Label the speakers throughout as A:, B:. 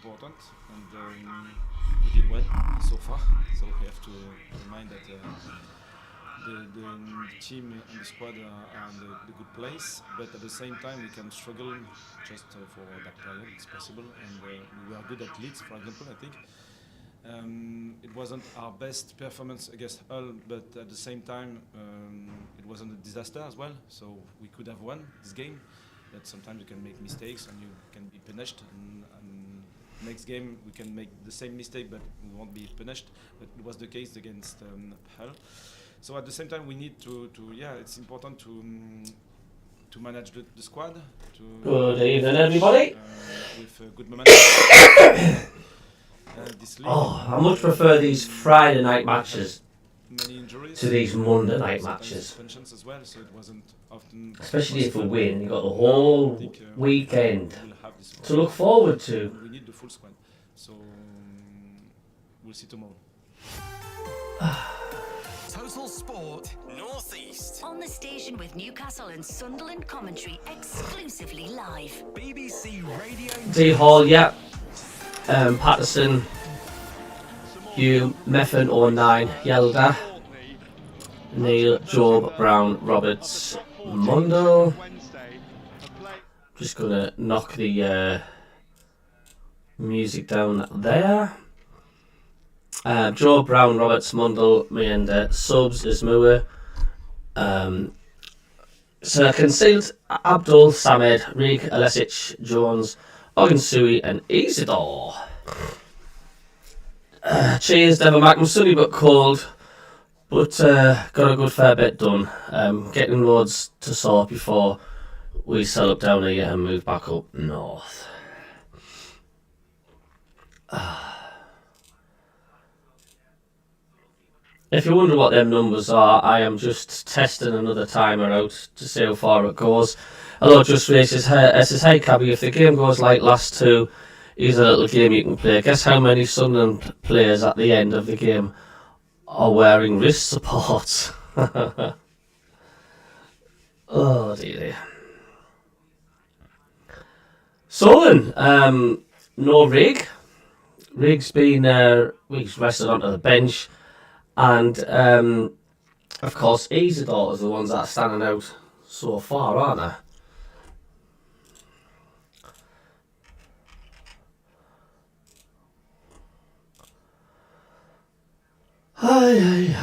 A: important, and we did well so far. So we have to remind that the team and the squad are in the good place, but at the same time we can struggle just for that period. It's possible, and we were good at Leeds, for example. I think it wasn't our best performance against Hull, but at the same time it wasn't a disaster as well. So we could have won this game. But sometimes you can make mistakes and you can be punished. And next game we can make the same mistake, but we won't be punished. But it was the case against Hull. So at the same time we need to it's important to manage the squad.
B: Good evening, everybody.
A: With good momentum.
B: I much prefer these Friday night matches
A: many injuries
B: to these Monday night matches.
A: As well, so it wasn't often,
B: especially if we win, you've got the whole weekend to look forward to.
A: We need the full squad, so we'll see tomorrow.
C: Total Sport North East.
D: On the station with Newcastle and Sunderland commentary exclusively live.
C: BBC Radio
B: D Hall, yeah. Patterson, Hugh, Meffin 09, Yelda, Neil, Job, Brown, Roberts, Mundell. Just gonna knock the music down there. Joe, Brown, Roberts, Mundell, me and subs is Mua. Sir Concealed, Abdul, Samed, Rig, Alesic, Jones, Ogunsui and Isidore. Cheers, Devon MACKEM, sunny but cold, but got a good fair bit done. Getting roads to sort before we sell up down here and move back up north. If you wonder what them numbers are, I am just testing another timer out to see how far it goes. Hello, Just Race says, hey Cabbie, if the game goes like last two, here's a little game you can play. Guess how many Sunderland players at the end of the game are wearing wrist supports? Oh dear. So then, no Rig. Rig's been weeks rested onto the bench, and of course Isidore is the ones that are standing out so far, aren't they? Hi.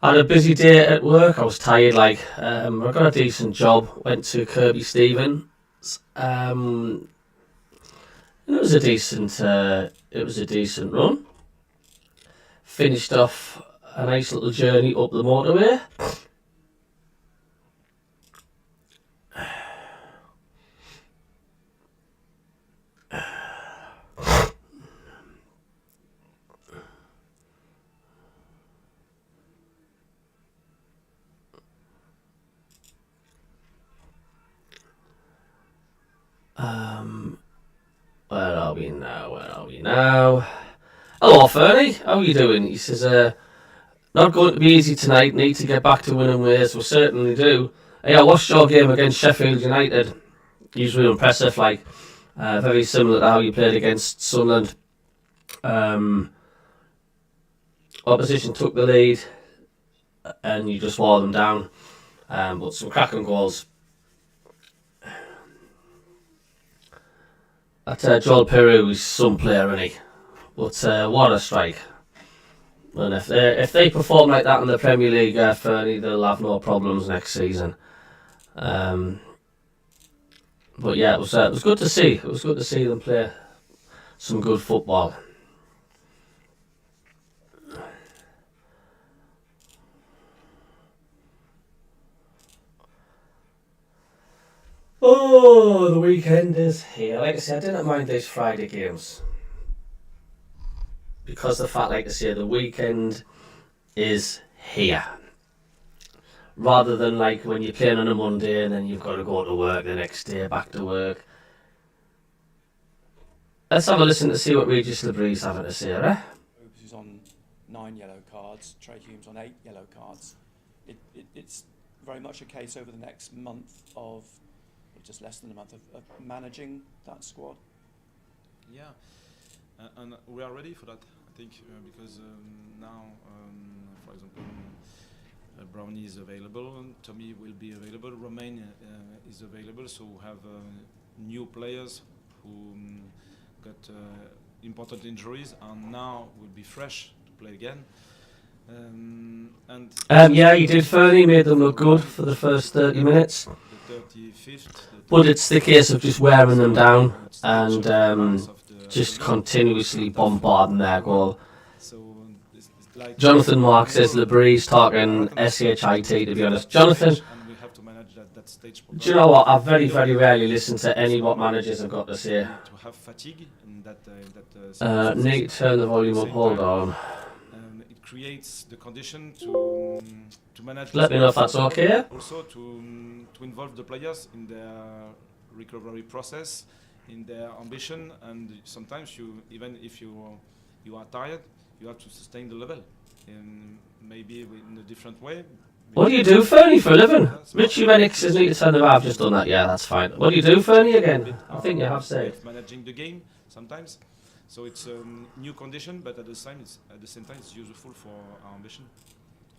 B: I had a busy day at work. I was tired. I got a decent job. Went to Kirby Stevens. It was a decent run. Finished off a nice little journey up the motorway. Where are we now? Hello, Fernie. How are you doing? He says, not going to be easy tonight. Need to get back to winning ways. We certainly do. Hey, I watched your game against Sheffield United. Usually impressive, very similar to how you played against Sunderland. Opposition took the lead, and you just wore them down. But some cracking goals. That Joel Peru is some player, isn't he? But what a strike! And if they perform like that in the Premier League, Fernie, they'll have no problems next season. But yeah, it was good to see. It was good to see them play some good football. Oh, the weekend is here. Like I said, I didn't mind these Friday games. Because the fact, like I say, the weekend is here. rather than like when you're playing on a Monday and then you've got to go to work the next day, back to work. Let's have a listen to see what Regis LeBree's having to say, right?
E: Who's on 9 yellow cards, Trey Hume's on 8 yellow cards. It's very much a case over the next month of, or just less than a month, of managing that squad.
A: Yeah, and we are ready for that, I think, because now, for example, Brownie is available, Tommy will be available, Romain is available, so we have new players who got important injuries and now will be fresh to play again.
B: Yeah, you did. Fernie made them look good for the first 30 minutes.
A: The 35th.
B: But it's the case of just wearing them down and just continuously bombarding their goal.
A: Like
B: Jonathan Mark says LeBree's talking SHIT, to be honest. Jonathan,
A: we have to manage that stage
B: do you know what? I very, very rarely listen to any what managers have got to say.
A: to have fatigue in that
B: Need to turn the volume up, hold on.
A: It creates the condition to manage.
B: Let me know if that's okay.
A: Also to involve the players in their recovery process, in their ambition, and sometimes even if you are tired, you have to sustain the level, maybe in a different way.
B: What do you do, Fernie, for a living? Richie Rennick says need to turn the I've just done that, yeah, that's fine. What do you do, Fernie, again? I think you have said.
A: Managing the game sometimes, so it's a new condition, but at the same time it's useful for our ambition.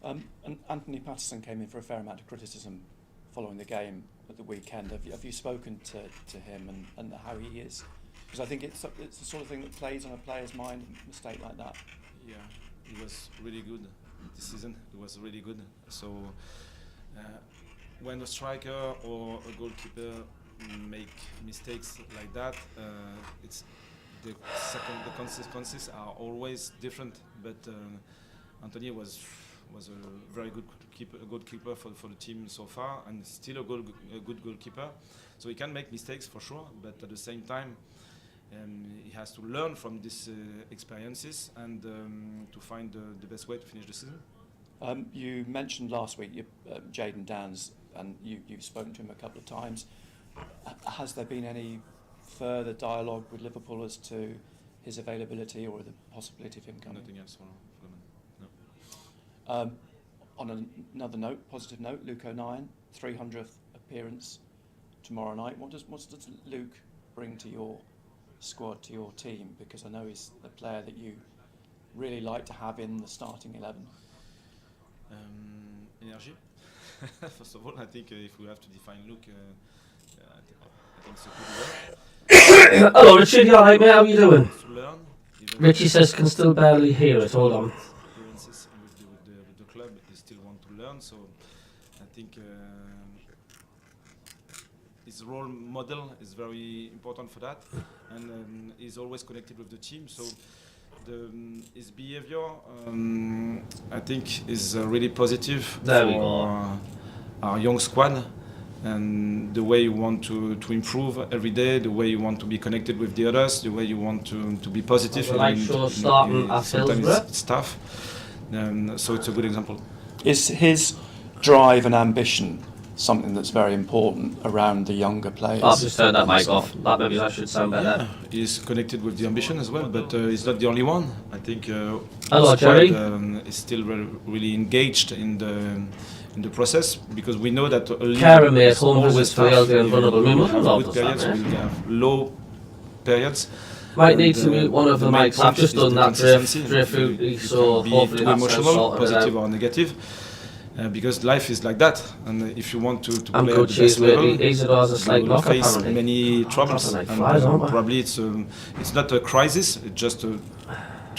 E: And Anthony Patterson came in for a fair amount of criticism following the game at the weekend. Have you spoken to him and how he is? Because I think it's the sort of thing that plays on a player's mind, a mistake like that.
A: Yeah, he was really good this season. He was really good. So when a striker or a goalkeeper make mistakes like that, it's the consequences are always different. But Anthony was a very good goalkeeper for the team so far, and still a good goalkeeper. So he can make mistakes for sure, but at the same time, he has to learn from these experiences and to find the best way to finish the season.
E: You mentioned last week Jayden Downs, and you've spoken to him a couple of times. Has there been any further dialogue with Liverpool as to his availability or the possibility of him coming?
A: Nothing else for no.
E: On another note, positive note, Luke O'Nien, 300th appearance tomorrow night. What does Luke bring to your squad, to your team? Because I know he's a player that you really like to have in the starting 11.
A: Energy. First of all, I think if we have to define Luke, I think it's a good word.
B: Hello Richard, you alright mate, how are you doing?
A: To learn.
B: Richie says can still barely hear it, hold on.
A: Experiences with the club, they still want to learn. So I think his role model is very important for that, and he's always connected with the team. So his behavior, I think, is really positive for our young squad, and the way you want to improve every day, the way you want to be connected with the others, the way you want to be positive. Sometimes it's tough, so it's a good example.
E: Is his drive and ambition something that's very important around the younger players?
B: I've just turned that mic off. That maybe that should sound better.
A: Yeah, he's connected with the ambition as well, but he's not the only one. I think
B: Hello, Jerry.
A: Is still really engaged in the process, because we know that
B: Karen made home visits to elderly and vulnerable women.
A: good periods, we have low periods.
B: Might need to mute one of the mics. I've just done that drift, so hopefully that's
A: emotional, positive or negative. Because life is like that, and if you want to play
B: I'm
A: at
B: good,
A: the best level, you will face
B: apparently.
A: many troubles.
B: Like
A: And
B: flies, aren't they?
A: probably it's not a crisis; it's just 2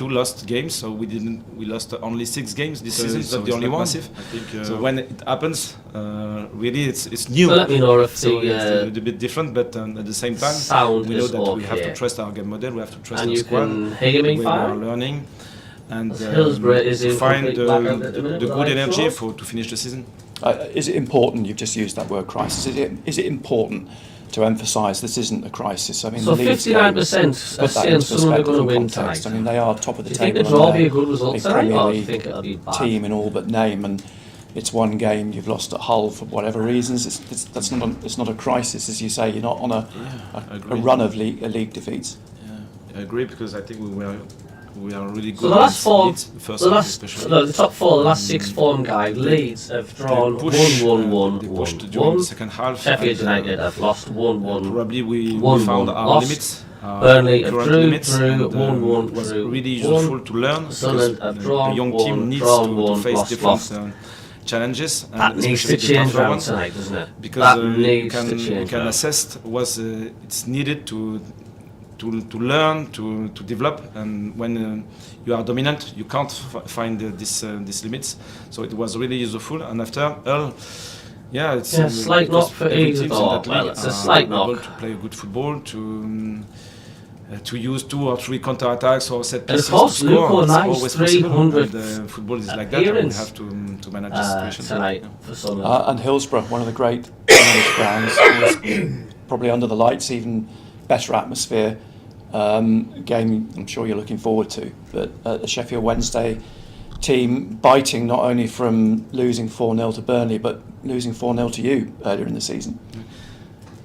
A: lost games. So we lost only 6 games this season. It's not the only one. Massive. I think, so when it happens, really it's new.
B: So let me know if
A: so
B: the
A: it's a bit different, but at the same time,
B: sound
A: we know
B: is
A: that we have
B: okay.
A: to trust our game model. We have to trust
B: And
A: our
B: you
A: squad.
B: can hear me
A: We are
B: fine.
A: learning. And
B: Hillsborough is in
A: find
B: complete blackout at the minute,
A: the
B: but
A: good
B: I'm
A: energy
B: sure.
A: to finish the season.
E: Is it important, you've just used that word crisis, is it important to emphasise this isn't a crisis? I mean,
B: So
E: the Leeds
B: 59%
E: game,
B: are
E: put that
B: saying
E: into
B: Sunderland are
E: perspective
B: going to
E: and
B: win
E: context.
B: tonight.
E: I mean, they are top of
B: Do
E: the
B: you think the
E: table.
B: draw
E: and
B: will be a
E: they're
B: good result
E: a
B: tonight,
E: Premier
B: or do you
E: League
B: think it'll be bad?
E: team in all but name, and it's one game, you've lost at Hull for whatever reasons. It's not a crisis, as you say. You're not on a run of league defeats.
A: Yeah, I agree, because I think we are really good.
B: So the last four,
A: Leeds,
B: the top four, the last 6 form guys, Leeds have drawn 1-1-1-1-1.
A: Second half.
B: Sheffield United have lost 1-1.
A: Probably we
B: 1-1
A: found our
B: lost.
A: limits.
B: Burnley have
A: current
B: drew
A: limits, and,
B: 1-1
A: was
B: drew
A: really
B: 1.
A: useful to learn.
B: Sunderland have drawn
A: the young
B: 1,
A: team needs
B: drawn
A: to
B: 1,
A: face
B: lost,
A: different
B: lost.
A: Challenges.
B: That
A: and
B: needs to
A: especially the
B: change
A: tougher
B: round
A: ones,
B: tonight, doesn't it?
A: because
B: That
A: you
B: needs to
A: can
B: change round.
A: assess what it's needed to learn, to develop, and when you are dominant, you can't find these limits. So it was really useful. And after Hull, yeah, it's
B: Yeah, slight knock for either or. Well, it's a slight knock.
A: To play good football, to use 2 or 3 counter-attacks or set pieces
B: And of course,
A: to score.
B: Luko
A: It's
B: nice
A: always possible.
B: 300
A: And, football is like that, and we
B: appearance,
A: have to manage the situation.
B: tonight
A: Yeah.
B: for Sunderland.
E: And Hillsborough, one of the great English grounds, was probably under the lights, even better atmosphere. Game I'm sure you're looking forward to. But the Sheffield Wednesday team biting not only from losing 4-0 to Burnley, but losing 4-0 to you earlier in the season.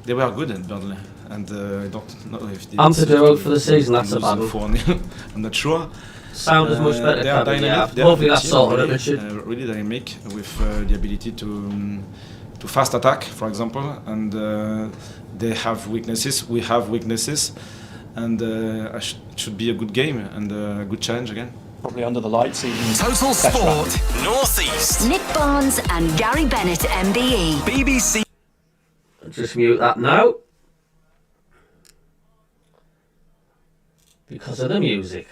A: They were good at Burnley, and I don't know if they
B: I'm to do
A: deserve
B: it for the season, that's a
A: lose
B: bad one.
A: 4-0. I'm not sure.
B: Sound is much better,
A: They are
B: Cabby, yeah.
A: dynamic. They are
B: Hopefully
A: good
B: that's
A: team,
B: sorted out,
A: really,
B: Richard.
A: really dynamic, with the ability to fast attack, for example, and they have weaknesses. We have weaknesses, and it should be a good game and a good challenge again.
E: Probably under the lights, even
C: Total
E: better
C: Sport
E: atmosphere.
C: North East.
D: Nick Barnes and Gary Bennett MBE.
C: BBC.
B: Just mute that now. Because of the music.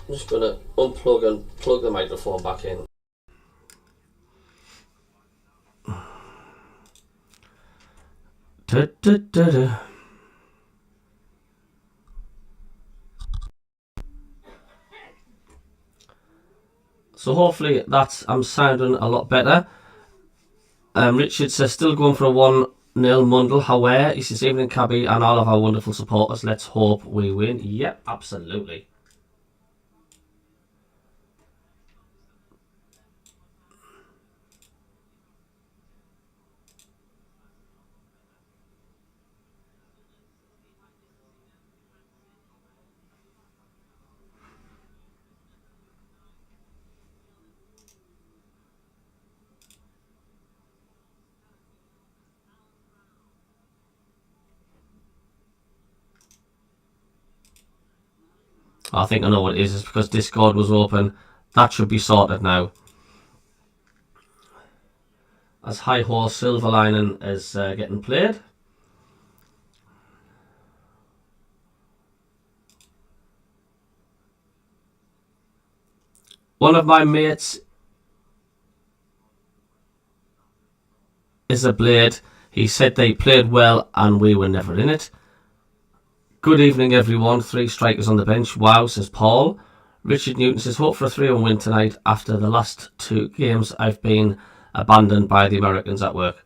B: I'm just going to unplug and plug the microphone back in. Da, da, da, da. So hopefully I'm sounding a lot better. Richard says still going for a 1-0 Mundle. However, he says evening Cabby and all of our wonderful supporters. Let's hope we win. Yep, absolutely. I think I know what it is. It's because Discord was open. That should be sorted now. As High Horse Silver Lining is getting played. One of my mates is a Blade. He said they played well and we were never in it. Good evening, everyone. 3 strikers on the bench. Wow, says Paul. Richard Newton says, hope for a 3-1 win tonight. After the last 2 games, I've been abandoned by the Americans at work.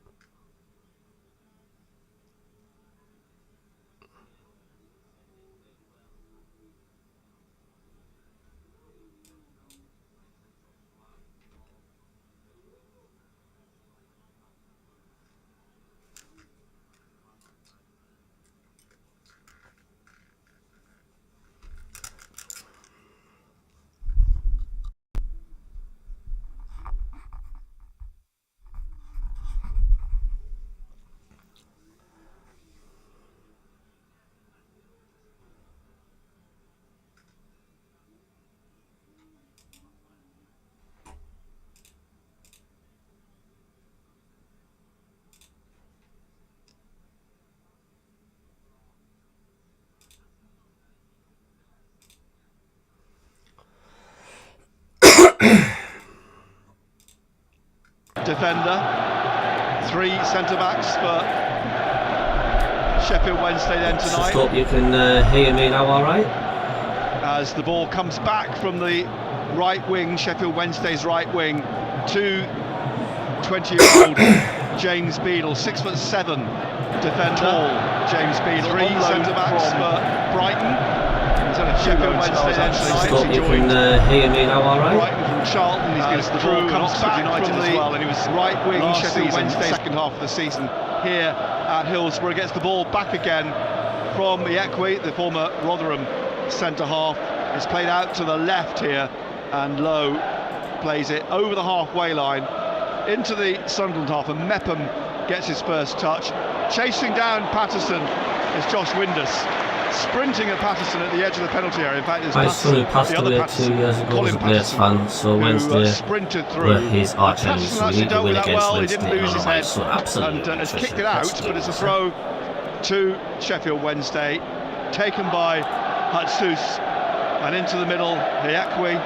F: Defender, 3 centre-backs for Sheffield Wednesday then
B: Just
F: tonight.
B: hope you can hear me now alright.
F: As the ball comes back from the right wing, Sheffield Wednesday's right wing, to 20-year-old James Beadle, 6'7" defender. James Beadle, 3 centre-backs for Brighton. Sheffield Wednesday then tonight.
B: Hope you can hear me now, all right?
F: Brighton from Charlton, he's going to the ball comes back United from the as well, and he was right wing Sheffield Wednesday second half of the season here at Hillsborough. Gets the ball back again from Equalizer, the former Rotherham centre half. It's played out to the left here, and Lowe plays it over the halfway line into the Sunderland half, and MACKEM gets his first touch. Chasing down Patterson is Josh Windus, sprinting at Patterson at the edge of the penalty area. In fact, it's
B: My son who passed
F: the other
B: away
F: Patterson,
B: 2 years ago was a
F: Colin
B: Blades
F: Patterson,
B: fan, so
F: who,
B: Wednesday
F: sprinted
B: were
F: through.
B: his arch enemies,
F: Patterson
B: so we
F: actually
B: need to
F: dealt
B: win
F: with that
B: against
F: well, he
B: Wednesday.
F: didn't lose his head,
B: So absolutely
F: and has
B: nutritious.
F: kicked it out, but it's a throw to Sheffield Wednesday, taken by Hatsus, and into the middle, Equalizer,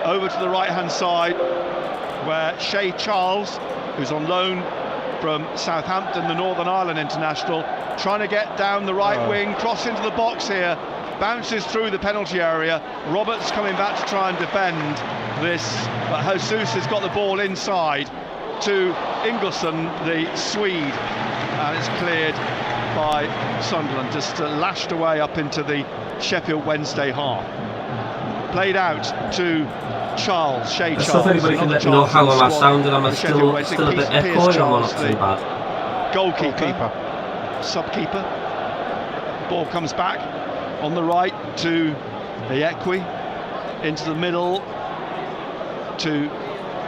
F: over to the right-hand side, where Shea Charles, who's on loan from Southampton, the Northern Ireland international, trying to get down the right wing, cross into the box here, bounces through the penalty area. Roberts coming back to try and defend this, but Jesus has got the ball inside to Ingelsson, the Swede, and it's cleared by Sunderland, just lashed away up into the Sheffield Wednesday half. Played out to Charles, Shea
B: If
F: Charles.
B: anybody can let me know how long I sounded, I'm still a bit echoey, I'm not too bad.
F: Goalkeeper, sub-keeper. Ball comes back on the right to Equalizer, into the middle to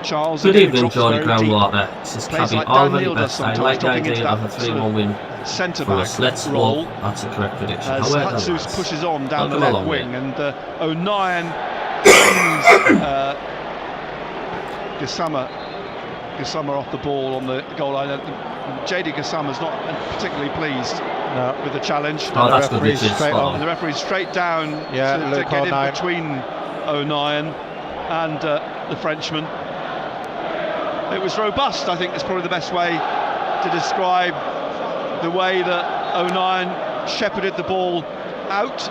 F: Charles.
B: Good
F: Again,
B: evening,
F: drops
B: Johnny
F: very deep.
B: Groundwater. This is
F: Plays
B: CABBIE,
F: like
B: all
F: Dan
B: very
F: Neil does
B: best. I
F: sometimes,
B: like the
F: dropping into
B: idea of a
F: that sort
B: 3-1 win
F: centre
B: for
F: back
B: us. Let's
F: role.
B: hope that's a correct prediction.
F: As
B: However,
F: Hatsus
B: lads,
F: pushes on down the
B: welcome
F: left
B: along,
F: wing,
B: mate.
F: and O'Nien brings Gassama off the ball on the goal line. JD Gassama's not particularly pleased with the challenge.
B: Oh, that's good, Richard.
F: And the referee's straight down to get in between O'Nien and the Frenchman. It was robust, I think is probably the best way to describe the way that O'Nien shepherded the ball out.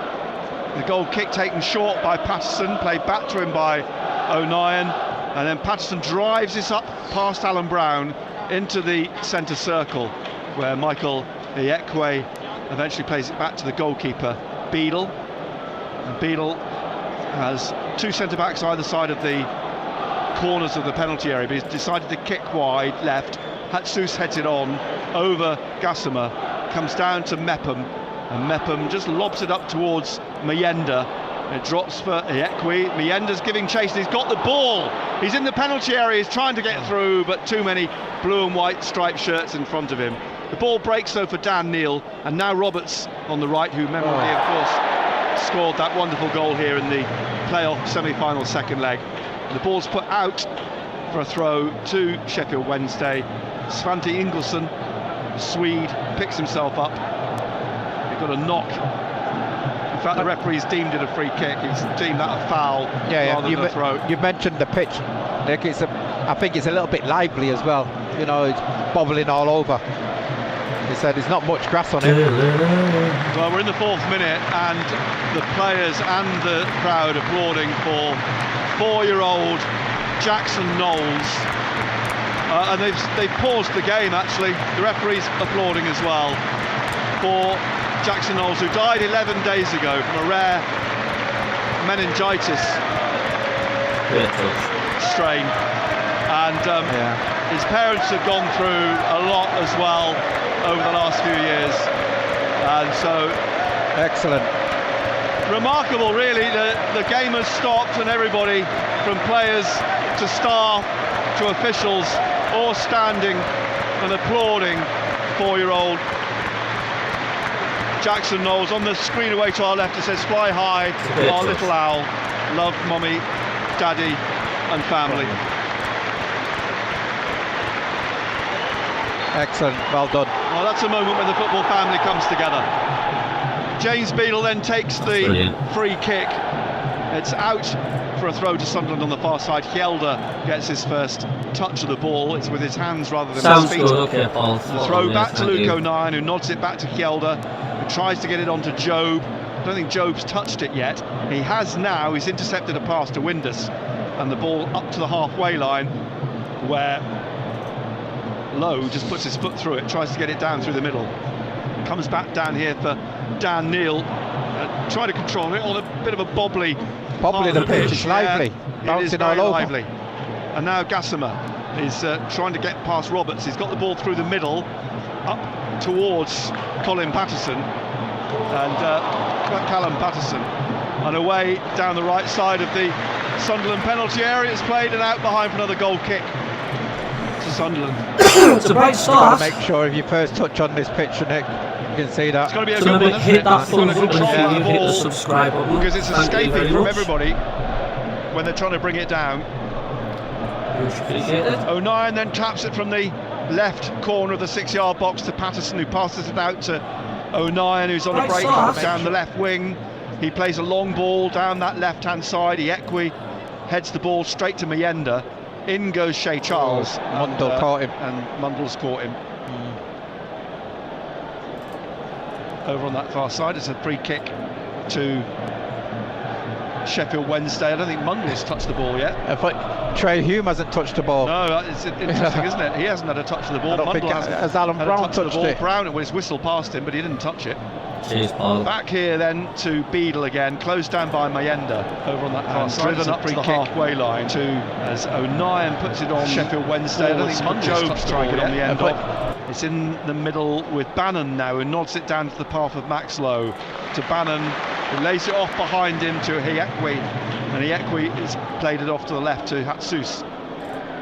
F: The goal kick taken short by Patterson, played back to him by O'Nien, and then Patterson drives this up past Alan Brown into the centre circle, where Michael Equalizer eventually plays it back to the goalkeeper, Beadle. And Beadle has two centre-backs either side of the corners of the penalty area, but he's decided to kick wide left. Jesus heads it on over Gassama, comes down to MACKEM, and MACKEM just lobs it up towards Mayenda. It drops for Equalizer. Mayenda's giving chase, and he's got the ball. He's in the penalty area, he's trying to get through, but too many blue and white striped shirts in front of him. The ball breaks though for Dan Neil, and now Roberts on the right, who memorably, of course, scored that wonderful goal here in the playoff semi-final second leg. The ball's put out for a throw to Sheffield Wednesday. Svante Ingelsson, the Swede, picks himself up. He got a knock. In fact, the referee's deemed it a free kick. He's deemed that a foul rather than a throw.
G: You mentioned the pitch, Nick. I think it's a little bit lively as well. You know, it's bobbling all over. He said there's not much grass on it.
F: Well, we're in the 4th minute, and the players and the crowd applauding for 4-year-old Jackson Knowles. And they've paused the game, actually. The referee's applauding as well for Jackson Knowles, who died 11 days ago from a rare meningitis strain. And his parents have gone through a lot as well over the last few years. And so...
G: Excellent.
F: Remarkable, really. The game has stopped, and everybody, from players to staff to officials, all standing and applauding 4-year-old Jackson Knowles. On the screen away to our left, it says "Fly high, our little owl. Love, mummy, daddy, and family."
G: Excellent, well done.
F: Well, that's a moment when the football family comes together. James Beadle then takes the free kick. It's out for a throw to Sunderland on the far side. Hjelde gets his first touch of the ball. It's with his hands rather than his feet.
B: Sounds good, okay, Paul.
F: The throw back to Luke O'Nien, who nods it back to Hjelde, who tries to get it onto Job. I don't think Job's touched it yet. He has now. He's intercepted a pass to Windus. and the ball up to the halfway line, where Lowe just puts his foot through it, tries to get it down through the middle. Comes back down here for Dan Neil, trying to control it on a bit of a bobbly
G: the pitch. It's lively,
F: yeah, it is
G: bouncing all
F: very
G: over.
F: lively. And now Gassama is trying to get past Roberts. He's got the ball through the middle, up towards Colin Patterson and Callum Patterson, and away down the right side of the Sunderland penalty area. It's played and out behind for another goal kick to Sunderland.
B: It's a bright start.
G: Make sure if you first touch on this picture, Nick, you can see that.
F: It's going to be a
B: So
F: good one,
B: maybe
F: isn't
B: hit
F: it?
B: that
F: It's going
B: thumbs
F: to
B: up
F: control
B: if
F: that
B: you hit the
F: ball,
B: subscribe button.
F: because it's
B: Thank you
F: escaping
B: very
F: from
B: much.
F: everybody when they're trying to bring it down.
B: Appreciate it.
F: O'Nien then taps it from the left corner of the 6-yard box to Patterson, who passes it out to O'Nien, who's on a
B: Right
F: break
B: start.
F: down the left wing. He plays a long ball down that left-hand side. Equalizer heads the ball straight to Mayenda. In goes Shea Charles.
G: Mundell caught him.
F: And Mundell's caught him. Over on that far side, it's a free kick to Sheffield Wednesday. I don't think Mundell's touched the ball yet.
G: But Trey Hume hasn't touched the ball.
F: No, it's interesting, isn't it? He hasn't had a touch of the ball.
G: I don't think
F: Mundell hasn't
G: has Alan
F: had
G: Brown
F: a touch of the
G: touched
F: ball.
G: it.
F: Brown, well, his whistle past him, but he didn't touch it.
B: Cheers, Paul.
F: Back here then to Beadle again, closed down by Mayenda over on that far side. Driven up to the halfway line to as O'Nien puts it on Sheffield Wednesday. I don't think Mundell's trying to get on the end of. It's in the middle with Bannon now, who nods it down to the path of Max Lowe. To Bannon, who lays it off behind him to Equalizer, and Equalizer has played it off to the left to Hatsus.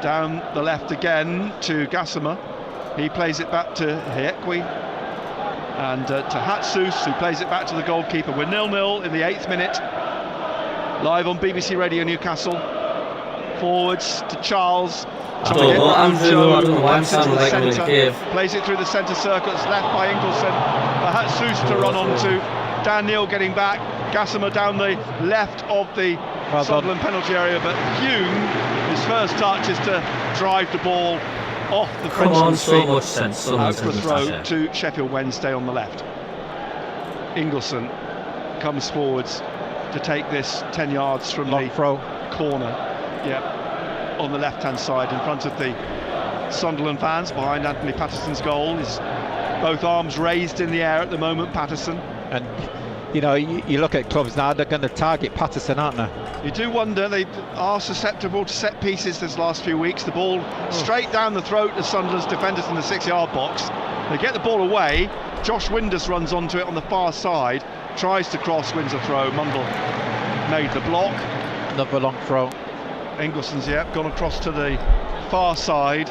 F: Down the left again to Gassama. He plays it back to Equalizer. And to Hatsus, who plays it back to the goalkeeper. We're 0-0 in the 8th minute. Live on BBC Radio Newcastle. Forwards to Charles.
B: I don't know, Andrew, I don't know why I'm sounding like I'm in a cave.
F: Plays it through the centre circle. It's left by Ingleson. For Hatsus to run onto. Dan Neil getting back. Gassama down the left of the Sunderland penalty area. But Hume, his first touch is to drive the ball off the Frenchman's feet,
B: much sense.
F: out for a throw to Sheffield Wednesday on the left. Ingleson comes forwards to take this 10 yards from the corner, on the left-hand side in front of the Sunderland fans, behind Anthony Patterson's goal. He's both arms raised in the air at the moment, Patterson.
G: And you know, you look at clubs now, they're going to target Patterson, aren't they?
F: You do wonder, they are susceptible to set pieces this last few weeks. The ball straight down the throat of Sunderland's defenders in the 6-yard box. They get the ball away. Josh Windus runs onto it on the far side, tries to cross, wins a throw. Mundell made the block.
G: Another long throw.
F: Ingleson's gone across to the far side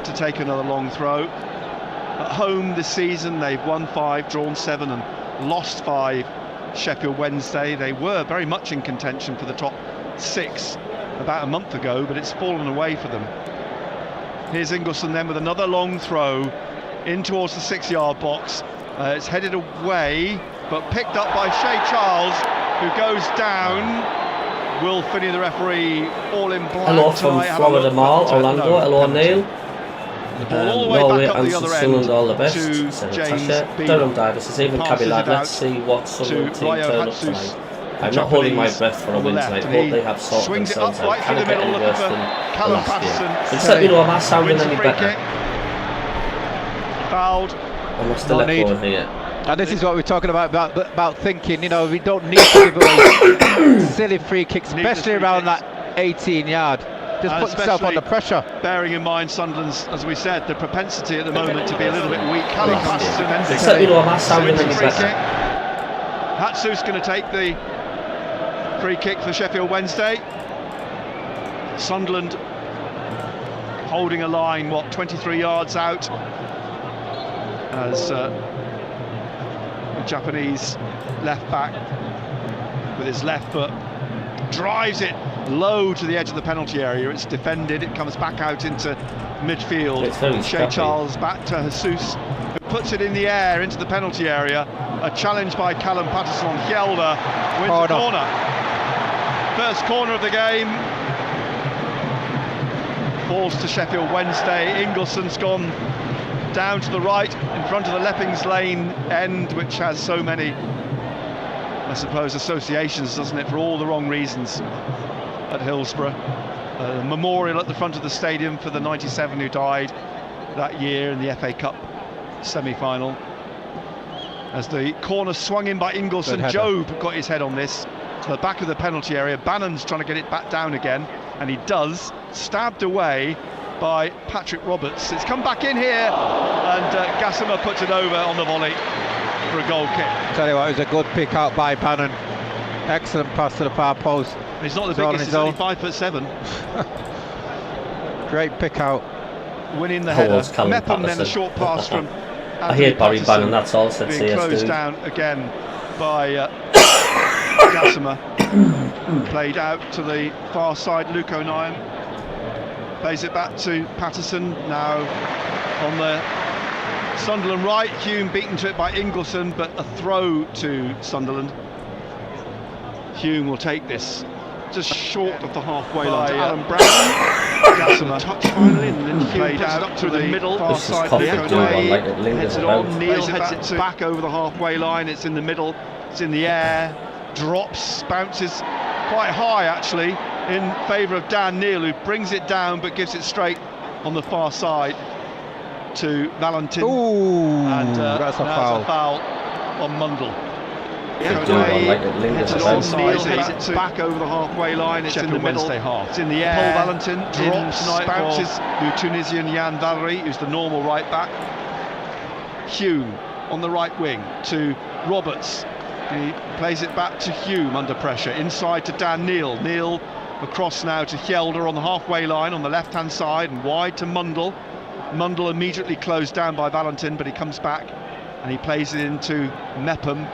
F: to take another long throw. At home this season, they've won 5, drawn 7 and lost 5. Sheffield Wednesday, they were very much in contention for the top 6 about a month ago, but it's fallen away for them. Here's Ingleson then with another long throw in towards the 6-yard box. It's headed away, but picked up by Shea Charles, who goes down. Will Finney, the referee, all in black.
B: Hello from Florida Mall, Orlando. Hello, Neil.
F: The ball all the way
B: Norway
F: back up
B: and
F: the other
B: Sunderland,
F: end
B: all the best.
F: to James Beadle.
B: Durham Divers is even
F: Passes
B: CABBIE lad.
F: it
B: Let's
F: out
B: see what Sunderland
F: to
B: team
F: Ryo
B: turn up
F: Hatsus,
B: tonight.
F: the
B: I'm not holding my
F: Japanese
B: breath for a
F: on the
B: win
F: left,
B: tonight.
F: and
B: Hope
F: he
B: they have sorted
F: swings it
B: themselves
F: up
B: out.
F: right
B: Can
F: through
B: it
F: the
B: get
F: middle,
B: any
F: looking
B: worse
F: for
B: than
F: Callum
B: last year?
F: Patterson.
B: Just let me know am I sounding
F: Wins a
B: any
F: free
B: better.
F: kick. Fouled.
B: I must have
G: No
B: let
G: need.
B: go here.
G: And this is what we're talking about thinking. You know, we don't need to give away silly free kicks, especially
F: free
G: around
F: kicks.
G: that 18-yard. Just
F: And
G: put yourself under
F: especially
G: pressure.
F: Bearing in mind Sunderland's, as we said, the propensity at the moment to be a little bit weak. Callum Patterson ends
B: Just let me know am I sounding
F: wins a
B: any
F: free
B: better.
F: kick. Hatsus going to take the free kick for Sheffield Wednesday. Sunderland holding a line, 23 yards out, as the Japanese left back with his left foot drives it low to the edge of the penalty area. It's defended, it comes back out into midfield.
B: It's very
F: Shea
B: scrappy.
F: Charles back to Jesus, who puts it in the air into the penalty area. A challenge by Callum Patterson on Hjelde, wins the corner. First corner of the game falls to Sheffield Wednesday. Ingleson's gone down to the right in front of the Leppings Lane end, which has so many, I suppose, associations, doesn't it, for all the wrong reasons. at Hillsborough. A memorial at the front of the stadium for the 97 who died that year in the FA Cup semi-final. As the corner swung in by Ingolson, Job got his head on this to the back of the penalty area. Bannon's trying to get it back down again, and he does, stabbed away by Patrick Roberts. It's come back in here, and Gassama puts it over on the volley for a goal kick.
G: Tell you what, it was a good pick out by Bannon. Excellent pass to the far post.
F: He's not the biggest, he's only 5'7".
G: Great pick out.
F: Winning the header. Mepham then a short pass from
B: I hate Barry Bannon, that's all. Said
F: being closed down again by Gassama. Played out to the far side, Luke O'Nien. Plays it back to Patterson, now on the Sunderland right. Hume beaten to it by Ingolson, but a throw to Sunderland. Hume will take this, just short of the halfway line to Alan Brown. Gassama touch finally, and then played out up to the middle, far side. Heads it on, Neil heads it back over the halfway line. It's in the middle, it's in the air, drops, bounces quite high actually in favour of Dan Neil, who brings it down but gives it straight on the far side to Valentin.
G: Ooh,
F: and
G: that's a foul
F: on Mundle.
B: Heads
F: it on, Neil heads it back over the halfway line. It's
E: Sheffield
F: in the middle,
E: Wednesday half.
F: it's in the air. Paul Valentin drops, bounces to Tunisian Jan Valery, who's the normal right back. Hume on the right wing to Roberts. He plays it back to Hume under pressure, inside to Dan Neil. Neil across now to Hjelde on the halfway line on the left-hand side, and wide to Mundle. Mundle immediately closed down by Valentin, but he comes back and he plays it into Mepham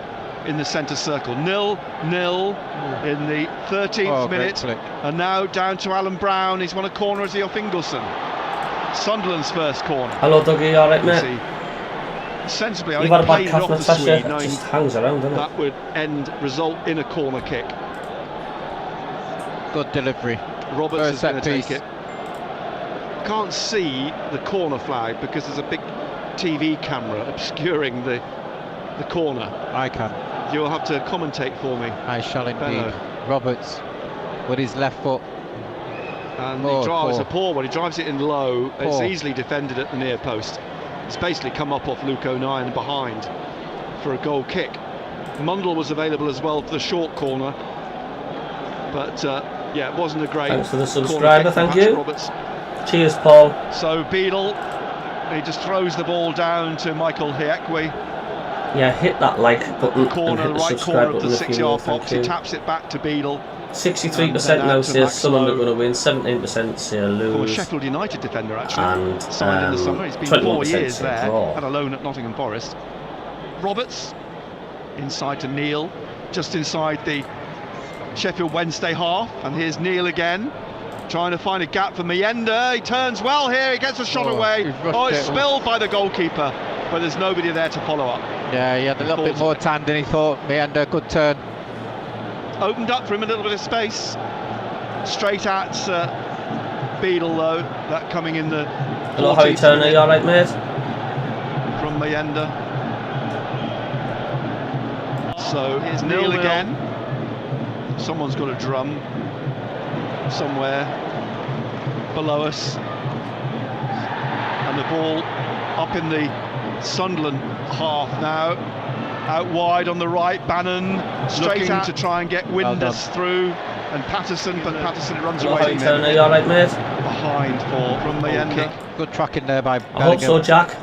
F: in the centre circle. 0-0 in the 13th minute, and now down to Alan Brown. He's won a corner as he off Ingolson. Sunderland's first corner.
B: Hello Dougie, alright mate?
F: Sensibly, I
B: You've
F: think
B: had a bad
F: played it
B: calf,
F: off the
B: Natasha.
F: Swede, knowing
B: Just hangs around, doesn't it?
F: that would result in a corner kick.
G: Good delivery.
F: Roberts is going to take it. Can't see the corner flag because there's a big TV camera obscuring the corner.
G: I can.
F: You'll have to commentate for me.
G: I shall indeed.
F: Benno.
G: Roberts with his left foot.
F: And he drives a poor one. He drives it in low. It's easily defended at the near post. It's basically come up off Luke O'Nien behind for a goal kick. Mundle was available as well for the short corner, but yeah, it wasn't a great.
B: Thanks for the subscriber, thank you.
F: Roberts.
B: Cheers, Paul.
F: So Beadle, he just throws the ball down to Michael Hiekwe.
B: Yeah, hit that like button.
F: Corner,
B: and hit
F: the right
B: the
F: corner of the
B: button
F: 6-yard box. He taps it back to Beadle.
B: 63% now says Sunderland are going to win, 17% say lose.
F: Former Sheffield United defender actually,
B: and
F: signed in the summer. He's been 4 years there, had a loan at Nottingham Forest. Roberts, inside to Neil, just inside the Sheffield Wednesday half, and here's Neil again, trying to find a gap for Mayenda. He turns well here, he gets a shot away. It's spilled by the goalkeeper, but there's nobody there to follow up.
G: Yeah, he had a little bit more time than he thought. Mayenda, good turn.
F: Opened up for him a little bit of space. Straight at Beadle though, that coming in the...
B: Hello Harry Turner, you alright mate?
F: From Mayenda. So here's Neil again. Someone's got a drum somewhere below us. And the ball up in the Sunderland half now. Out wide on the right, Bannon straight out to try and get Windus through, and Patterson, but Patterson runs away from him.
B: Are you alright, mate?
F: Behind from Mayenda.
G: Good tracking there by
B: I hope so, Jack.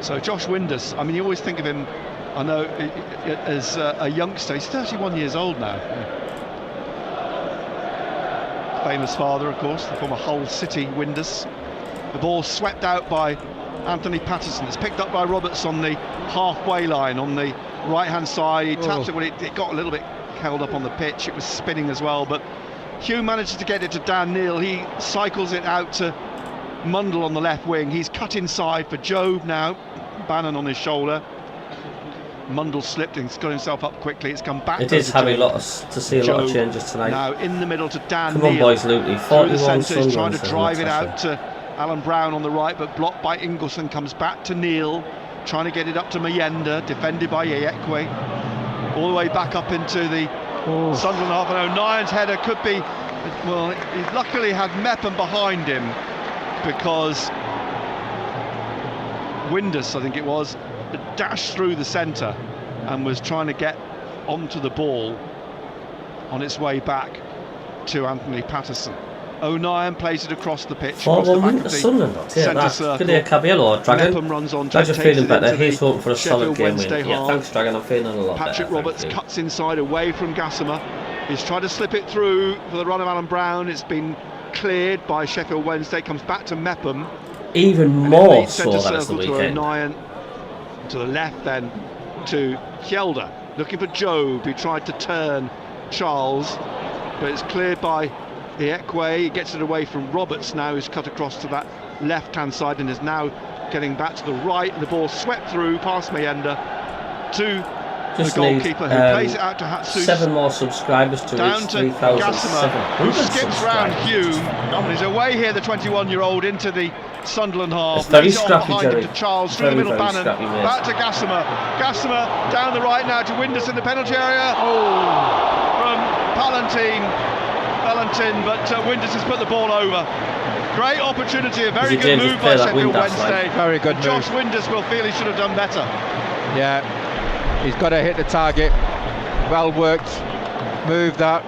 F: So Josh Windus, I mean, you always think of him, I know, as a youngster. He's 31 years old now. Famous father, of course, the former Hull City Windus. The ball swept out by Anthony Patterson. It's picked up by Roberts on the halfway line on the right-hand side. He taps it, well, it got a little bit held up on the pitch. It was spinning as well, but Hugh manages to get it to Dan Neil. He cycles it out to Mundle on the left wing. He's cut inside for Job now. Bannon on his shoulder. Mundle slipped and got himself up quickly. It's come back.
B: It is having lots to see a lot of changes tonight.
F: Now in the middle to Dan Neil.
B: Come on, boys, Lutley. 41
F: He's trying to drive it out to Alan Brown on the right, but blocked by Ingolson. Comes back to Neil, trying to get it up to Mayenda, defended by Hiekwe. All the way back up into the Sunderland half, and O'Nien's header could be, well, he luckily had MACKEM behind him, because Windus, I think it was, dashed through the centre and was trying to get onto the ball on its way back to Anthony Patterson. O'Nien plays it across the pitch.
B: Oh, well, win the Sunderland. Centre circle. Good day, CABBIE. Hello, Dragon.
F: MACKEM runs on.
B: Glad you're feeling better. He's hoping for a solid game
F: Wednesday
B: win. Yeah,
F: half.
B: thanks, Dragon. I'm feeling a lot
F: Patrick
B: better.
F: Roberts cuts inside away from Gassama. He's tried to slip it through for the run of Alan Brown. It's been cleared by Sheffield Wednesday. Comes back to MACKEM.
B: Even more so than it's the
F: to
B: weekend.
F: O'Nien, to the left then to Kjelder, looking for Job, who tried to turn Charles, but it's cleared by Iekwe. He gets it away from Roberts now, who's cut across to that left-hand side and is now getting back to the right. The ball swept through past Mayenda to
B: Just
F: the goalkeeper,
B: need,
F: who plays it out to Hatsus.
B: 7 more subscribers to
F: down
B: reach
F: to
B: 3,700
F: who skips round
B: subscribers.
F: Hume, and he's away here, the 21-year-old, into the Sunderland half.
B: It's very
F: Lays it on
B: scrappy,
F: behind him
B: Jerry.
F: to Charles, through the
B: Very,
F: middle,
B: very
F: Bannon,
B: scrappy, mate.
F: back to Gassama. Gassama down the right now to Windus in the penalty area. From Valentin, but Windus has put the ball over. Great opportunity, a very good move by Sheffield Wednesday.
G: Very good move.
F: Josh Windus will feel he should have done better.
G: Yeah, he's got to hit the target. Well worked, move that.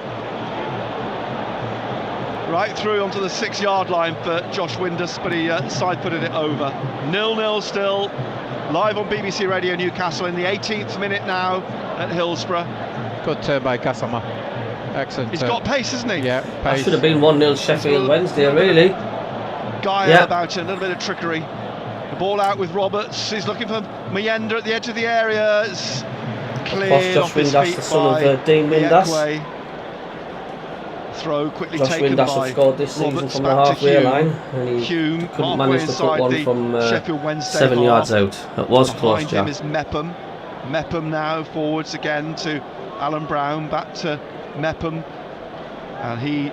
F: Right through onto the 6-yard line for Josh Windus, but he side-footed it over. 0-0 still, live on BBC Radio Newcastle in the 18th minute now at Hillsborough.
G: Good turn by Gassama. Excellent.
F: He's got pace, hasn't he?
G: Yeah,
B: That
G: pace.
B: should have been 1-0 Sheffield Wednesday, really.
F: Guile about it, a little bit of trickery. The ball out with Roberts. He's looking for Mayenda at the edge of the area. It's cleared off his feet
B: the son
F: by
B: of Dean Windass.
F: Iekwe. Throw quickly
B: Josh
F: taken
B: Windass
F: by
B: have scored this season
F: Roberts,
B: from the
F: back to
B: halfway
F: Hume.
B: line, and he
F: Hume
B: couldn't
F: halfway
B: manage to put
F: inside
B: one
F: the
B: from
F: Sheffield Wednesday
B: 7
F: half.
B: yards out. It was close,
F: Behind him
B: Jack.
F: is MACKEM. MACKEM now forwards again to Alan Brown, back to MACKEM, and he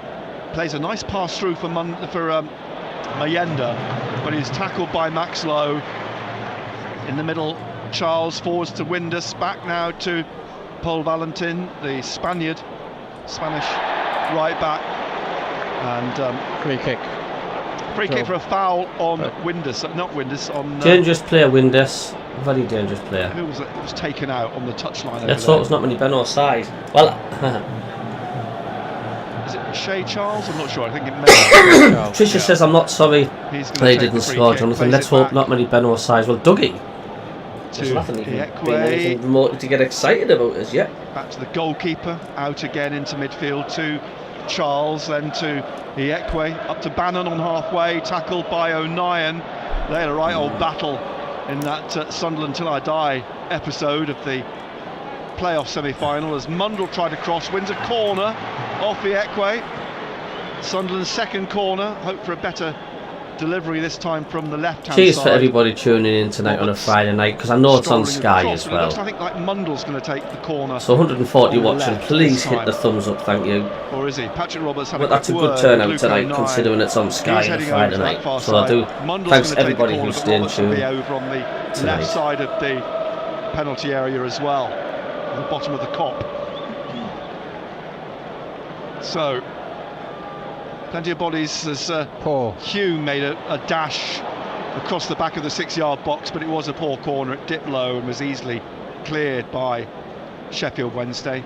F: plays a nice pass through for Mayenda, but he's tackled by Max Lowe in the middle. Charles forwards to Windus, back now to Paul Valentin, the Spanish right back, and
G: free kick.
F: Free kick for a foul on Windus, not Windus, on
B: Dangerous player, Windus. Very dangerous player.
F: who was it? It was taken out on the touchline.
B: Let's hope it's not many Ben side. Well,
F: is it Shea Charles? I'm not sure. I think it may.
B: Tricia says I'm not sorry
F: He's gonna
B: they
F: take
B: didn't
F: the free
B: score,
F: kick,
B: Jonathan.
F: plays
B: Let's
F: it
B: hope
F: back
B: not many Ben sides. Well, Dougie, there's
F: to
B: nothing even been
F: Iekwe.
B: anything remotely to get excited about as yet.
F: Back to the goalkeeper, out again into midfield to Charles, then to Iekwe, up to Bannon on halfway, tackled by O'Nien. They had a right old battle in that Sunderland Till I Die episode of the playoff semi-final as Mundell tried to cross, wins a corner off Iekwe. Sunderland's second corner, hope for a better delivery this time from the left-hand
B: Cheers
F: side.
B: for everybody tuning in tonight on a Friday night, because I know it's on Sky as
F: It
B: well.
F: looks, I think, like Mundell's going to take the corner.
B: So 140
F: on the
B: watching,
F: left
B: please
F: this
B: hit
F: time.
B: the thumbs up, thank you.
F: Or is he? Patrick Roberts had
B: But that's a
F: quick
B: good
F: word
B: turnout
F: with
B: tonight,
F: Luke
B: considering
F: O'Nien.
B: it's on Sky
F: He's
B: on a
F: heading
B: Friday
F: over to that
B: night.
F: far
B: So I
F: side.
B: do
F: Mundell's
B: thanks
F: gonna take the
B: everybody
F: corner,
B: who's
F: but
B: staying
F: Roberts will be
B: tuned.
F: over on the
B: tonight.
F: left side of the penalty area as well, at the bottom of the cop. So, plenty of bodies as Hume made a dash across the back of the 6-yard box, but it was a poor corner. It dipped low and was easily cleared by Sheffield Wednesday.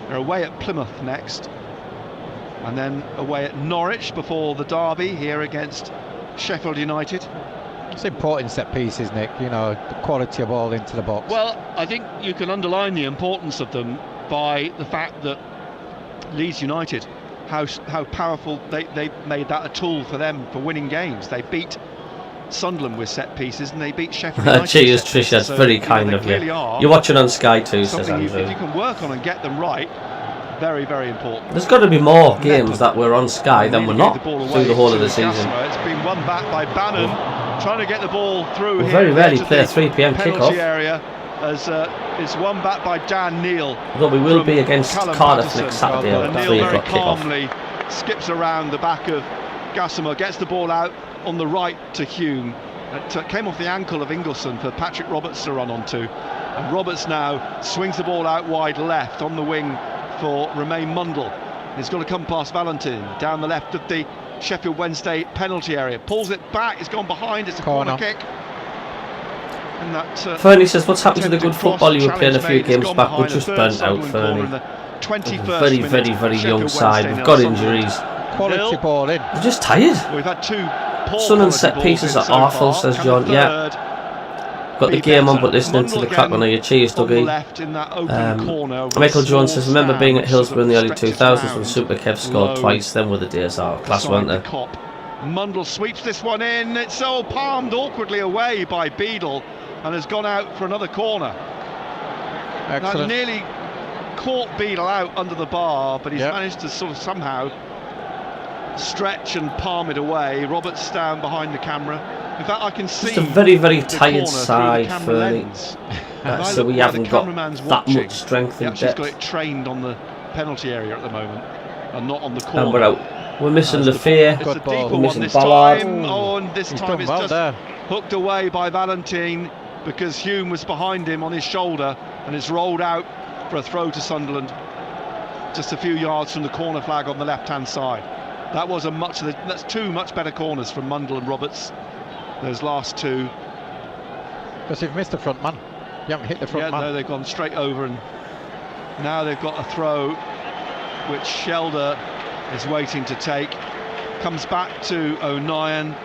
F: They're away at Plymouth next, and then away at Norwich before the derby here against Sheffield United.
G: It's important set pieces, Nick, you know, the quality of ball into the box.
F: Well, I think you can underline the importance of them by the fact that Leeds United, how powerful they made that a tool for them for winning games. They beat Sunderland with set pieces, and they beat Sheffield United.
B: Cheers,
F: set
B: Trish,
F: pieces.
B: that's
F: So,
B: very
F: you know,
B: kind
F: they
B: of you.
F: really are
B: You're watching on Sky too, says
F: something
B: Andrew.
F: if you can work on and get them right, very, very important.
B: There's got to be more games that were on Sky than were not through the whole of the season.
F: It's been won back by Bannon, trying to get the ball through
B: We'll
F: here.
B: very rarely
F: to
B: play a
F: the
B: 3 p.m.
F: penalty
B: kickoff.
F: area as it's won back by Dan Neal.
B: Although we will
F: from
B: be against
F: Callum
B: Cardiff
F: Patterson.
B: next Saturday
F: And
B: at
F: Neal
B: 3
F: very
B: o'clock kickoff.
F: calmly skips around the back of Gassama, gets the ball out on the right to Hume. It came off the ankle of Ingleson for Patrick Roberts to run onto, and Roberts now swings the ball out wide left on the wing for Romain Mundle. He's got to come past Valentin down the left of the Sheffield Wednesday penalty area. Pulls it back, it's gone behind, it's a corner kick. And that,
B: Fernie says, what's happened to the good football you were playing a few games back? We're just burnt out, Fernie. Very, very, very young side. We've got injuries.
G: Quality ball in.
B: We're just tired.
F: We've had two poor
B: Sun set pieces are awful, says John. Yeah. Got the game on, but listening to the crack on your cheese, Dougie. Michael Jones says, remember being at Hillsborough in the early 2000s when Super Kev scored twice, then were the days out. Class, weren't they?
F: Mundle sweeps this one in. It's all palmed awkwardly away by Beadle and has gone out for another corner.
G: Excellent.
F: That nearly caught Beadle out under the bar, but he's managed to sort of somehow stretch and palm it away. Roberts down behind the camera. In fact, I can see
B: just a very, very tired side, Fernie. So we haven't got that much strength in depth.
F: He's got it trained on the penalty area at the moment and not on the corner.
B: And we're out. We're missing Lefebvre. We're missing Ballard.
F: Oh, and this time it's just hooked away by Valentin because Hume was behind him on his shoulder, and it's rolled out for a throw to Sunderland, just a few yards from the corner flag on the left-hand side. That was that's two much better corners from Mundle and Roberts. Those last two.
G: Because you've missed the front man. You haven't hit the front man.
F: No, they've gone straight over, and now they've got a throw, which Shelder is waiting to take. Comes back to O'Nien.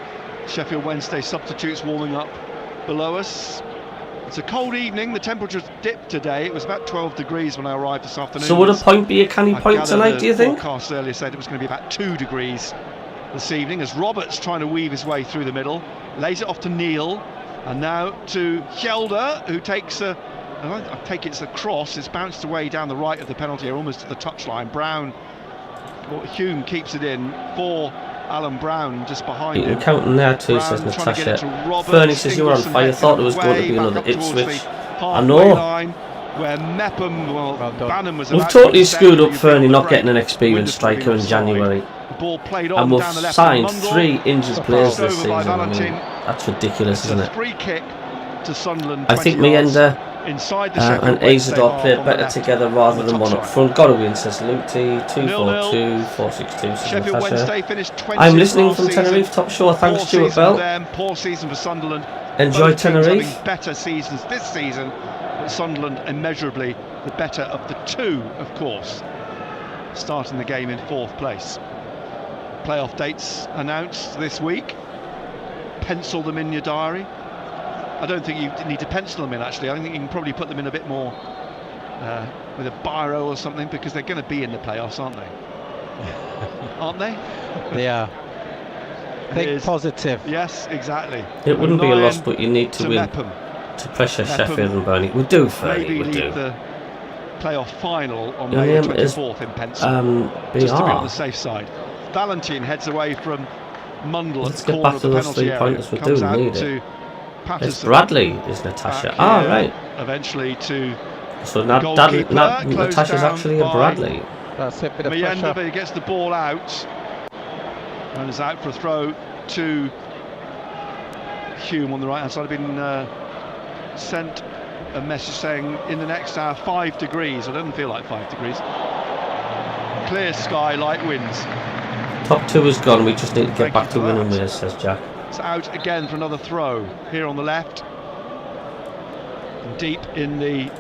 F: Sheffield Wednesday substitutes warming up below us. It's a cold evening. The temperature's dipped today. It was about 12 degrees when I arrived this afternoon.
B: So would a point be a canny point tonight, do you think?
F: The forecast earlier said it was going to be about 2 degrees this evening, as Roberts trying to weave his way through the middle. Lays it off to Neil, and now to Shelder, who takes I take it's a cross. It's bounced away down the right of the penalty area, almost to the touchline. Brown, Hume keeps it in for Alan Brown just behind him.
B: You're counting there too, says Natasha. Fernie says you were on fire. Thought it was going to be another Ipswich. I know.
F: Where Mepham, Bannon was
B: we've totally screwed up Fernie not getting an experienced striker in January.
F: Ball played on
B: and we've
F: down the left
B: signed 3 injured players this season. I mean, that's ridiculous, isn't it?
F: Free kick to Sunderland.
B: I think Meander and Azador played better together rather than one up front. Got to win, says Luke T. 242 462.
F: Sheffield Wednesday finished 20th.
B: I'm listening from Tenerife Top Show. Thanks, Stuart Bell.
F: Poor season for Sunderland.
B: Enjoy Tenerife.
F: Better seasons this season, but Sunderland immeasurably the better of the two, of course. Starting the game in 4th place. Playoff dates announced this week. Pencil them in your diary. I don't think you need to pencil them in, actually. I think you can probably put them in a bit more with a biro or something, because they're going to be in the playoffs, aren't they? Aren't they?
G: They are. Think positive.
F: Yes, exactly.
B: It wouldn't be a loss, but you need to win
F: Mepham.
B: to pressure Sheffield and Burnley. We do, Fernie.
F: Maybe
B: We
F: leave
B: do.
F: the playoff final on May 24th in pencil. Just to be on the safe side. Valentin heads away from Mundle.
B: Let's get back to those 3 pointers. We do need it. It's Bradley, is Natasha. Right.
F: Eventually to.
B: So Natasha's actually a Bradley.
G: That's it, bit of
F: Meander,
G: pressure.
F: but he gets the ball out and is out for a throw to Hume on the right hand side. I've been sent a message saying in the next hour 5 degrees. It doesn't feel like 5 degrees. Clear sky, light winds.
B: Top 2 is gone. We just need to get back to winning ways, says Jack.
F: It's out again for another throw here on the left. Deep in the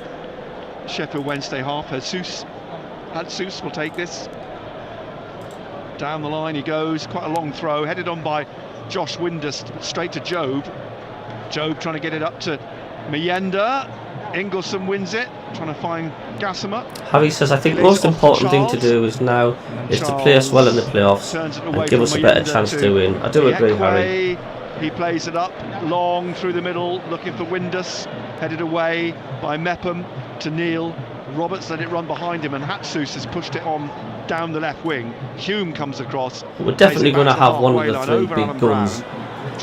F: Sheffield Wednesday half. Jesus will take this. Down the line he goes. Quite a long throw. Headed on by Josh Windus, straight to Job. Job trying to get it up to Meander. Inglesome wins it, trying to find Gassama.
B: Harry says, I think the most important thing to do is now is to play us well in the playoffs and give us a better chance to win. I do agree, Harry.
F: He plays it up long through the middle, looking for Windus. Headed away by Mepham to Neil. Roberts let it run behind him, and Hatsus has pushed it on down the left wing. Hume comes across.
B: We're definitely going to have one of the 3 big guns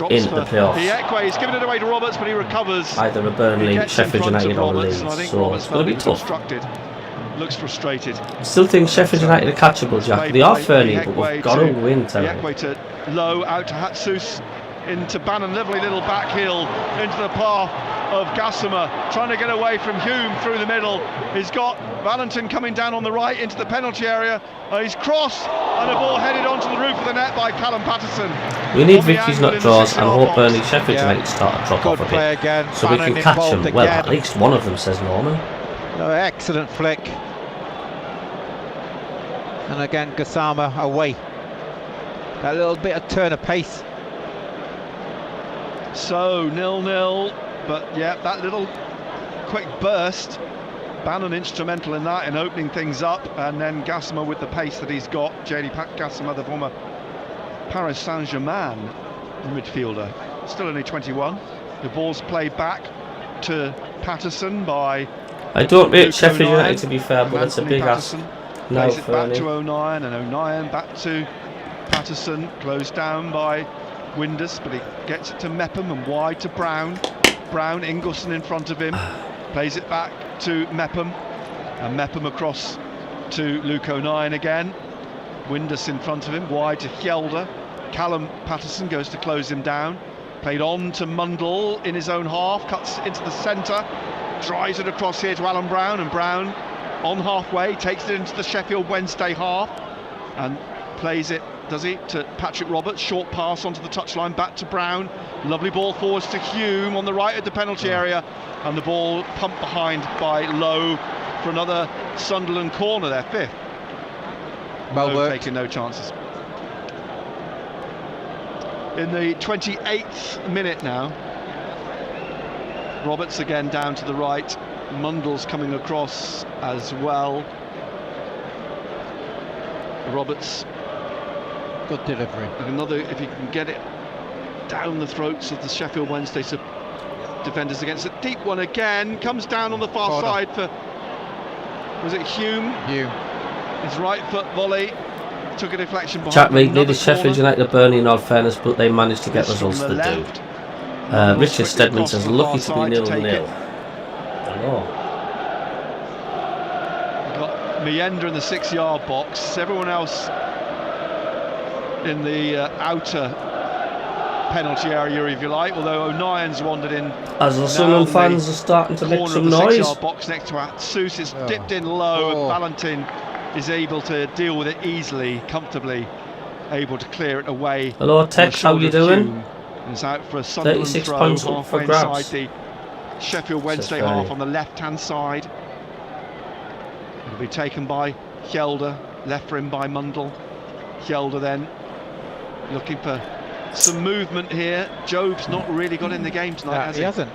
B: in the playoffs.
F: He's given it away to Roberts, but he recovers.
B: Either a Burnley, Sheffield United or Leeds. So it's going to be tough.
F: Looks frustrated.
B: Still think Sheffield United are catchable, Jack. They are Fernie, but we've got to win tonight.
F: Equay to Low, out to Hatsus, into Bannon, lovely little back heel into the path of Gassama, trying to get away from Hume through the middle. He's got Valentin coming down on the right into the penalty area. He's crossed, and a ball headed onto the roof of the net by Callum Patterson.
B: We need victories, not draws, and hope Burnley Sheffield United start to drop off a bit,
G: again,
B: so we can catch them. Well, at least one of them, says Norman.
G: Oh, excellent flick. And again, Gassama away. That little bit of turn of pace.
F: So 0-0, but yeah, that little quick burst, Bannon instrumental in that, in opening things up, and then Gassama with the pace that he's got. JD Gassama, the former Paris Saint-Germain midfielder, still only 21. The ball's played back to Patterson by...
B: I don't rate Sheffield United, to be fair, but it's a big ask. No,
F: plays it back to O'Nien, and O'Nien back to Patterson, closed down by Windus, but he gets it to Mepham and wide to Brown. Brown, Ingleson in front of him, plays it back to Mepham, and Mepham across to Luke O'Nien again. Windus in front of him, wide to Hjelde. Callum Patterson goes to close him down. Played on to Mundle in his own half, cuts into the centre, drives it across here to Alan Brown, and Brown on halfway takes it into the Sheffield Wednesday half and plays it, does he, to Patrick Roberts. Short pass onto the touchline, back to Brown. Lovely ball forwards to Hume on the right at the penalty area, and the ball pumped behind by Lowe for another Sunderland corner, their fifth.
G: Well worked.
F: Taking no chances. In the 28th minute now, Roberts again down to the right. Mundle's coming across as well. Roberts,
G: good delivery.
F: another, if he can get it down the throats of the Sheffield Wednesday defenders against a deep one again, comes down on the far side for, was it Hume?
G: Hume.
F: His right foot volley took a deflection behind.
B: Jack Reed needed Sheffield United Burnley in all fairness, but they managed to get results to do. Richard Stedman says lucky to be 0-0.
F: Got Meander in the 6-yard box, everyone else in the outer penalty area, if you like, although O'Nien's wandered in.
B: As the Sunderland fans are starting to make some noise.
F: 6-yard box next to Atsus, it's dipped in low, and Valentin is able to deal with it easily, comfortably, able to clear it away.
B: Hello Tech, how you doing?
F: It's out for a Sunderland
B: 36
F: throw,
B: points up for grabs.
F: inside the Sheffield Wednesday half on the left-hand side. It'll be taken by Hjelde, left for him by Mundle. Hjelde then looking for some movement here. Job's not really got in the game tonight, has he?
G: He hasn't.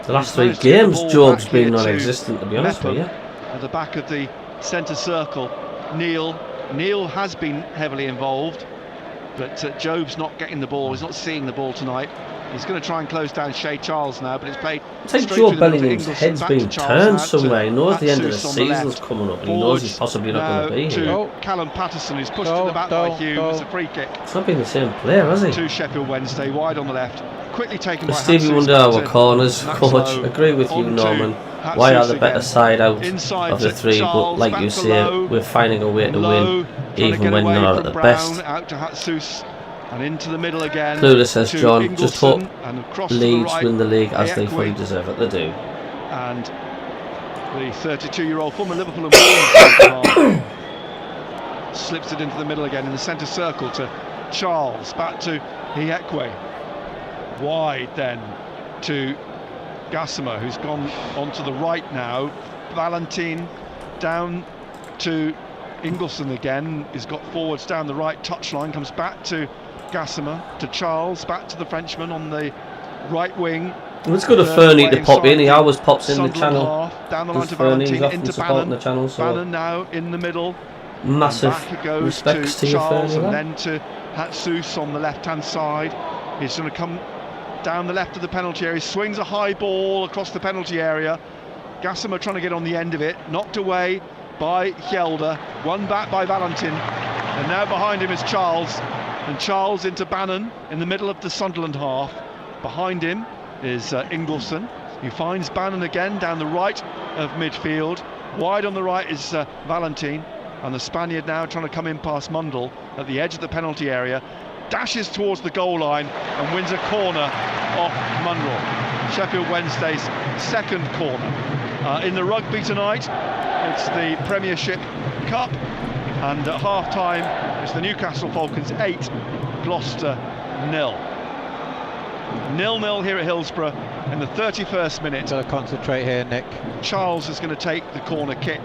B: The last 3 games, Job's been non-existent, to be honest with you.
F: At the back of the centre circle, Neil has been heavily involved, but Job's not getting the ball. He's not seeing the ball tonight. He's going to try and close down Shea Charles now, but it's played.
B: I think Joe Bellingham's head's been turned somewhere. He knows the end of the season's coming up, and he knows he's possibly not going to be here.
F: Callum Patterson, who's pushed to the back by Hume. It's a free kick.
B: It's not been the same player, has he?
F: To Sheffield Wednesday, wide on the left, quickly taken by
B: Stevie Wonder, our corners coach. Agree with you, Norman. Why are the better side out of the 3? But like you say, we're finding a way to win, even when not at the best.
F: Out to Hatsus. And into the middle again.
B: Clueless, says John.
F: Ingleson,
B: just hope Leeds
F: right,
B: win the league as they fully deserve it. They do.
F: And the 32-year-old former Liverpool and Wolves slips it into the middle again in the centre circle to Charles. Back to Hiekwe. Wide then to Gassama, who's gone onto the right now. Valentin down to Ingleson again. He's got forwards down the right touchline. Comes back to Gassama, to Charles, back to the Frenchman on the right wing.
B: It's good of Fernie to pop in. He always pops in the channel.
F: Down the line to Valentin, into Bannon.
B: The channel, so
F: Bannon now in the middle.
B: massive
F: Back it goes
B: respects
F: to
B: to
F: Charles,
B: you,
F: and then to Hatsus on the left-hand side. He's going to come down the left of the penalty area. He swings a high ball across the penalty area. Gassama trying to get on the end of it. Knocked away by Hjelde. Won back by Valentin. And now behind him is Charles. And Charles into Bannon in the middle of the Sunderland half. Behind him is Ingleson. He finds Bannon again down the right of midfield. Wide on the right is Valentin. And the Spaniard now trying to come in past Mundle at the edge of the penalty area. dashes towards the goal line and wins a corner off Munro. Sheffield Wednesday's second corner. In the rugby tonight, it's the Premiership Cup, and at half-time it's the Newcastle Falcons 8, Gloucester 0. 0-0 here at Hillsborough in the 31st minute.
G: Got to concentrate here, Nick.
F: Charles is going to take the corner kick.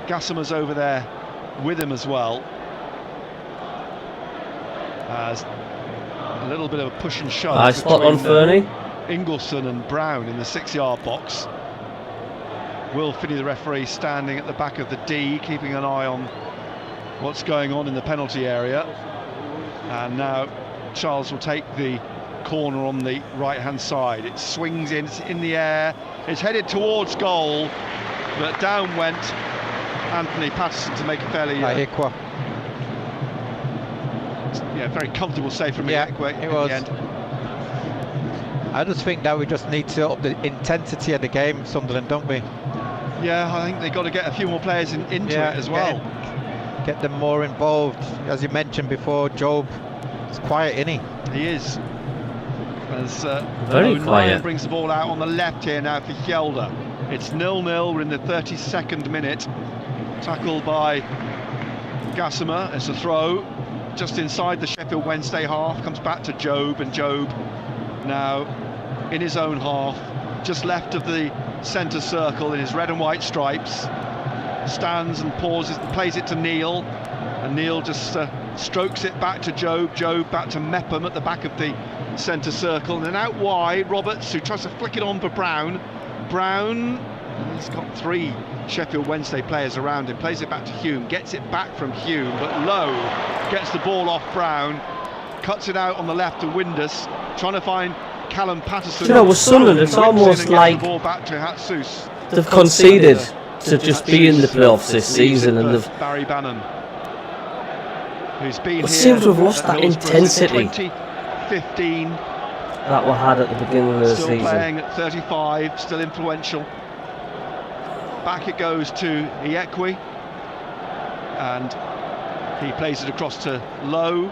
F: Gassimer's over there with him as well. As a little bit of a push and shove.
B: Nice spot on Fernie.
F: Ingleson and Brown in the 6-yard box. Will Finney, the referee, standing at the back of the D, keeping an eye on what's going on in the penalty area. And now Charles will take the corner on the right-hand side. It swings in, it's in the air, it's headed towards goal, but down went Anthony Patterson to make a fairly very comfortable save from Iekwe in the end.
G: I just think that we just need to up the intensity of the game, Sunderland, don't we?
F: Yeah, I think they've got to get a few more players into it as well.
G: Get them more involved. As you mentioned before, Job is quiet, isn't he?
F: He is. As
B: very quiet.
F: Brings the ball out on the left here now for Hjelde. It's 0-0, we're in the 32nd minute. Tackled by Gassimer, it's a throw just inside the Sheffield Wednesday half, comes back to Job, and Job now in his own half, just left of the centre circle in his red and white stripes, stands and pauses and plays it to Neil, and Neil just strokes it back to Job, Job back to Mepham at the back of the centre circle, and then out wide Roberts, who tries to flick it on for Brown. He's got 3 Sheffield Wednesday players around him, plays it back to Hume, gets it back from Hume, but Lowe gets the ball off Brown, cuts it out on the left to Windus, trying to find Callum Patterson.
B: Do you know, with Sunderland, it's almost like
F: the ball back to Hatsus.
B: They've conceded to just be in the playoffs this season, and they've
F: Barry Bannon, who's been here.
B: Seems to have lost that intensity
F: 2015
B: that we had at the beginning of the
F: still
B: season.
F: Playing at 35, still influential. Back it goes to Iekwe, and he plays it across to Lowe.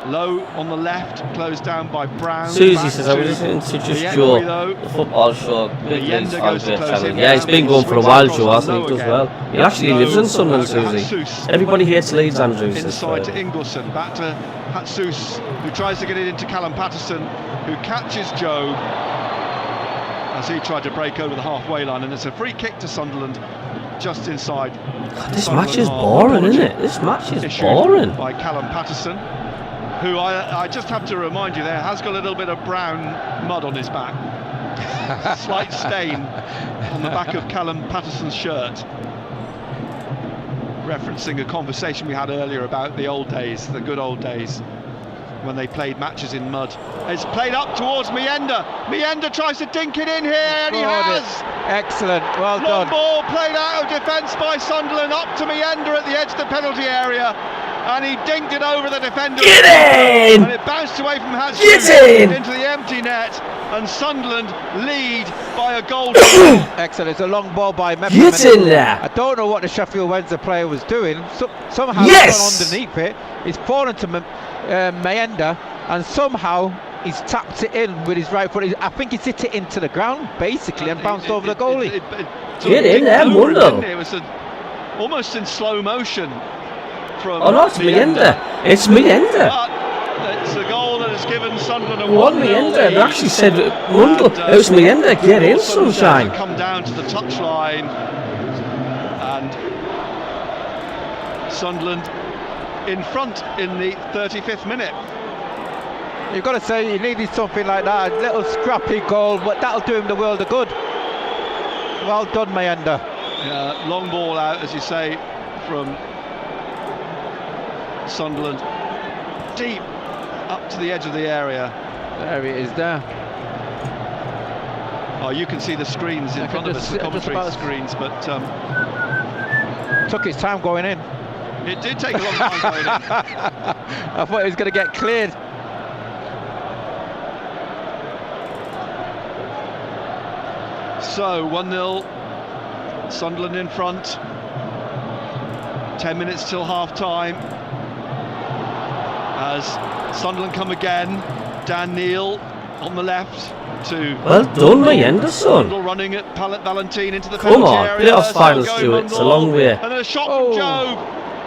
F: Lowe on the left, closed down by Brown.
B: Susie says, I was listening to just Joe, the football show. Yeah, he's been going for a while, Joe, hasn't he? Does well. He actually lives in Sunderland, Susie. Everybody hates Leeds, Andrew.
F: Inside to Ingleson, back to Hatsus, who tries to get it into Callum Patterson, who catches Joe as he tried to break over the halfway line, and it's a free kick to Sunderland just inside.
B: God, this match is boring, isn't it? This match is boring.
F: By Callum Patterson, who I just have to remind you there has got a little bit of brown mud on his back. Slight stain on the back of Callum Patterson's shirt, referencing a conversation we had earlier about the old days, the good old days, when they played matches in mud. It's played up towards Mienda. Mienda tries to dink it in here, and he has!
G: Excellent, well
F: Long
G: done.
F: ball played out of defence by Sunderland, up to Mienda at the edge of the penalty area, and he dinked it over the defender.
B: Get in!
F: And it bounced away from Hatsus into the empty net, and Sunderland lead by a goal.
G: Excellent, it's a long ball by Mepham.
B: Get in there!
G: I don't know what the Sheffield Wednesday player was doing. Somehow he's gone underneath it. He's fallen to Mienda, and somehow he's tapped it in with his right foot. I think he's hit it into the ground, basically, and bounced over the goalie.
B: Get in there, Mundo.
F: It was almost in slow motion.
B: Oh no, it's Mienda. It's Mienda.
F: It's a goal that has given Sunderland a
B: 1-0 Mienda. They actually said, Mundle, it was Mienda. Get in, sunshine.
F: Come down to the touchline, and Sunderland in front in the 35th minute.
G: You've got to say, he needed something like that, a little scrappy goal, but that'll do him the world of good. Well done, Mienda.
F: Long ball out, as you say, from Sunderland, deep up to the edge of the area.
G: There it is there.
F: Oh, you can see the screens in front of us, the commentary screens, but
G: took its time going in.
F: It did take a long time going in.
G: I thought it was going to get cleared.
F: So 1-0, Sunderland in front. 10 minutes till half time. as Sunderland come again. Dan Neal on the left to
B: Well done, Mayenda, son.
F: Mundell running at Valentine into the
B: Come
F: penalty
B: on,
F: area.
B: play it off finals,
F: So
B: Stuart. It's a
F: Mundell.
B: long way.
F: And then a shot from Joe.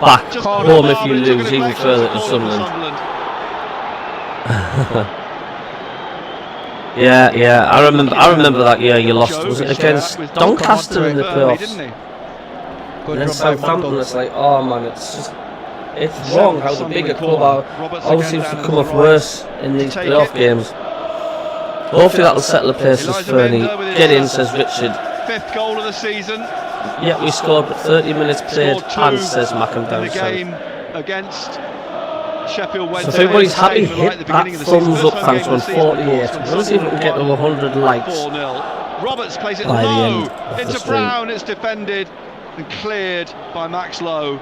B: Back
F: Just
B: home if you
F: but it took
B: lose,
F: a
B: even
F: deflection,
B: further
F: it's
B: to
F: a corner for
B: Sunderland. Yeah. I remember that year you lost. Was it against Doncaster in the playoffs? And then Southampton. It's like, oh man, it's wrong how the bigger club always seems to come off worse in these playoff games. Hopefully that'll settle the places, Fernie. Get in, says Richard.
F: 5th goal of the season.
B: Yeah, we scored, but 30 minutes played. And says MACKEM down
F: the game against Sheffield Wednesday.
B: So if everybody's happy, hit that thumbs up. Thanks on 48. Let's see if we can get to 100 likes.
F: 4-0. Roberts plays it
B: by the
F: low
B: end of
F: into
B: the stream.
F: Brown. It's defended and cleared by Max Lowe.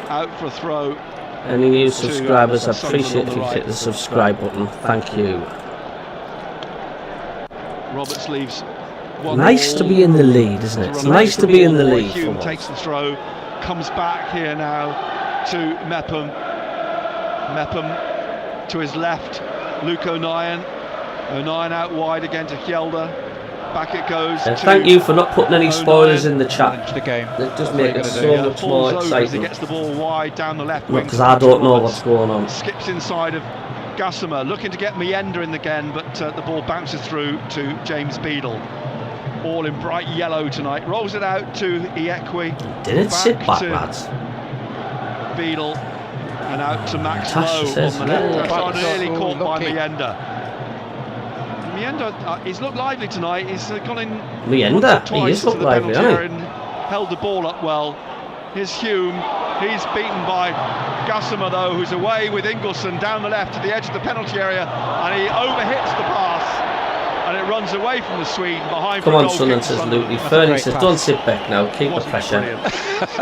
F: Out for a throw.
B: Any new subscribers, I appreciate if you hit the subscribe button. Thank you.
F: Roberts leaves.
B: Nice to be in the lead, isn't it? It's nice to be in the lead.
F: Hume takes the throw, comes back here now to MACKEM. MACKEM to his left, Luke O'Nien. O'Nien out wide again to Hjelde. Back it goes.
B: Thank you for not putting any spoilers in the chat.
G: The game.
B: It does make it so much more exciting.
F: He gets the ball wide down the left
B: Not
F: wing.
B: because I don't know what's going on.
F: Skips inside of Gassama, looking to get Mayenda in again, but the ball bounces through to James Beadle. All in bright yellow tonight. Rolls it out to Iekwe.
B: Didn't sit back, lads.
F: Beadle and out to Max
B: Tasha
F: Lowe
B: says,
F: on the left.
B: yeah.
F: That's nearly caught by Mayenda. Mayenda, he's looked lively tonight. He's gone in
B: Mayenda, he
F: twice
B: is
F: to
B: looked
F: the
B: lively,
F: penalty
B: hasn't
F: area and held the ball up well. Here's Hume. He's beaten by Gassama though, who's away with Ingelsson down the left to the edge of the penalty area, and he overhits the pass, and it runs away from the Swede behind.
B: Come on, Sunderland, says Lutley. Fernie says, don't sit back now, keep the pressure.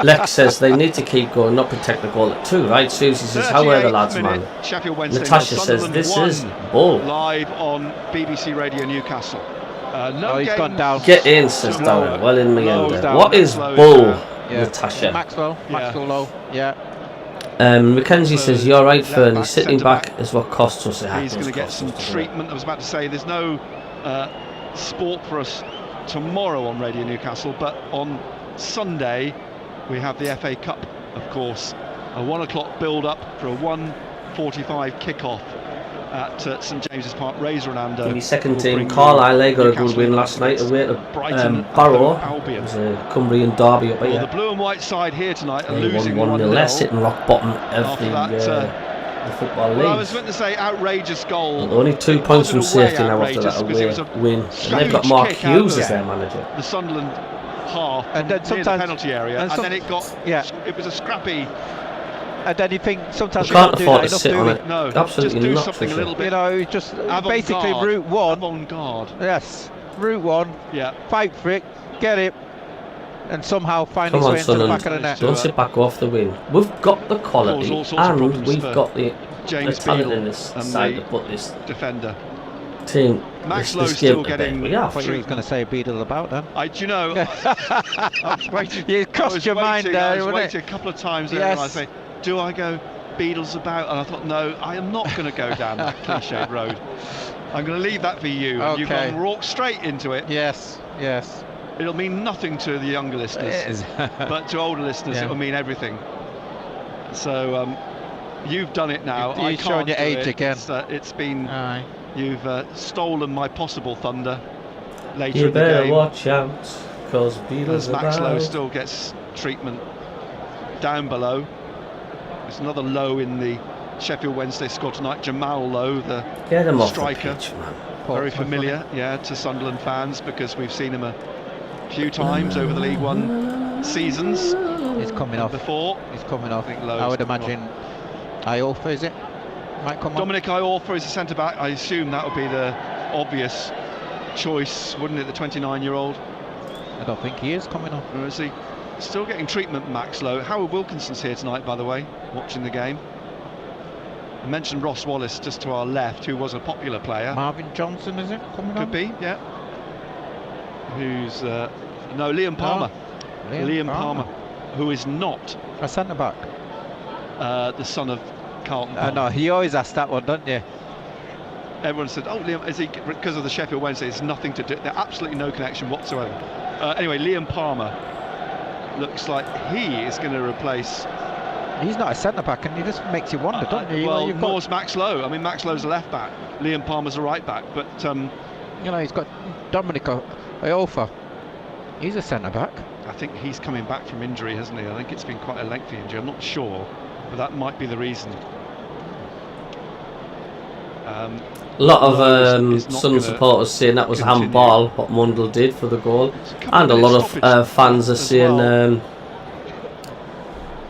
B: Lex says they need to keep going, not protect the goal at 2, right? Susie says, how are the lads, man?
F: Sheffield Wednesday.
B: Natasha says, this is bull.
F: Live on BBC Radio Newcastle. No,
G: he's gone down.
B: Get in, says Darren. Well in Mayenda. What is bull, Natasha?
G: Maxwell Lowe. Yeah.
B: Mackenzie says, you're right, Fernie. Sitting back is what costs us.
F: He's going to get some treatment. I was about to say, there's no sport for us tomorrow on Radio Newcastle, but on Sunday we have the FA Cup, of course. A 1 o'clock build-up for a 1:45 kick-off at St James's Park. Razor and Ando.
B: The second team, Carlisle, got a good win last night away to Barrow. It was a Cumbrian derby up here.
F: Well, the blue and white side here tonight are losing
B: 1-0. They're sitting rock bottom of the football league.
F: Well, I was going to say outrageous goal.
B: Well, only 2 points from safety now after that away win. And they've got Mark Hughes as their manager.
F: The Sunderland half
G: and then
F: near the penalty area, and then it got. It was a scrappy.
G: And then you think sometimes
B: you can't afford to sit on it.
F: No,
B: absolutely
F: just do
B: not.
F: something a little bit.
G: You know, just basically route 1.
F: Avant-garde.
G: Yes, route 1.
F: Yeah.
G: Fight for it, get it, and somehow find
B: Come
G: his
B: on,
G: way into the back of the net.
B: Don't sit back off the win. We've got the quality, and we've got the talent in this side to put this
F: defender
B: team.
F: Max
B: Lowe
F: still getting.
B: Yeah,
G: what you was going to say Beadle about then?
F: Do you know? I was waiting.
G: You crossed your mind there,
F: I was
G: wasn't
F: waiting
G: it?
F: a couple of times there, and I say, do I go Beadle's about? And I thought, no, I am not going to go down that cliched road. I'm going to leave that for you.
G: Okay.
F: You've gone walk straight into it.
G: Yes.
F: It'll mean nothing to the younger listeners, but to older listeners, it will mean everything. So you've done it now.
G: You're showing your age again.
F: It's been. You've stolen my possible thunder later
B: you
F: in the game.
B: You better watch out, because Beadle's
F: about. Max Lowe
B: about.
F: still gets treatment down below. There's another Lowe in the Sheffield Wednesday squad tonight. Jamal Lowe, the
B: Get him
F: striker.
B: Off the pitch, man.
F: Very familiar, to Sunderland fans, because we've seen him a few times over the League One seasons.
G: He's coming off.
F: Before.
G: He's coming off.
F: I
G: would imagine Iorfa, is it? Might come
F: Dominic Iorfa is a centre-back. I assume that would be the obvious choice, wouldn't it, the 29-year-old?
G: I don't think he is coming off.
F: Or is he still getting treatment, Max Lowe? Howard Wilkinson's here tonight, by the way, watching the game. I mentioned Ross Wallace just to our left, who was a popular player.
G: Marvin Johnson, is it coming on?
F: Could be, yeah. Who's no, Liam Palmer.
G: Liam
F: Palmer, who is not
G: a centre back.
F: The son of Carlton.
G: I know, you always ask that one, don't you?
F: Everyone said, "Oh, Liam, is he because of the Sheffield Wednesday? It's nothing to do. There's absolutely no connection whatsoever." Anyway, Liam Palmer looks like he is going to replace.
G: He's not a centre back, and he just makes you wonder, don't you?
F: Well, nor's Max Lowe. I mean, Max Lowe's a left back. Liam Palmer's a right back, but
G: you know, he's got Dominic Iofa. He's a centre back.
F: I think he's coming back from injury, hasn't he? I think it's been quite a lengthy injury. I'm not sure, but that might be the reason.
B: A lot of Sun supporters saying that was handball, what Mundle did for the goal, and a lot of fans are saying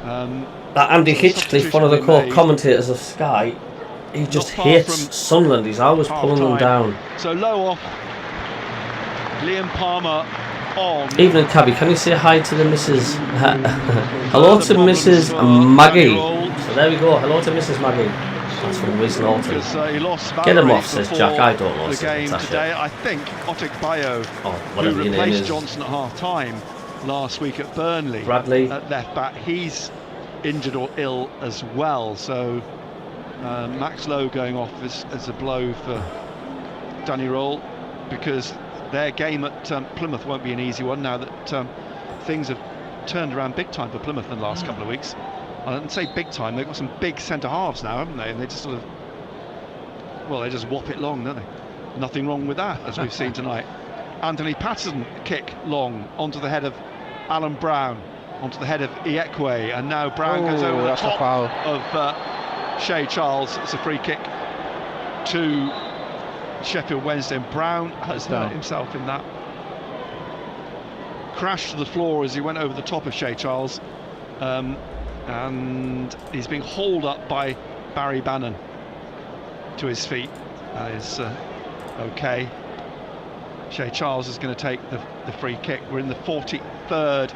B: that Andy Hitchcliffe, one of the commentators of Sky, he just hates Sunderland. He's always pulling them down.
F: So Lowe off, Liam Palmer on.
B: Evening, Cabbie. Can you say hi to the Mrs. Hello to Mrs. Maggie. So there we go. Hello to Mrs. Maggie. That's from Wiz Norton. Get him off, says Jack. I don't know.
F: The game today, I think Otik Bayo, who replaced Johnson at half-time last week at Burnley,
B: Bradley
F: at left back, he's injured or ill as well. So Max Lowe going off as a blow for Danny Roll, because their game at Plymouth won't be an easy one now that things have turned around big time for Plymouth in the last couple of weeks. I didn't say big time, they've got some big centre halves now, haven't they? And they just sort of, well, they just whop it long, don't they? Nothing wrong with that, as we've seen tonight. Anthony Patterson kick long onto the head of Alan Brown, onto the head of Iekwe, and now Brown goes over the top of Shea Charles. It's a free kick to Sheffield Wednesday, and Brown has hurt himself in that. Crashed to the floor as he went over the top of Shea Charles. And he's being hauled up by Barry Bannon to his feet. That is okay. Shea Charles is going to take the free kick. We're in the 43rd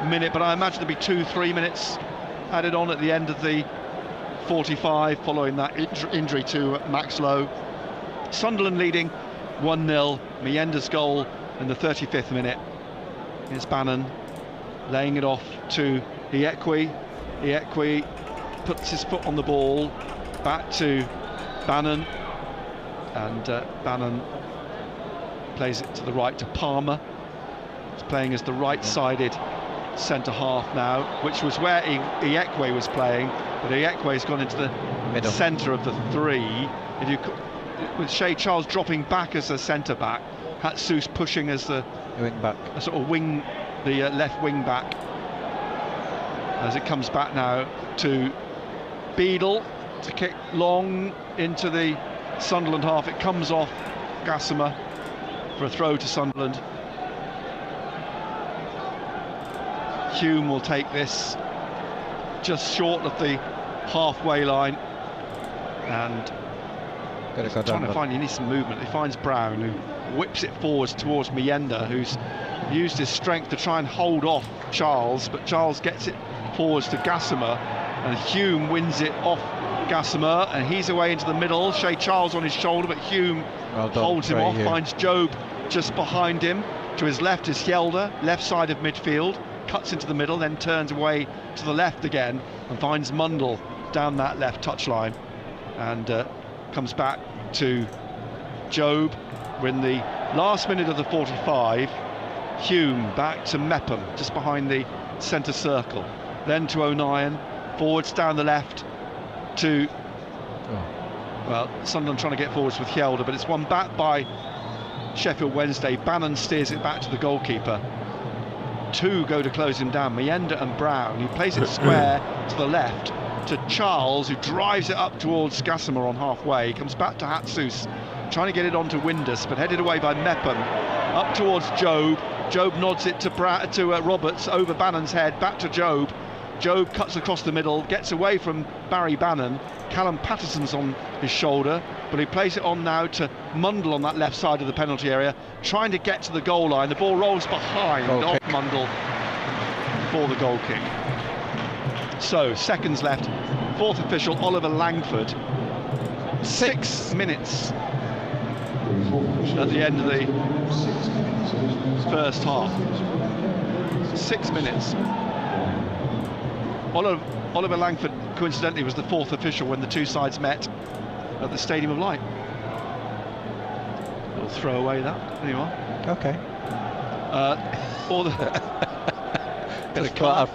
F: minute, but I imagine there'll be 2-3 minutes added on at the end of the 45 following that injury to Max Lowe. Sunderland leading 1-0. Mienda's goal in the 35th minute. Here's Bannon laying it off to Iekwe. Iekwe puts his foot on the ball, back to Bannon, and Bannon plays it to the right to Palmer. He's playing as the right-sided centre half now, which was where Iekwe was playing, but Iekwe's gone into the centre of the three. With Shea Charles dropping back as a centre back, Hatsus pushing as the
G: wing back,
F: a sort of wing, the left wing back. As it comes back now to Beadle to kick long into the Sunderland half. It comes off Gassama for a throw to Sunderland. Hume will take this just short of the halfway line, and trying to find, he needs some movement. He finds Brown, who whips it forwards towards Mienda, who's used his strength to try and hold off Charles, but Charles gets it forwards to Gassama, and Hume wins it off Gassama, and he's away into the middle. Shea Charles on his shoulder, but Hume holds him off, finds Job just behind him. To his left is Hjelde, left side of midfield, cuts into the middle, then turns away to the left again and finds Mundle down that left touchline, and comes back to Job. We're in the last minute of the 45. Hume back to Mepham, just behind the centre circle. Then to O'Nien, forwards down the left to, well, Sunderland trying to get forwards with Hjelde, but it's won back by Sheffield Wednesday. Bannon steers it back to the goalkeeper. Two go to close him down, Mienda and Brown. He plays it square to the left to Charles, who drives it up towards Gassama on halfway. He comes back to Hatsus, trying to get it onto Windus, but headed away by Mepham. Up towards Job. Job nods it to Roberts, over Bannon's head, back to Job. Job cuts across the middle, gets away from Barry Bannon. Callum Patterson's on his shoulder, but he plays it on now to Mundle on that left side of the penalty area, trying to get to the goal line. The ball rolls behind off Mundle for the goal kick. So, seconds left. Fourth official, Oliver Langford. 6 minutes at the end of the first half. 6 minutes. Oliver Langford, coincidentally, was the 4th official when the two sides met at the Stadium of Light. We'll throw away that. There you are.
G: Okay.
F: Or the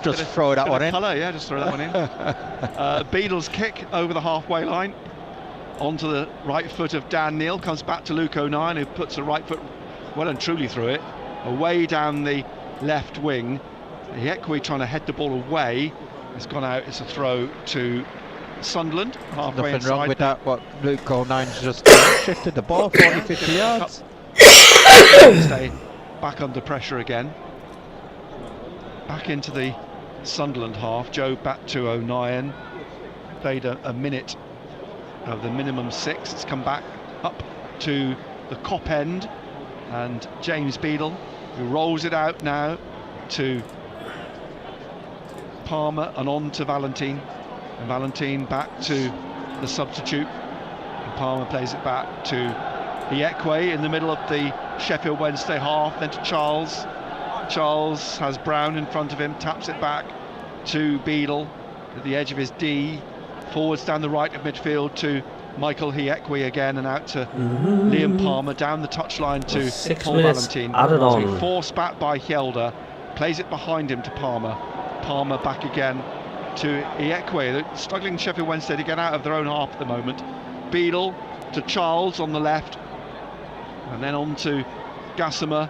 G: Just throw that one in.
F: Colour, yeah, just throw that one in. Beadle's kick over the halfway line onto the right foot of Dan Neil, comes back to Luke O'Nien, who puts the right foot well and truly through it, away down the left wing. Iekwe trying to head the ball away. It's gone out. It's a throw to Sunderland. Halfway
G: Nothing
F: inside.
G: wrong with that. What Luke O'Nien's just shifted the ball 40-50 yards.
F: Stay back under pressure again. Back into the Sunderland half. Joe back to O'Nien. Played a minute of the minimum 6. It's come back up to the Kop end, and James Beadle, who rolls it out now to Palmer and on to Valentine, and Valentine back to the substitute, and Palmer plays it back to Iekwe in the middle of the Sheffield Wednesday half, then to Charles. Charles has Brown in front of him, taps it back to Beadle at the edge of his D, forwards down the right of midfield to Michael Iekwe again, and out to Liam Palmer, down the touchline to
B: 6
F: Paul
B: minutes
F: Valentine.
B: added on.
F: So forced back by Hjelde, plays it behind him to Palmer. Palmer back again to Iekwe. The struggling Sheffield Wednesday to get out of their own half at the moment. Beadle to Charles on the left, and then on to Gassama.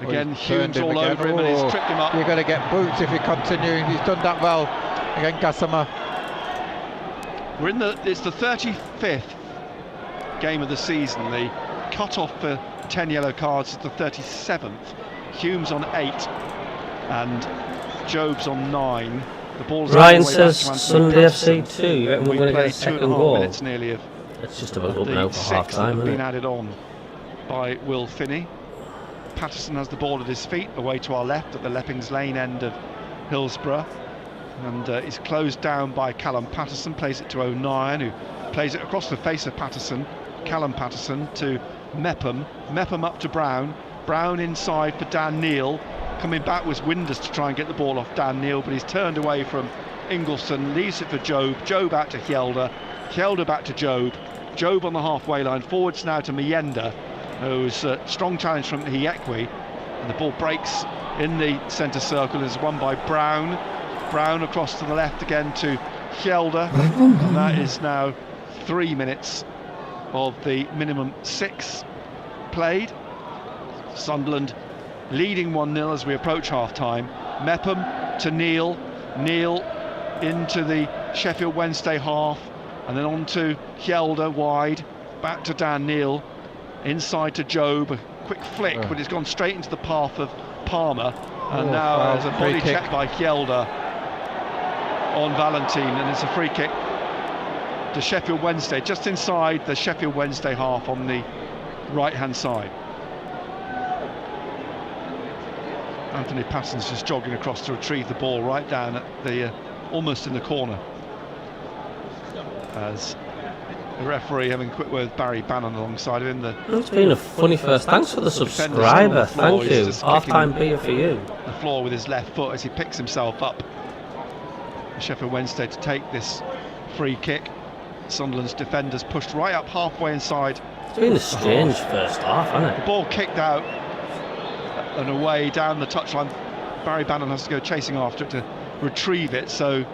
F: Again, Humes all over him, and he's tripped him up.
G: You're going to get boots if you continue. He's done that well. Again, Gassama.
F: It's the 35th game of the season. The cut-off for 10 yellow cards is the 37th. Humes on 8 and Job's on 9. The ball's
B: Ryan says Sunday FC 2. You reckon we're going to get a second
F: 2.5
B: goal?
F: minutes nearly of
B: It's just about up
F: the
B: now for
F: 6
B: half
F: that
B: time,
F: have
B: isn't
F: been
B: it?
F: added on by Will Finney. Patterson has the ball at his feet, away to our left at the Leppings Lane end of Hillsborough, and he's closed down by Callum Patterson. Plays it to O'Nien, who plays it across the face of Patterson. Callum Patterson to Mepham. Mepham up to Brown. Brown inside for Dan Neil. Coming back was Winders to try and get the ball off Dan Neil, but he's turned away from Ingelsson. Leaves it for Job. Job out to Hjelde. Hjelde back to Job. Job on the halfway line. Forwards now to Miyenda. Who's a strong challenge from Iekwe, and the ball breaks in the centre circle. Is won by Brown. Brown across to the left again to Hjelde, and that is now 3 minutes of the minimum 6 played. Sunderland leading 1-0 as we approach half-time. Mepham to Neil. Neil into the Sheffield Wednesday half, and then on to Hjelde wide, back to Dan Neil. Inside to Job, a quick flick, but it's gone straight into the path of Palmer, and now there's a body check by Hjelde on Valentine, and it's a free kick to Sheffield Wednesday, just inside the Sheffield Wednesday half on the right-hand side. Anthony Patterson's just jogging across to retrieve the ball right down at the almost in the corner, as the referee having a quick word with Barry Bannon alongside of him.
B: It's been a funny first. Thanks for the subscriber. Thank you. Half-time beer for you.
F: The floor with his left foot as he picks himself up. Sheffield Wednesday to take this free kick. Sunderland's defenders pushed right up halfway inside.
B: It's been a strange first half, hasn't it?
F: The ball kicked out and away down the touchline. Barry Bannon has to go chasing after it to retrieve it, so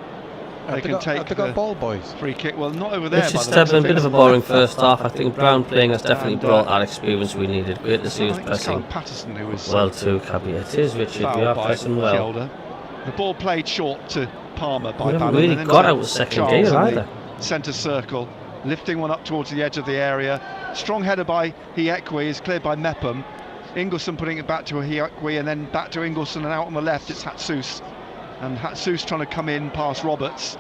F: they can take the
G: ball boys.
F: free kick. Well, not over there.
B: It's just a bit of a boring first half. I think Brown playing has definitely brought that experience we needed. Great to see us pressing
E: Patterson, who was
B: well too, CABBIE. It is, Richard. We are pressing well.
F: The ball played short to Palmer by
B: We haven't
F: Bannon.
B: really got out of second gear either.
F: Centre circle, lifting one up towards the edge of the area. Strong header by Iekwe is cleared by Mepham. Ingelsson putting it back to Iekwe, and then back to Ingelsson, and out on the left it's Hatsus. And Hatsus trying to come in past Roberts,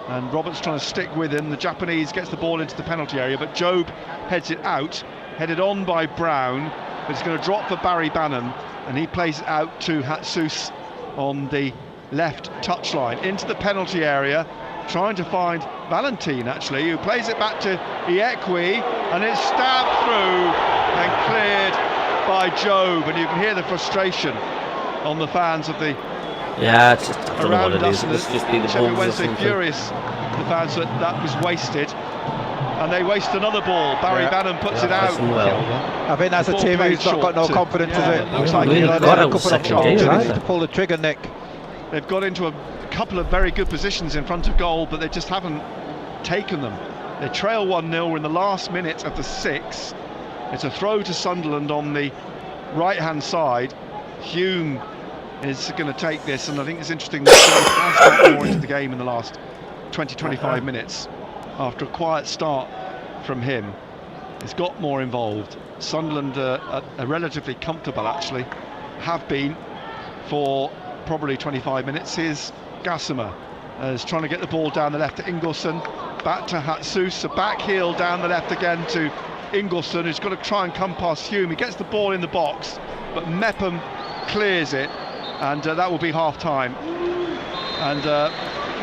F: and Roberts trying to stick with him. The Japanese gets the ball into the penalty area, but Job heads it out, headed on by Brown, but it's going to drop for Barry Bannon, and he plays it out to Hatsus on the left touchline into the penalty area, trying to find Valentine actually, who plays it back to Iekwe, and it's stabbed through and cleared by Job, and you can hear the frustration on the fans of the
B: Yeah, it's just, I don't know what
F: around
B: it
F: us.
B: is. It
F: And
B: must just be the
F: Sheffield
B: bulls or
F: Wednesday
B: something.
F: furious, the fans, that was wasted. And they waste another ball. Barry Bannon puts it out.
B: Well.
G: I think that's a
F: The ball
G: team
F: played
G: who's not got no
F: short
G: confidence,
F: yeah,
G: is
F: it
G: it?
F: looks
B: Yeah,
F: like
B: really
F: it.
B: got
G: They had
B: out
G: a couple of
B: second gear,
G: opportunities
B: either.
G: to pull the trigger, Nick.
F: They've got into a couple of very good positions in front of goal, but they just haven't taken them. They trail 1-0. We're in the last minute of the 6th. It's a throw to Sunderland on the right-hand side. Hume is going to take this, and I think it's interesting that he has got more into the game in the last 20-25 minutes after a quiet start from him. He's got more involved. Sunderland are relatively comfortable, actually, have been for probably 25 minutes. Here's Gassama is trying to get the ball down the left to Ingolson, back to Hatsus, a back heel down the left again to Ingolson, who's got to try and come past Hume. He gets the ball in the box, but MACKEM clears it, and that will be half-time. And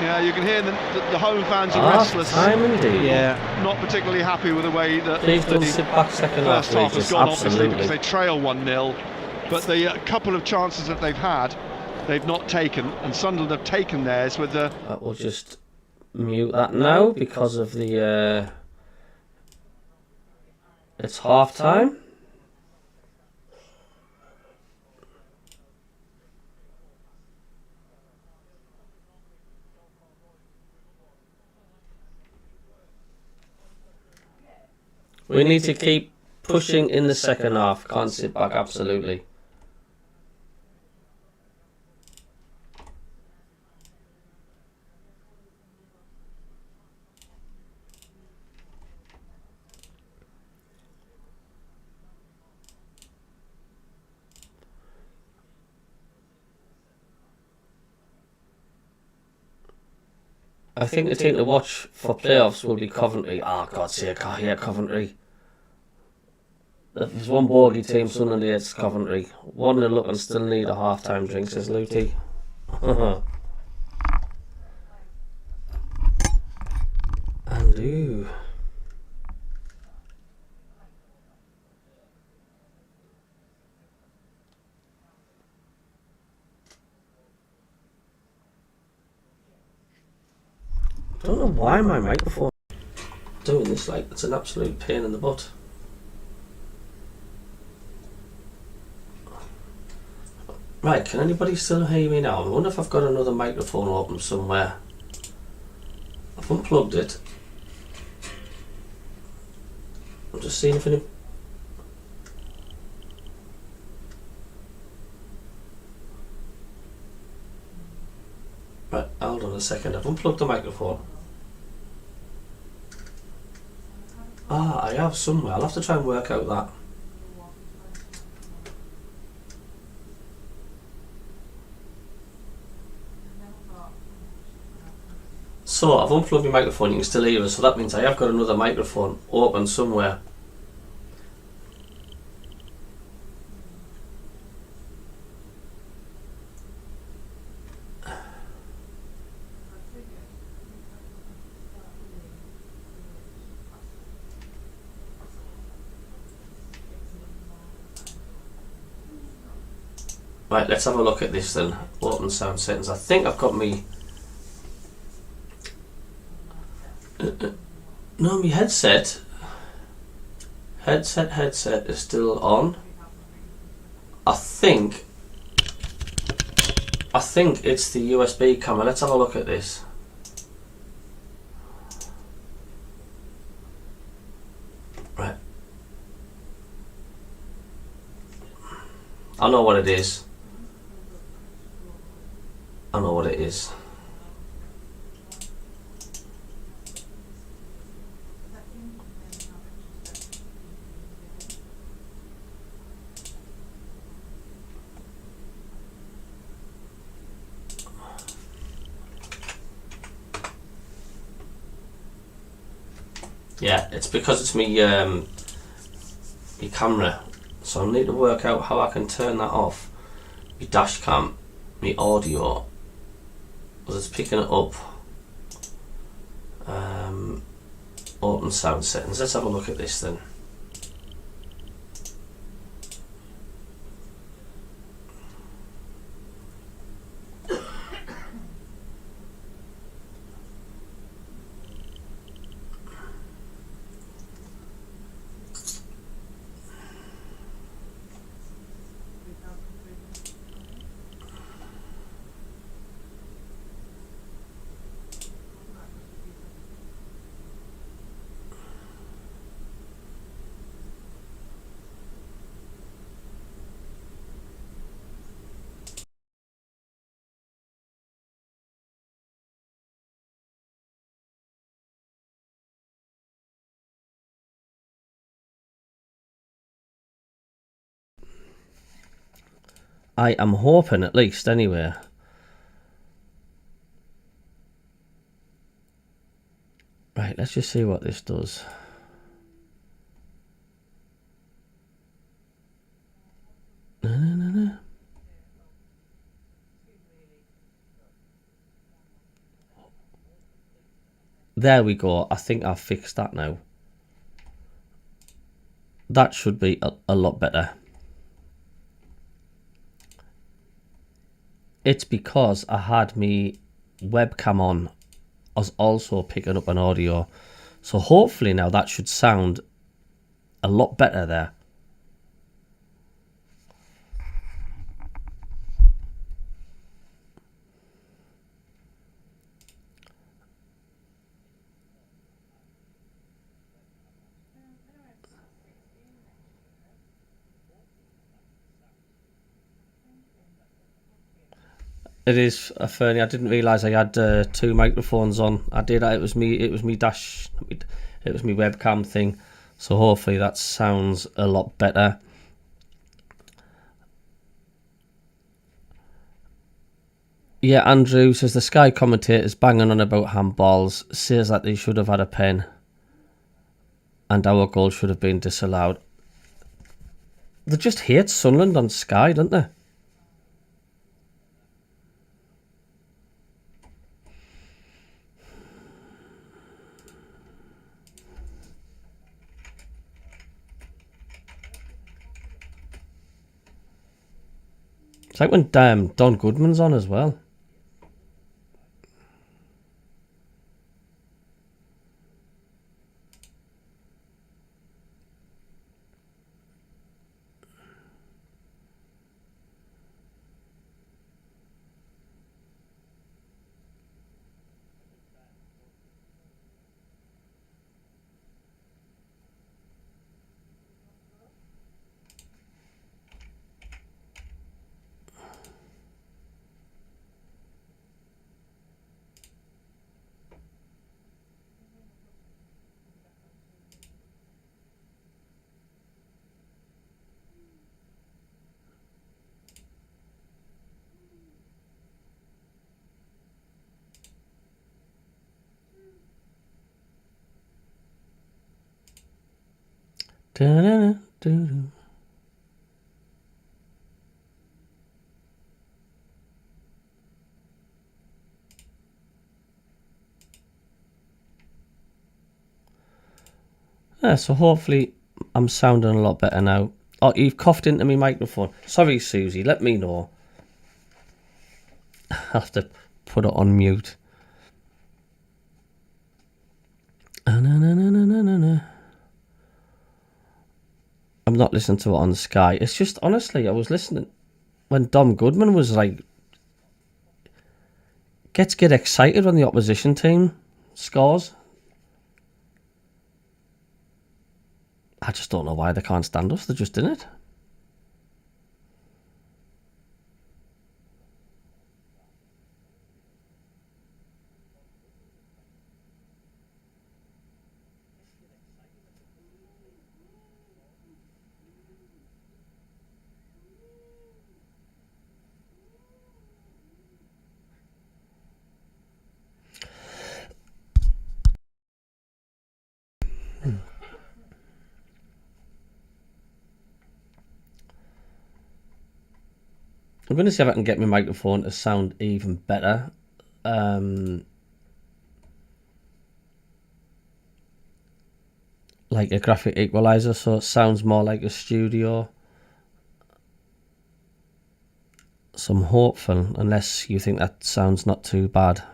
F: yeah, you can hear the home fans are restless.
B: Half-time indeed.
G: Yeah.
F: Not particularly happy with the way that
B: Please
F: that
B: don't
F: the
B: sit back second half,
F: first half has
B: Regis.
F: gone, obviously,
B: Absolutely.
F: because they trail 1-0. But the couple of chances that they've had, they've not taken, and Sunderland have taken theirs with the...
B: We'll just mute that now because of the... It's half-time. We need to keep pushing in the second half. Can't sit back, absolutely. I think the team to watch for playoffs will be Coventry. Oh, God's sake, I hate Coventry. If there's one bogey team, Sunderland, it's Coventry. 1-0 up and still need a half-time drink, says Luty. And ooh. I don't know why my microphone is doing this, like it's an absolute pain in the butt. Right, can anybody still hear me now? I wonder if I've got another microphone open somewhere. I've unplugged it. I'm just seeing if any... Right, hold on a second. I've unplugged the microphone. Ah, I have somewhere. I'll have to try and work out that. So, I've unplugged my microphone, you can still hear us, so that means I have got another microphone open somewhere. Right, let's have a look at this then. Open sound settings. I think I've got me... No, my headset is still on. I think it's the USB camera. Let's have a look at this. Right. I know what it is. I know what it is. Yeah, it's because it's me camera, so I need to work out how I can turn that off. My dash cam, my audio, because it's picking it up. Open sound settings. Let's have a look at this then. I am hoping, at least, anyway. Right, let's just see what this does. There we go. I think I've fixed that now. That should be a lot better. It's because I had my webcam on. I was also picking up an audio. So hopefully now that should sound a lot better there. It is a Fernie. I didn't realise I had 2 microphones on. I did. It was me webcam thing. So hopefully that sounds a lot better. Yeah, Andrew says the Sky commentators banging on about handballs, says that they should have had a pen and our goal should have been disallowed. They just hate Sunderland on Sky, don't they? It's like when Don Goodman's on as well. Yeah, so hopefully I'm sounding a lot better now. Oh, you've coughed into my microphone. Sorry, Susie, let me know. I have to put it on mute. I'm not listening to it on Sky. It's just, honestly, I was listening when Dom Goodman was like, get excited when the opposition team scores. I just don't know why they can't stand us. They're just in it. I'm going to see if I can get my microphone to sound even better. Like a graphic equalizer, so it sounds more like a studio. So I'm hopeful, unless you think that sounds not too bad.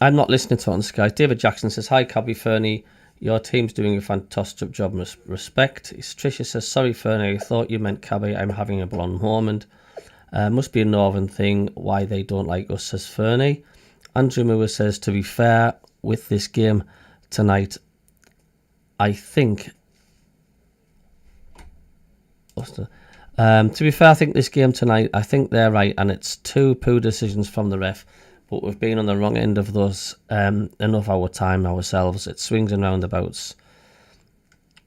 B: I'm not listening to it on Sky. David Jackson says, hi, Cabby Fernie. Your team's doing a fantastic job. Respect. Tricia says, sorry, Fernie. I thought you meant Cabby. I'm having a blonde moment. Must be a northern thing why they don't like us, says Fernie. Andrew Moore says, to be fair, with this game tonight, I think... to be fair, I think this game tonight, I think they're right, and it's 2 poor decisions from the ref, but we've been on the wrong end of those enough our time ourselves. It swings and roundabouts.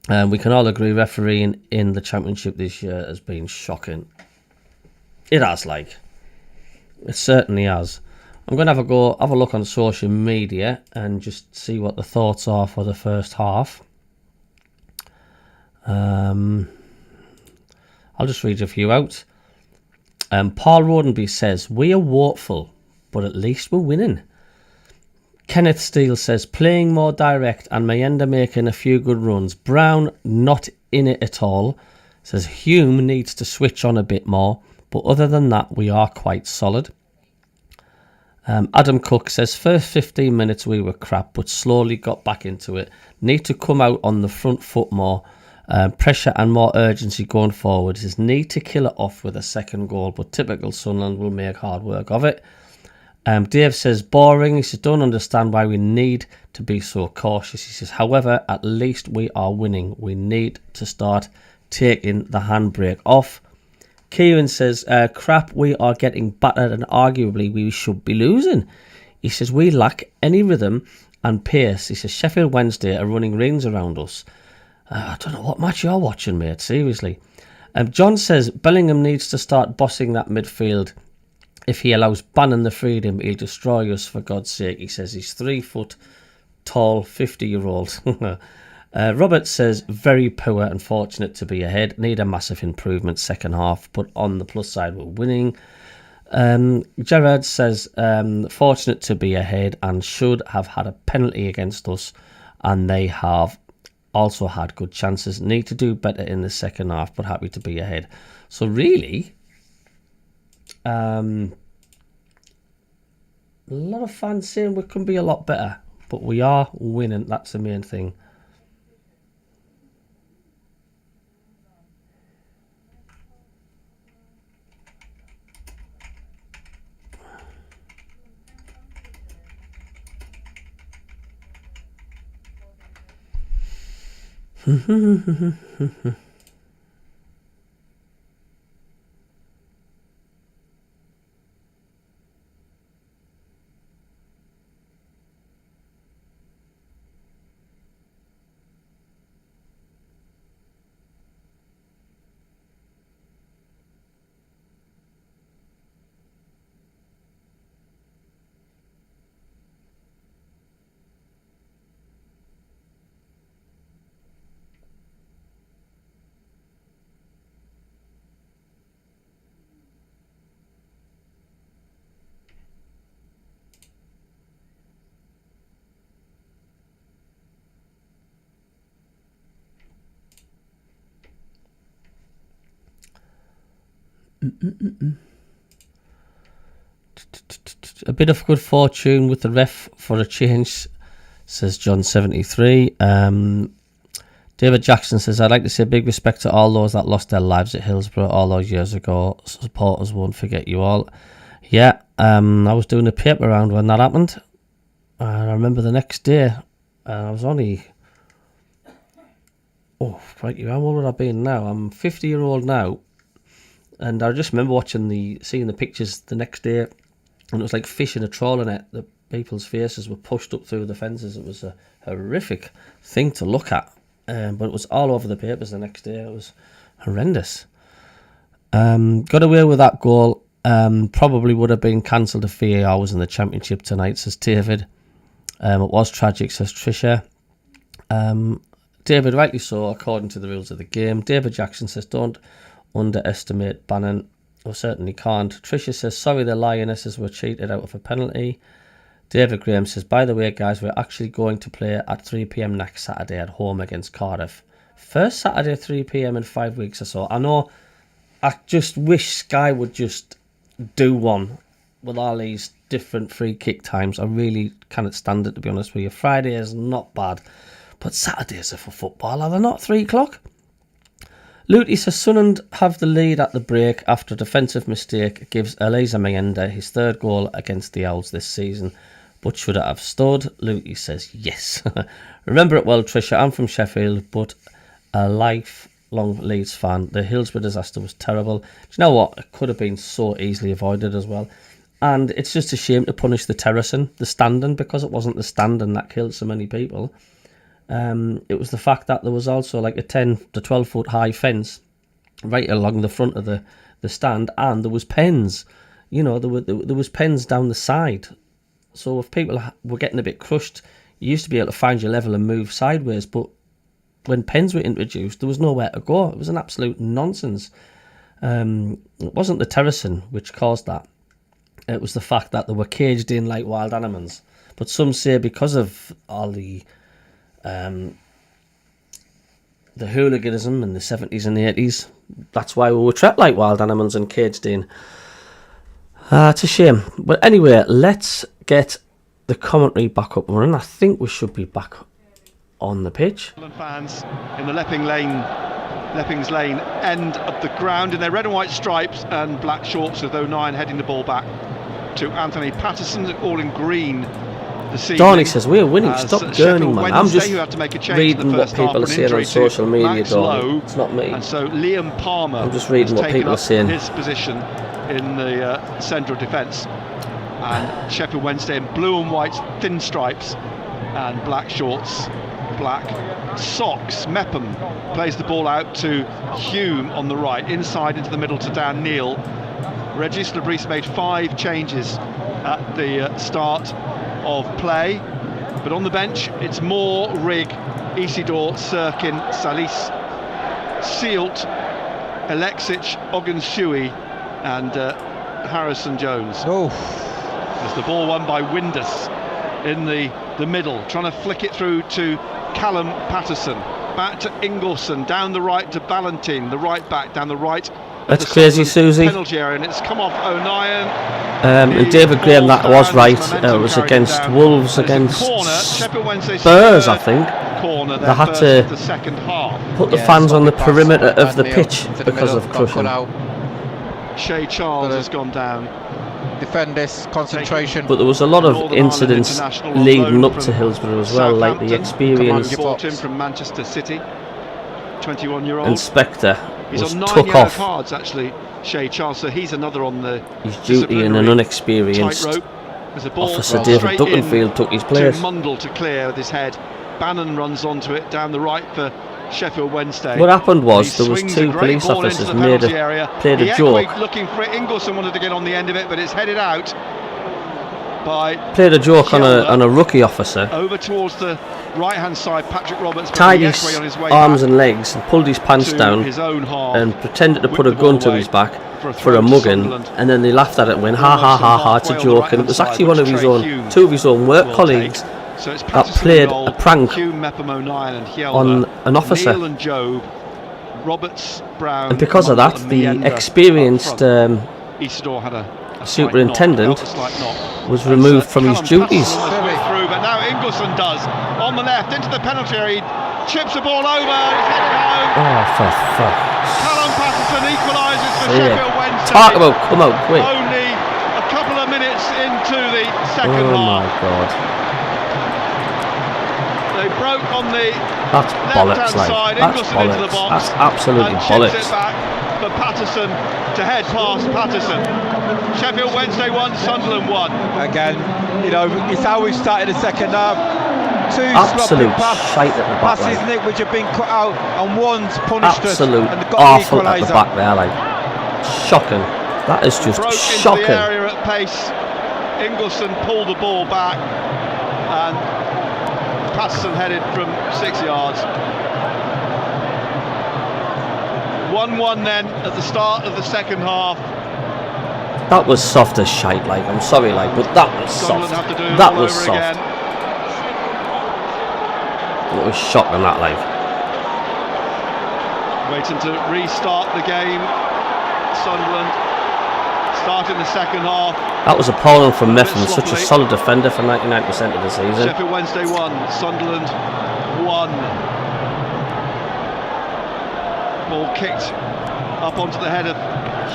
B: We can all agree refereeing in the Championship this year has been shocking. It has, like. It certainly has. I'm going to have a look on social media and just see what the thoughts are for the first half. I'll just read a few out. Paul Rodenby says, we are woeful, but at least we're winning. Kenneth Steele says, playing more direct and Mayenda making a few good runs. Brown not in it at all. Says Hume needs to switch on a bit more, but other than that, we are quite solid. Adam Cook says, first 15 minutes we were crap, but slowly got back into it. Need to come out on the front foot more. Pressure and more urgency going forward. Says need to kill it off with a second goal, but typical Sunderland will make hard work of it. Dave says boring. He says don't understand why we need to be so cautious. He says however, at least we are winning. We need to start taking the handbrake off. Kieran says crap, we are getting battered and arguably we should be losing. He says we lack any rhythm and pace. He says Sheffield Wednesday are running rings around us. I don't know what match you're watching, mate, seriously. John says Bellingham needs to start bossing that midfield. If he allows Bannon the freedom, he'll destroy us, for God's sake. He says he's 3 foot tall, 50-year-old. Robert says very poor and fortunate to be ahead. Need a massive improvement second half, but on the plus side, we're winning. Gerard says fortunate to be ahead and should have had a penalty against us, and they have also had good chances. Need to do better in the second half, but happy to be ahead. So really, a lot of fans saying we can be a lot better, but we are winning. That's the main thing. A bit of good fortune with the ref for a change, says John 73. David Jackson says, I'd like to say big respect to all those that lost their lives at Hillsborough all those years ago. Supporters won't forget you all. Yeah, I was doing a paper round when that happened. I remember the next day, I was only... Oh, right, how old would I be now? I'm 50-year-old now. And I just remember seeing the pictures the next day, and it was like fish in a trawler net. The people's faces were pushed up through the fences. It was a horrific thing to look at, but it was all over the papers the next day. It was horrendous. Got away with that goal. Probably would have been cancelled a few hours in the Championship tonight, says David. It was tragic, says Tricia. David, rightly so, according to the rules of the game. David Jackson says, don't underestimate Bannon. We certainly can't. Tricia says, sorry, the Lionesses were cheated out of a penalty. David Graham says, by the way, guys, we're actually going to play at 3 p.m. next Saturday at home against Cardiff. First Saturday, 3 p.m. in 5 weeks or so. I know, I just wish Sky would just do one with all these different free kick times. I really cannot stand it, to be honest with you. Friday is not bad, but Saturdays are for football, are they not? 3 o'clock? Luty says Sunderland have the lead at the break after a defensive mistake gives Equalizer Mayenda his third goal against the Owls this season. But should it have stood? Luty says yes. Remember it well, Tricia. I'm from Sheffield, but a lifelong Leeds fan. The Hillsborough disaster was terrible. Do you know what? It could have been so easily avoided as well. And it's just a shame to punish the terracing, the standing, because it wasn't the standing that killed so many people. It was the fact that there was also like a 10 to 12 foot high fence right along the front of the stand, and there was pens. You know, there was pens down the side. So if people were getting a bit crushed, you used to be able to find your level and move sideways, but when pens were introduced, there was nowhere to go. It was an absolute nonsense. It wasn't the terracing which caused that. It was the fact that they were caged in like wild animals. But some say because of all the hooliganism in the 70s and the 80s, that's why we were trapped like wild animals and caged in. It's a shame. But anyway, let's get the commentary back up and running. I think we should be back on the pitch.
F: Fans in the Leppings Lane end of the ground in their red and white stripes and black shorts, with 09 heading the ball back to Anthony Patterson, all in green this evening.
B: Donny says we're winning. Stop gurning, man. I'm just reading what people are saying on social media, Donny. It's not me.
F: And so Liam Palmer,
B: I'm just reading what people are saying.
F: His position in the central defence. And Sheffield Wednesday in blue and white thin stripes and black shorts, black socks. MACKEM plays the ball out to Hume on the right, inside into the middle to Dan Neal. Regis Lebris made 5 changes at the start of play, but on the bench it's Moore, Rigg, Isidore, Sirkin, Salis, Sealt, Alexic, Ogunshui and Harrison Jones. There's the ball won by Windus in the middle, trying to flick it through to Callum Patterson, back to Ingleson, down the right to Ballantyne, the right back down the right.
B: That's crazy, Susie.
F: Penalty area, and it's come off O'Nien.
B: And David Graham, that was right. It was against Wolves, against Spurs, I think. They had to put the fans on the perimeter of the pitch because of crushing.
F: Shea Charles has gone down.
G: Defend this, concentration.
B: But there was a lot of incidents leading up to Hillsborough as well, like the experienced
F: from Manchester City, 21-year-old
B: inspector
F: He's
B: was
F: on 9
B: took
F: yellow
B: off
F: cards actually, Shea Charles, so he's another on the
B: his duty, and an unexperienced officer, David Duckenfield, took his place.
F: Mundell to clear with his head. Bannon runs onto it down the right for Sheffield Wednesday.
B: What happened was there was 2 police officers played a joke.
F: Looking for it. Ingleson wanted to get on the end of it, but it's headed out by
B: played a joke on a rookie officer.
F: Over towards the right-hand side, Patrick Roberts
B: tied his arms and legs and pulled his pants down and pretended to put a gun to his back for a mugging, and then they laughed at it and went ha ha ha ha, it's a joke. And it was actually one of his own, 2 of his own work colleagues that played a prank on an officer.
F: And Job, Roberts, Brown,
B: and because of that, the experienced superintendent was removed from his duties.
F: Through, but now Ingleson does on the left into the penalty area. He chips the ball over. It's headed home.
B: Oh, for fuck!
F: Callum Patterson equalises for Sheffield Wednesday.
B: Talk about come out quick.
F: Only a couple of minutes into the second half.
B: Oh my God!
F: They broke on the
B: that's bollocks,
F: left-hand side.
B: That's
F: Ingleson
B: bollocks.
F: into the box.
B: That's absolutely
F: and
B: bollocks.
F: Chips it back for Patterson to head past Patterson. Sheffield Wednesday 1, Sunderland 1.
G: Again, you know, it's how we've started the second half. 2
B: absolute
G: sloppy
B: shite at the back,
G: passes, Nick, which have been cut out, and one's punished
B: absolute
G: us. Absolute
B: awful at the back there, like shocking. That is just
F: broke
B: shocking.
F: Into the area at pace. Ingleson pulled the ball back, and Patterson headed from 6 yards. 1-1 then at the start of the second half.
B: That was soft as shite, like, I'm sorry, like, but that was soft. That was soft.
F: Again.
B: It was shocking, that, like.
F: Waiting to restart the game. Sunderland starting the second half.
B: That was appalling from Mifflin, such a solid defender for 99% of the season.
F: Sheffield Wednesday 1,1, Sunderland 1. Ball kicked up onto the head of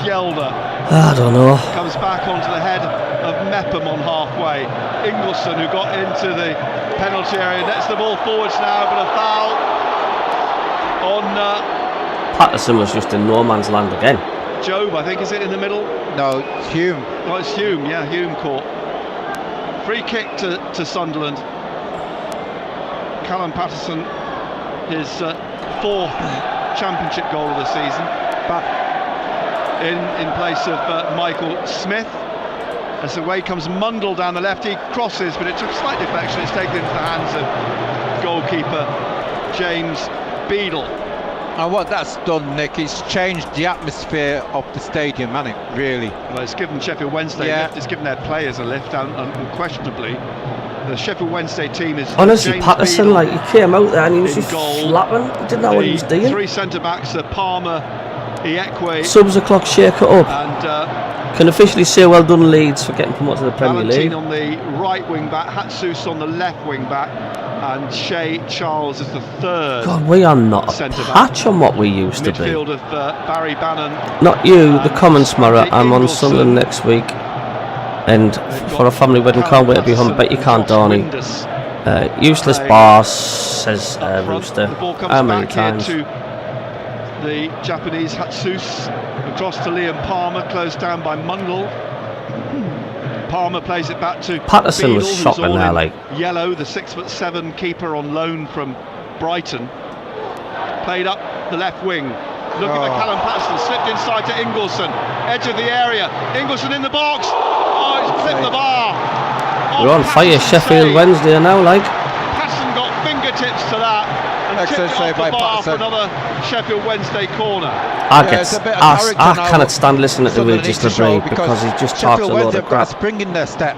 F: Hjelde.
B: I don't know.
F: Comes back onto the head of MACKEM on halfway. Ingelsson, who got into the penalty area, nets the ball forwards now, but a foul on
B: Patterson was just in no man's land again.
F: Job, I think, is it in the middle?
G: No, it's Hume.
F: Oh, it's Hume, yeah, Hume caught. Free kick to Sunderland. Callum Patterson, his fourth championship goal of the season, back in place of Michael Smith. As the way comes Mundle down the left, he crosses, but it took slight deflection. It's taken into the hands of goalkeeper James Beadle.
G: And what that's done, Nick, is changed the atmosphere of the stadium, hasn't it? Really.
F: Well, it's given Sheffield Wednesday a lift. It's given their players a lift, and unquestionably, the Sheffield Wednesday team is.
B: Honestly,
F: James
B: Patterson,
F: Beadle
B: like, he came out there and he was just
F: goal.
B: flapping. He didn't know what he was doing.
F: Three centre backs: Palmer, Equalizer,
B: Subs o'clock, shake it up.
F: and
B: Can officially say well done Leeds for getting promoted to the Premier League.
F: Valentine on the right wing back, Hatsus on the left wing back, and Shea Charles is the third.
B: God, we are not a
F: centre-back.
B: patch on what we used to be.
F: Midfield of Barry Bannon.
B: Not you, the
F: and
B: comments, Mara.
F: Andy
B: I'm on
F: Ingelsson.
B: Sunderland next week. And for a family wedding, can't wait to be home. Bet you can't, Donny. Useless boss, says Rooster.
F: The ball comes
B: How many
F: back here
B: times?
F: to the Japanese Hatsus, across to Liam Palmer, closed down by Mundle. Palmer plays it back to
B: Patterson was
F: Beadle, who's
B: shocking
F: all
B: there,
F: in
B: like.
F: yellow, the 6'7" keeper on loan from Brighton. Played up the left wing. Looking at Callum Patterson, slipped inside to Ingelsson, edge of the area. Ingelsson in the box. Oh, it's clipped the bar.
B: We're on fire, Sheffield Wednesday now, like.
F: Patterson got fingertips to that.
G: Excellent save by
F: For
G: Patterson.
F: another Sheffield Wednesday corner.
B: I
G: it's a bit of character now.
B: cannot stand listening to
G: Sunderland
B: Regis
G: need to show
B: LeBray because he just talks a
G: Sheffield
B: load
G: Wednesday
B: of
G: have got a
B: crap.
G: spring in their step.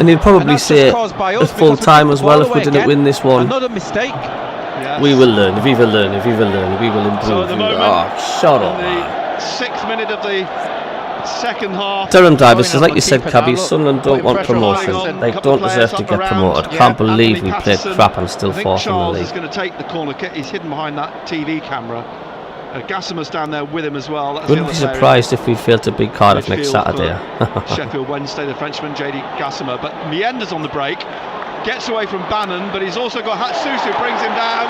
B: And he'd
G: And
B: probably
G: that's
B: say
G: just caused by
B: at
G: us
B: full
G: because we
B: time
G: took
B: as
G: the
B: well
G: ball
B: if we
G: away
B: didn't
G: again.
B: win this one.
G: Another mistake.
F: Yes.
B: We will learn, if we will learn, if we will learn, we will
F: So
B: improve.
F: at the moment,
B: Oh, shut
F: in
B: up, man.
F: the 6th minute of the second half.
B: Durham Diver
G: Going
B: says,
G: on
B: like
G: the
B: you said,
G: keeper
B: Cabby,
G: now, look.
B: Sunderland don't
G: Putting
B: want
G: pressure on
B: promotion.
G: Patterson.
B: They
F: Couple
B: don't
F: of
B: deserve
F: players
B: to
F: up
B: get
F: around.
B: promoted.
G: Yeah,
B: Can't believe
F: Anthony
B: we played
F: Patterson.
B: crap and still
F: I think
B: fourth in the
F: Charles
B: league.
F: is going to take the corner kick. He's hidden behind that TV camera. Gassimer's down there with him as well. That's the
B: Wouldn't be
F: other player.
B: surprised if we failed to beat Cardiff next
F: Midfield
B: Saturday.
F: for Sheffield Wednesday, the Frenchman JD Gassimer. But Mienda's on the break, gets away from Bannon, but he's also got Hatsus who brings him down.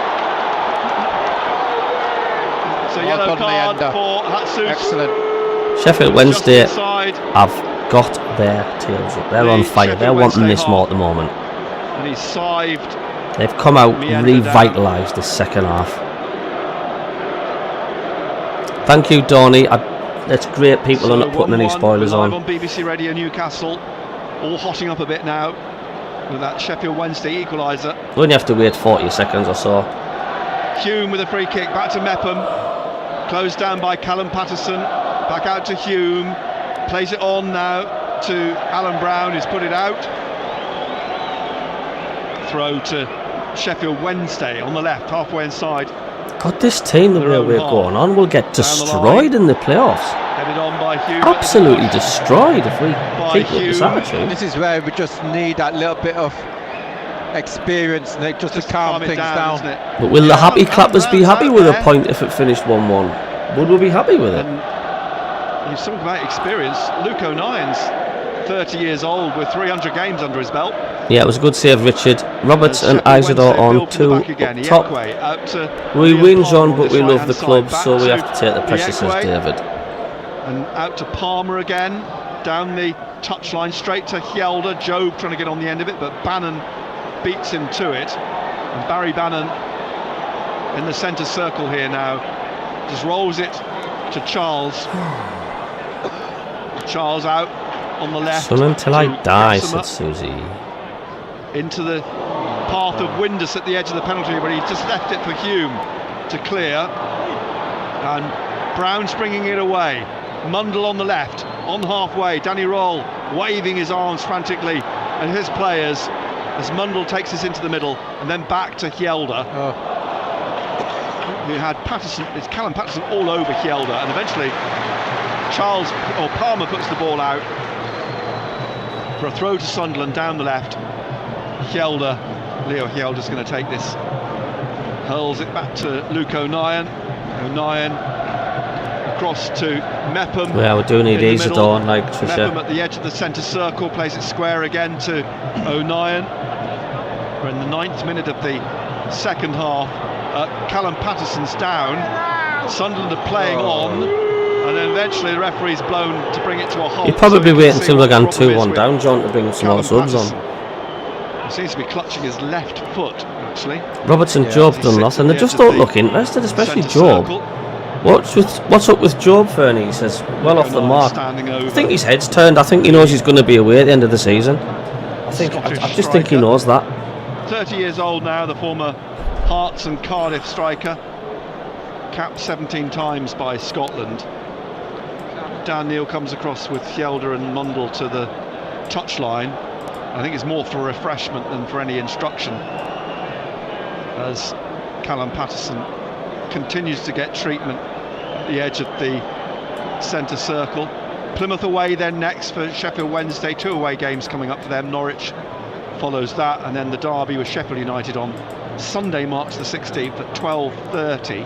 F: So
G: Well
F: yellow
G: done,
F: card
G: Mienda.
F: for Hatsus.
G: Excellent.
B: Sheffield
F: Just
B: Wednesday
F: inside,
B: have got their tails up. They're
F: The
B: on fire.
F: Sheffield
B: They're wanting
F: Wednesday
B: this more
F: half.
B: at the moment.
F: and he's sived.
B: They've come out
F: Mienda
B: revitalised this second half. Thank you, Donny. It's great people are not putting any
F: 1-1,
B: spoilers
F: live
B: on.
F: on BBC Radio Newcastle, all hotting up a bit now with that Sheffield Wednesday equaliser.
B: We only have to wait 40 seconds or so.
F: Hume with a free kick, back to MACKEM, closed down by Callum Patterson, back out to Hume, plays it on now to Alan Brown, who's put it out. Throw to Sheffield Wednesday on the left, halfway inside.
B: God, this team, the way we're going on, will get destroyed in the playoffs.
F: Headed on by Hume.
B: Absolutely destroyed if we keep with this
F: Hume.
B: attitude.
G: This is where we just need that little bit of experience, Nick, just to calm
F: it
G: things
F: down,
G: down.
F: isn't it?
B: But will the happy clappers be happy with a
F: there.
B: point if it finished 1-1? Would we be happy with it?
F: And you talk about experience. Luke O'Nien's 30 years old with 300 games under his belt.
B: Yeah, it was a good save, Richard. Roberts and Isidore on two up top. We win, John, but we love the club, so we have to take the pressure, says David.
F: And out to Palmer again, down the touchline, straight to Hjelde. Job trying to get on the end of it, but Bannon beats him to it. And Barry Bannon in the centre circle here now, just rolls it to Charles. Charles out on the left.
B: Son until I
F: to
B: die,
F: Gassimer.
B: said Susie.
F: Into the path of Windus at the edge of the penalty, but he just left it for Hume to clear. And Brown's bringing it away. Mundle on the left, on halfway. Danny Roll waving his arms frantically, and his players as Mundle takes us into the middle, and then back to Hjelde. Who had Patterson, it's Callum Patterson all over Hjelde, and eventually Palmer puts the ball out for a throw to Sunderland down the left. Leo Hjelde's going to take this, hurls it back to Luke O'Nien, O'Nien across to MACKEM.
B: Yeah, we do need
F: in the
B: Isidore,
F: middle.
B: like Trisha.
F: MACKEM at the edge of the centre circle, plays it square again to O'Nien. We're in the 9th minute of the second half. Callum Patterson's down. Sunderland are playing on, and then eventually the referee's blown to bring it to a halt.
B: You'd probably
F: So
B: wait
F: see
B: until
F: what
B: we're
F: the
B: going
F: problem is
B: 2-1
F: with
B: down, John, to bring some more
F: Callum
B: subs on.
F: Patterson. He seems to be clutching his left foot, actually.
B: Robertson, Job done nothing. They just don't look interested, especially Job. What's up with Job, Fernie? He says, well off the mark. I think his head's turned. I think he knows he's going to be away at the end of the season. I just think he knows that.
F: 30 years old now, the former Hearts and Cardiff striker. Capped 17 times by Scotland. Dan Neil comes across with Hjelde and Mundell to the touchline. I think it's more for refreshment than for any instruction, as Callum Patterson continues to get treatment at the edge of the centre circle. Plymouth away then next for Sheffield Wednesday. 2 away games coming up for them. Norwich follows that, and then the derby with Sheffield United on Sunday, March the 16th at 12:30.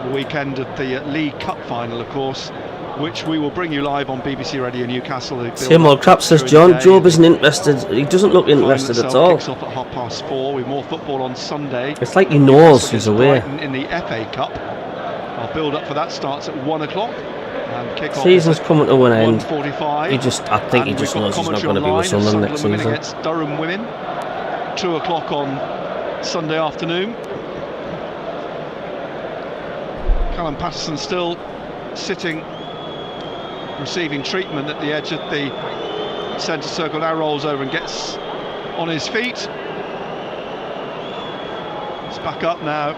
F: The weekend of the League Cup final, of course, which we will bring you live on BBC Radio Newcastle.
B: Same old crap, says John. Job isn't interested. He doesn't look interested at all.
F: Kicks off at 4:30 with more football on Sunday.
B: It's like he knows he's away.
F: In the FA Cup. Our build up for that starts at 1 o'clock.
B: Season's coming to an end.
F: 1:45.
B: I think he just knows he's not going to be with Sunderland next season.
F: Against Durham Women, 2 o'clock on Sunday afternoon. Callum Patterson still sitting, receiving treatment at the edge of the centre circle. Now rolls over and gets on his feet. It's back up now.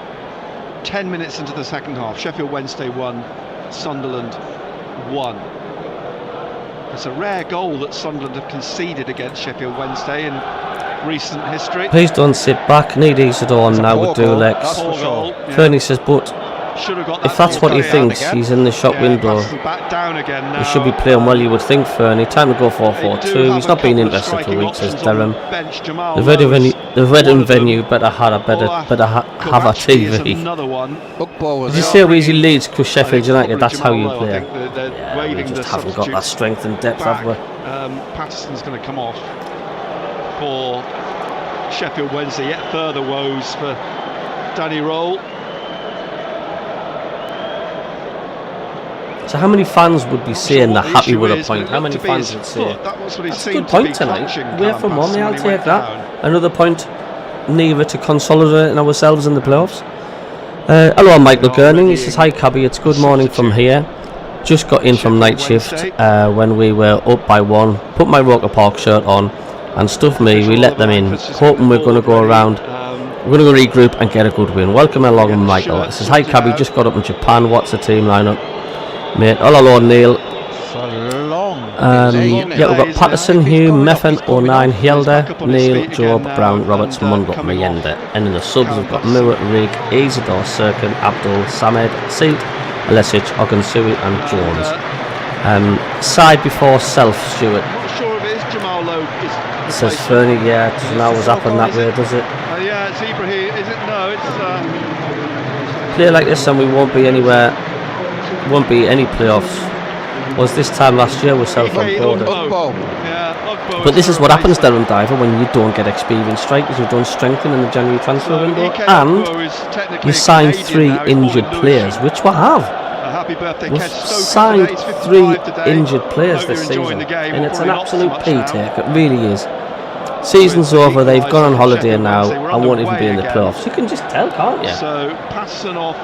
F: 10 minutes into the second half. Sheffield Wednesday 1, Sunderland 1. It's a rare goal that Sunderland have conceded against Sheffield Wednesday in recent history.
B: Please don't sit back. Need Isidore now with Dulex. Fernie says, but if that's what he thinks, he's in the shop window. He should be playing well, you would think, Fernie. Time to go 4-4-2. He's not been interested for weeks, says Durham. The Reading venue better have a TV. Did you see how easy Leeds crush Sheffield United? That's how you play. Yeah, we just haven't got that strength and depth, have we?
F: Patterson's going to come off for Sheffield Wednesday. Yet further woes for Danny Roll.
B: So how many fans would be saying they're happy with a point? How many fans would say, that's a good point tonight, away from one, I'll take that. Another point, neither to consolidate ourselves in the playoffs. Hello, Michael Gurning. He says, hi Cabbie, it's good morning from here. Just got in from night shift when we were up by 1. Put my Roker Park shirt on and stuff me, we let them in. Hoping we're going to go around. We're going to go regroup and get a good win. Welcome along, Michael. He says, hi Cabbie, just got up in Japan. What's the team lineup? Mate, hello Neil. Yeah, we've got Patterson, Hugh, Meffen, O'Nien, Hjelde, Neil, Job, Brown, Roberts, Mundell, Mayenda. And in the subs we've got Muir, Rig, Isidore, Sirkin, Abdul, Samed, Seat, Alesic, Ogunsui and Jones. Side before self, Stuart. Says Fernie, yeah, it doesn't always happen that way, does it?
F: Yeah, it's Ibrahim, is it? No, it's...
B: Play like this and we won't be anywhere. Won't be any playoffs. Was this time last year with self-employed. But this is what happens, Darren Diver, when you don't get experienced strikers who don't strengthen in the January transfer window, and you sign 3 injured players, which we have. We've signed 3 injured players this season, and it's an absolute pee take. It really is. Season's over. They've gone on holiday now and won't even be in the playoffs. You can just tell, can't you?
F: So Patterson off.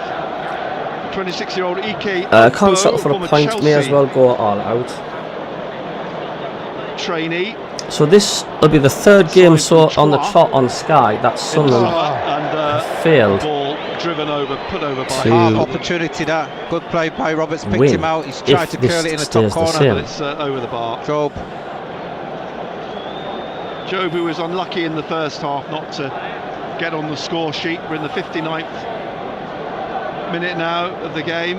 F: 26-year-old Ike.
B: Can't settle for a point. May as well go all out.
F: Trainee.
B: So this will be the 3rd game on the trot on Sky. That's Sunderland failed.
F: Ball driven over, put over by
G: half opportunity. That good play by Roberts, picked him out. He's tried to curl it in the top corner,
F: but it's over the bar.
G: Job,
F: who was unlucky in the first half not to get on the score sheet. We're in the 59th. Minute now of the game.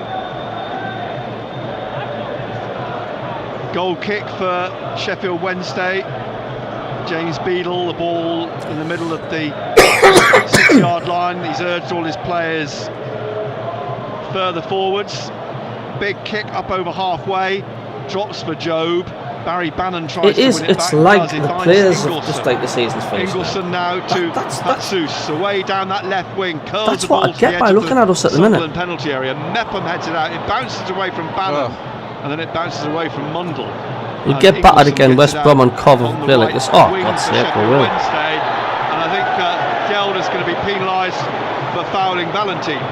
F: Goal kick for Sheffield Wednesday. James Beadle, the ball in the middle of the 6-yard line. He's urged all his players further forwards. Big kick up over halfway, drops for Job. Barry Bannon tries to win it
B: It's
F: back.
B: like
F: He
B: the
F: finds
B: players have
F: Ingleson.
B: just like the season's finished.
F: Ingleson now to Hatsus, away down that left wing, curls
B: That's
F: the ball
B: what I
F: to
B: get
F: the
B: by
F: edge
B: looking
F: of
B: at us at the
F: Sunderland
B: minute.
F: penalty area. Mepham heads it out, it bounces away from Bannon, and then it bounces away from Mundle.
B: We
F: And
B: get battered
F: Ingleson
B: again,
F: gets
B: West
F: it
B: Brom
F: out
B: and Cov
F: on the
B: play like
F: right
B: this. Oh,
F: wing
B: God's
F: for
B: sake, we
F: Sheffield
B: will.
F: Wednesday. And I think Gelder's going to be penalised for fouling Valentine.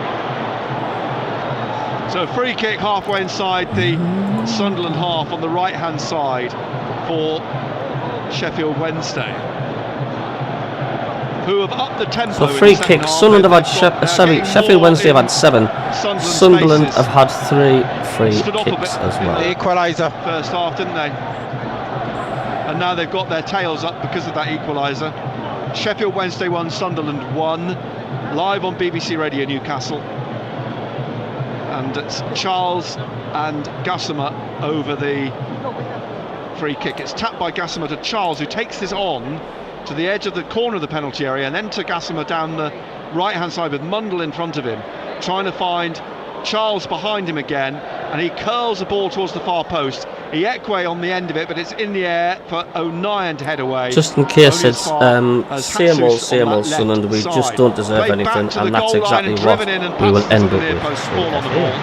F: So free kick halfway inside the Sunderland half on the right hand side for Sheffield Wednesday, who have upped the tempo.
B: So
F: in
B: free
F: the second
B: kicks.
F: half.
B: Sunderland have
F: They've
B: had
F: got,
B: Sheffield
F: more
B: Wednesday have
F: in
B: had 7.
F: Sunderland's
B: Sunderland
F: faces.
B: have had 3 free
F: Stood up a
B: kicks
F: bit
B: as
F: in
B: well.
G: The equaliser.
F: First half, didn't they? And now they've got their tails up because of that equaliser. Sheffield Wednesday 1, Sunderland 1. Live on BBC Radio Newcastle. And it's Charles and Gassama over the free kick. It's tapped by Gassama to Charles, who takes this on to the edge of the corner of the penalty area, and then to Gassama down the right hand side with Mundle in front of him, trying to find Charles behind him again, and he curls the ball towards the far post. Iekwe on the end of it, but it's in the air for O'Nien to head away.
B: Just in case
F: Only as
B: it's
F: far as
B: same old,
F: Hatsus on that
B: Sunderland, we
F: left
B: just
F: side.
B: don't deserve
F: Played back
B: anything,
F: to
B: and
F: the
B: that's
F: goal line
B: exactly
F: and
B: what
F: driven in, and
B: we will
F: passes
B: end
F: to
B: up
F: the
B: with.
F: near post, fall on the ball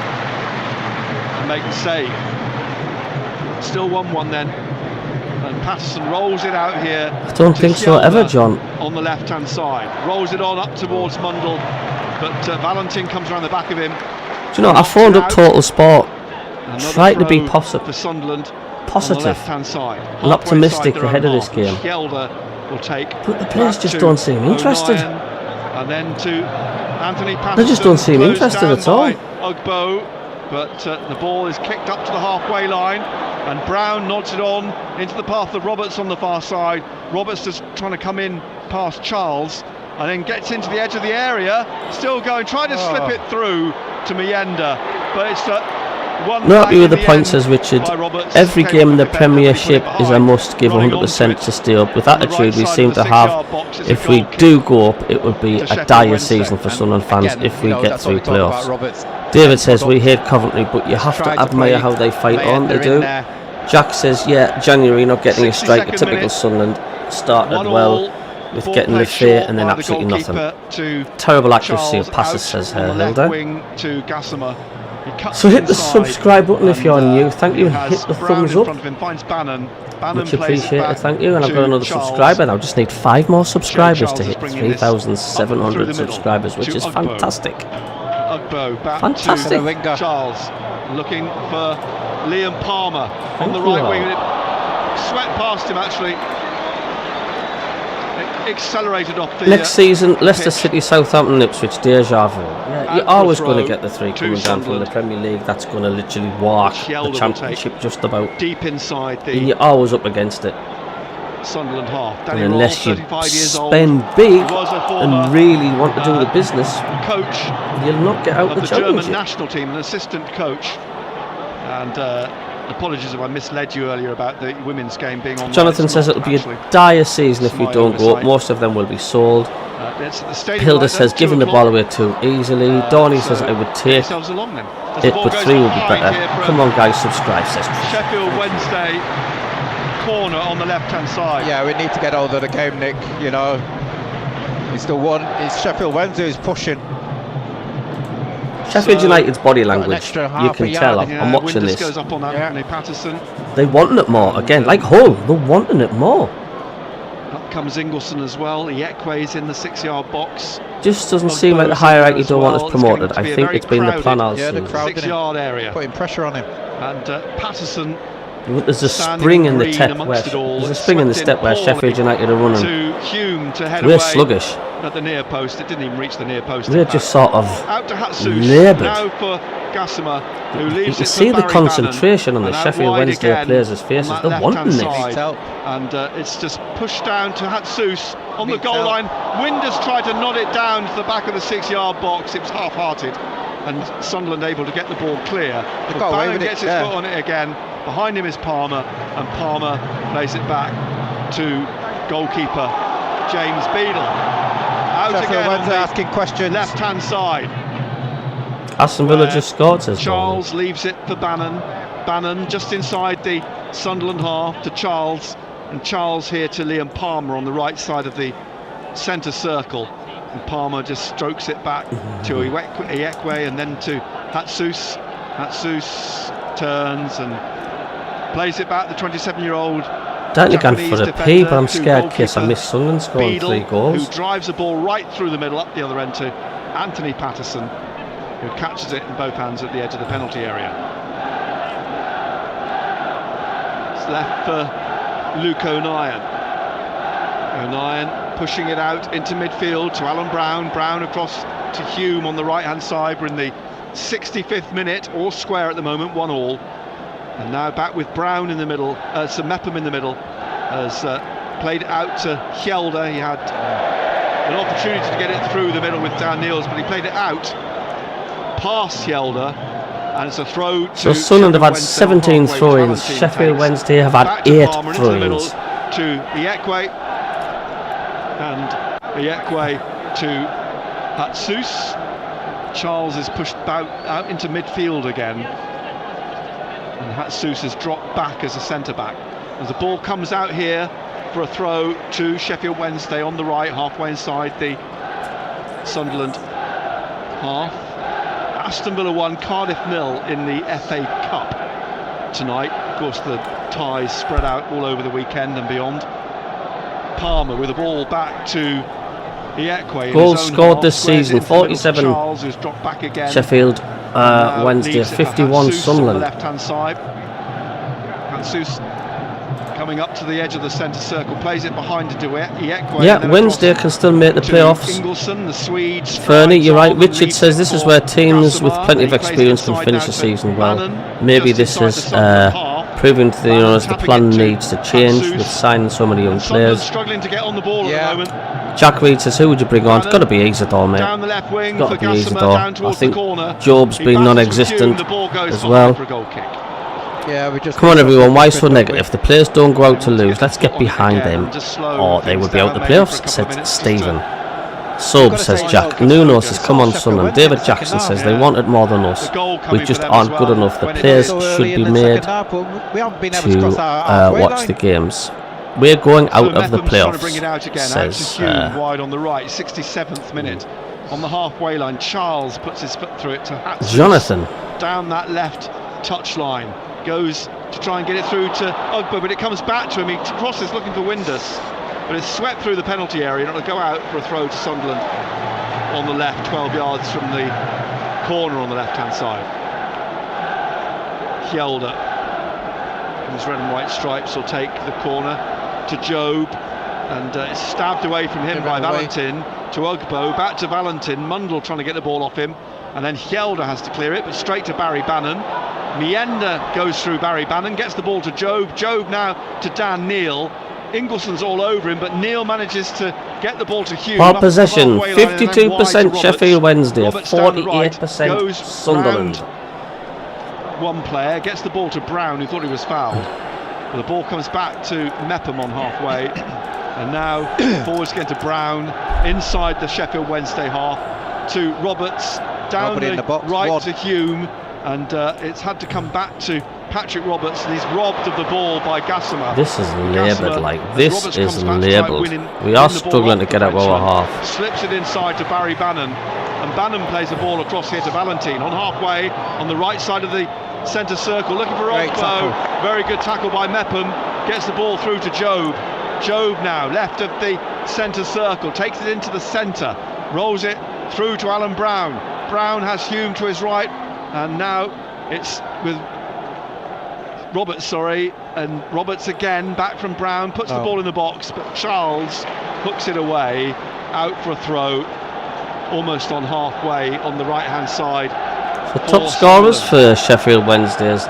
F: and make the save. Still 1-1 then, and Patterson rolls it out here.
B: I don't think so ever, John.
F: On the left hand side, rolls it on up towards Mundle, but Valentin comes around the back of him.
B: Do you know, I phoned up Total Sport,
F: Another
B: tried to be
F: throw
B: positive.
F: for Sunderland on the
B: Positive
F: left-hand side.
B: and
F: Halfway
B: optimistic
F: inside their
B: ahead
F: own
B: of this
F: half.
B: game.
F: Gelder will take.
B: But the players
F: back
B: just
F: to
B: don't seem interested.
F: O'Nien, and then to Anthony Patterson.
B: They just don't seem
F: closed
B: interested
F: down
B: at all.
F: by Ugbo, but the ball is kicked up to the halfway line, and Brown nods it on into the path of Roberts on the far side. Roberts just trying to come in past Charles, and then gets into the edge of the area, still going, trying to slip it through to Mienda, but it's one.
B: Not happy
F: bang
B: with the
F: in
B: point,
F: end
B: says Richard.
F: by Roberts.
B: Every
F: Came
B: game in
F: off
B: the
F: defender, but he put it
B: Premiership is a
F: behind.
B: must give
F: Running
B: 100%
F: onto
B: to
F: it.
B: stay up. With
F: On the right
B: attitude we
F: side
B: seem
F: of the
B: to have,
F: 6-yard box is a
B: if we
F: goal kick.
B: do go up, it would be
F: To
B: a
F: Sheffield
B: dire
F: Wednesday.
B: season for Sunderland fans
G: Again,
B: if we
G: you know,
B: get
G: that's
B: through
G: what we talk about
B: playoffs.
G: Roberts.
B: David says we hate Coventry, but you have to
G: Tried
B: admire
G: play
B: how they fight on. They
G: Mayenda
B: do.
G: in there.
B: Jack says, yeah, January not getting a strike.
F: 62nd
B: Typical
F: minute.
B: Sunderland. Started
F: 1-1,
B: well with
F: ball
B: getting the
F: played
B: fear
F: short
B: and then
F: by the
B: absolutely nothing.
F: goalkeeper to
B: Terrible accuracy
F: Charles
B: of passes,
F: out
B: says
F: on the left
B: Hilda.
F: wing to Gassama. He cuts
B: So hit the
F: inside,
B: subscribe button if you're
F: and,
B: new. Thank you,
F: he
B: and
F: has
B: hit the
F: Brown
B: thumbs
F: in
B: up.
F: front of him, finds Bannon. Bannon
B: Much
F: plays it
B: appreciated,
F: back
B: thank you. And I've
F: to
B: got another
F: Charles.
B: subscriber now. Just need 5 more subscribers
F: Charles
B: to
F: is
B: hit
F: bringing this up through
B: 3,700
F: the middle
B: subscribers, which
F: to
B: is
F: Ugbo.
B: fantastic.
F: Ugbo back
B: Fantastic.
F: to
G: Winger.
F: Charles, looking for Liam Palmer on
B: Thank
F: the
B: you
F: right
B: all.
F: wing. It swept past him actually. It accelerated off the
B: Next season, Leicester
F: pitch.
B: City, Southampton, Ipswich, deja vu. Yeah, you're
F: Out
B: always
F: for a
B: going to
F: throw
B: get the 3
F: to
B: coming down from the
F: Sunderland.
B: Premier League. That's going to literally walk
F: Gelder
B: the
F: will
B: Championship just about.
F: deep inside
B: And
F: the
B: you're always up against it.
F: Sunderland half.
B: And
F: Danny
B: unless
F: Roll,
B: you
F: 35 years old,
B: spend big
F: He was a former,
B: and really want to do the business,
F: coach
B: you'll not get out
F: of
B: the
F: the German
B: Championship.
F: national team, an assistant coach. And apologies if I misled you earlier about the women's game being on.
B: Jonathan says it'll be a dire season if we
F: my
B: don't go up.
F: oversight.
B: Most of them will be sold.
F: It's at the stadium
B: Hilda
F: right
B: says
F: there,
B: giving
F: 2
B: the ball
F: o'clock.
B: away too easily. Dorney
F: So
B: says I would
F: get
B: take
F: yourselves along then. As the
B: it,
F: ball
B: but
F: goes
B: 3 will be
F: high
B: better.
F: here from
B: Come on, guys, subscribe. Says
F: Sheffield Wednesday corner on the left-hand side.
G: Yeah, we need to get hold of the game, Nick. You know, it's the one. It's Sheffield Wednesday who's pushing.
B: Sheffield
G: So,
B: United's body
G: got an
B: language,
G: extra
B: you
G: half
B: can
G: a
B: tell.
G: yard,
B: I'm watching
F: Winters
B: this.
F: goes up on Anthony Patterson.
B: They wanting it more again, like Hull. They're wanting it more.
F: Up comes Ingleson as well. Iekwe's in the 6-yard box.
B: Just doesn't
F: Ugbo's
B: seem like the
F: in
B: hierarchy
F: there as
B: don't want
F: well.
B: us
F: It's
B: promoted.
F: going to
B: I
F: be a
B: think
F: very
B: it's been the plan all
G: Yeah, the
B: season.
G: crowd, didn't it?
F: 6-yard area.
G: Putting pressure on him.
F: And Patterson
B: There's a
F: standing
B: spring in the
F: green
B: step where
F: amongst it all.
B: there's a
F: It's
B: spring in the
F: swept
B: step where
F: poorly
B: Sheffield United are running.
F: to Hume to head
B: We're
F: away
B: sluggish.
F: at the near post. It didn't even reach the near post.
B: We're
F: in fact.
B: just sort of
F: out to Hatsus.
B: laboured.
F: Now for Gassama, who leaves
B: You
F: it
B: can
F: for
B: see the
F: Barry
B: concentration on
F: Bannon,
B: the
F: and out
B: Sheffield
F: wide
B: Wednesday
F: again
B: players'
F: on
B: faces.
F: that
B: They're
F: left-hand
B: wanting this.
F: side.
G: Help.
F: And it's just pushed down to Hatsus on the
G: Needs
F: goal
G: help.
F: line. Winders tried to nod it down to the back of the 6-yard box. It was half-hearted, and Sunderland able to get the ball clear. But
G: got away
F: Bannon
G: with it,
F: gets his
G: yeah.
F: foot on it again. Behind him is Palmer, and Palmer plays it back to goalkeeper James Beadle. Out
G: Sheffield
F: again on
G: Wednesday
F: the
G: asking questions.
F: left-hand side.
B: Aston Villa just scored, says
F: Charles leaves it for Bannon. Bannon just inside the Sunderland half to Charles, and Charles here to Liam Palmer on the right side of the centre circle. And Palmer just strokes it back to Iekwe and then to Hatsus. Hatsus turns and plays it back. The 27-year-old
B: Definitely gone
F: Japanese
B: for a
F: defender
B: P, but I'm
F: to
B: scared in case I
F: goalkeeper
B: miss Sunderland scoring
F: Beadle,
B: 3 goals.
F: who drives the ball right through the middle up the other end to Anthony Patterson, who catches it in both hands at the edge of the penalty area. It's left for Luke O'Nien. O'Nien pushing it out into midfield to Alan Brown. Brown across to Hume on the right hand side. We're in the 65th minute, all square at the moment, 1-1. And now back with Brown in the middle, Sir Mepham in the middle, has played it out to Hjelde. He had an opportunity to get it through the middle with Dan Niels, but he played it out past Hjelde, and it's a throw to
B: So Sunderland have had
F: Wednesday
B: 17
F: halfway,
B: throw-ins.
F: Valentine
B: Sheffield
F: takes.
B: Wednesday have had
F: Back to
B: 8
F: Palmer into the middle
B: throw-ins.
F: to Iekwe, and Iekwe to Hatsus. Charles is pushed out into midfield again, and Hatsus has dropped back as a centre-back. As the ball comes out here for a throw to Sheffield Wednesday on the right, halfway inside the Sunderland half. Aston Villa 1, Cardiff 0 in the FA Cup tonight. Of course, the ties spread out all over the weekend and beyond. Palmer with the ball back to Iekwe.
B: Goals scored this season, 47
F: Charles, who's dropped back again.
B: Sheffield Wednesday, 51 Sunderland.
F: left hand side. Hatsus coming up to the edge of the centre circle, plays it behind to Iekwe.
B: Yeah, Wednesday can still make the playoffs.
F: Ingleson, the Swedes.
B: Fernie, you're right. Richard says this is where teams with plenty of experience can finish the season well. Maybe this is proving to the owners the plan needs to change with signing so many young players.
F: Struggling to get on the ball at the moment.
B: Jack Reed says, who would you bring on? It's got to be Isidore, mate.
F: Down the left wing
B: It's got to be
F: for
B: Isidore.
F: down
B: I
F: towards
B: think
F: the corner.
B: Job's
F: He
B: been
F: battles
B: non-existent
F: the ball goes
B: as
F: high
B: well.
F: for a goal kick.
G: Yeah, we just
B: Come on everyone, why so negative? The players don't go out to lose. Let's get behind them, or they would be out the playoffs, said Stephen. Sub, says Jack. Nuno says, come on Sunderland. David Jackson says, they wanted more than us. We just aren't good enough. The players should be made to watch the games. We're going out of the playoffs, says
F: wide on the right, 67th minute. On the halfway line, Charles puts his foot through it to Hatsus.
B: Jonathan.
F: Down that left touch line. Goes to try and get it through to Ugbo, but it comes back to him. He crosses looking for Windus, but it's swept through the penalty area, and it'll go out for a throw to Sunderland on the left, 12 yards from the corner on the left-hand side. Hjelde, in his red and white stripes, will take the corner to Job, and it's stabbed away from him by Valentin to Ugbo, back to Valentin. Mundell trying to get the ball off him, and then Hjelde has to clear it, but straight to Barry Bannon. Mienda goes through Barry Bannon, gets the ball to Job. Job now to Dan Neal. Ingleson's all over him, but Neal manages to get the ball to Hume.
B: Ball possession, 52% Sheffield Wednesday, 48% Sunderland.
F: One player gets the ball to Brown, who thought he was fouled. But the ball comes back to Mepham on halfway. And now forwards getting to Brown, inside the Sheffield Wednesday half, to Roberts, down the box, right to Hume. And it's had to come back to Patrick Roberts, and he's robbed of the ball by Gassama.
B: This is labelled this is labelled. We are struggling to get out of our half.
F: Slips it inside to Barry Bannon, and Bannon plays the ball across here to Valentine on halfway on the right side of the centre circle, looking for Ogbo. Very good tackle by Mepham. Gets the ball through to Job. Job now left of the centre circle, takes it into the centre, rolls it through to Alan Brown. Brown has Hume to his right. And now it's with Roberts, and Roberts again, back from Brown, puts the ball in the box, but Charles hooks it away, out for a throw, almost on halfway on the right-hand side.
B: The top scorers for Sheffield Wednesdays,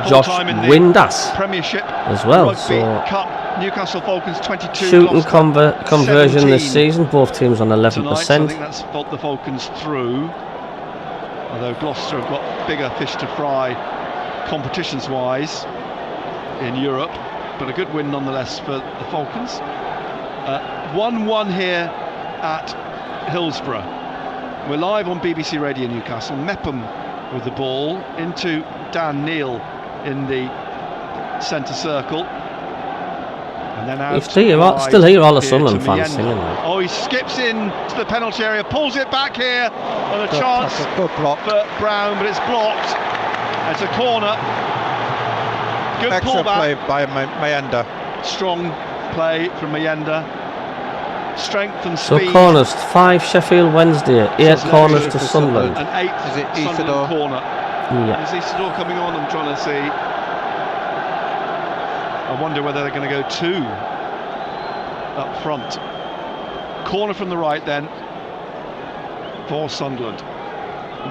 B: Josh Windass
F: Premiership
B: as well.
F: Rugby
B: So
F: Cup, Newcastle Falcons 22.
B: shooting conversion this season, both teams on 11%.
F: Tonight, I think that's got the Falcons through. Although Gloucester have got bigger fish to fry competitions-wise in Europe, but a good win nonetheless for the Falcons. 1-1 here at Hillsborough. We're live on BBC Radio Newcastle. Mepham with the ball into Dan Neil in the centre circle. And then out
B: still hear all the Sunderland fans singing that.
F: Oh, he skips in to the penalty area, pulls it back here, and a chance
G: good block
F: for Brown, but it's blocked. It's a corner. Good
G: extra
F: pullback.
G: play by Mayenda.
F: Strong play from Mayenda. Strength and
B: So
F: speed.
B: corners, 5 Sheffield Wednesday, 8 corners to Sunderland.
F: An 8
G: Is it
F: Sunderland
G: Isidore?
F: corner.
B: Yeah.
F: Is Isidore coming on? I'm trying to see. I wonder whether they're going to go 2 up front. Corner from the right then for Sunderland.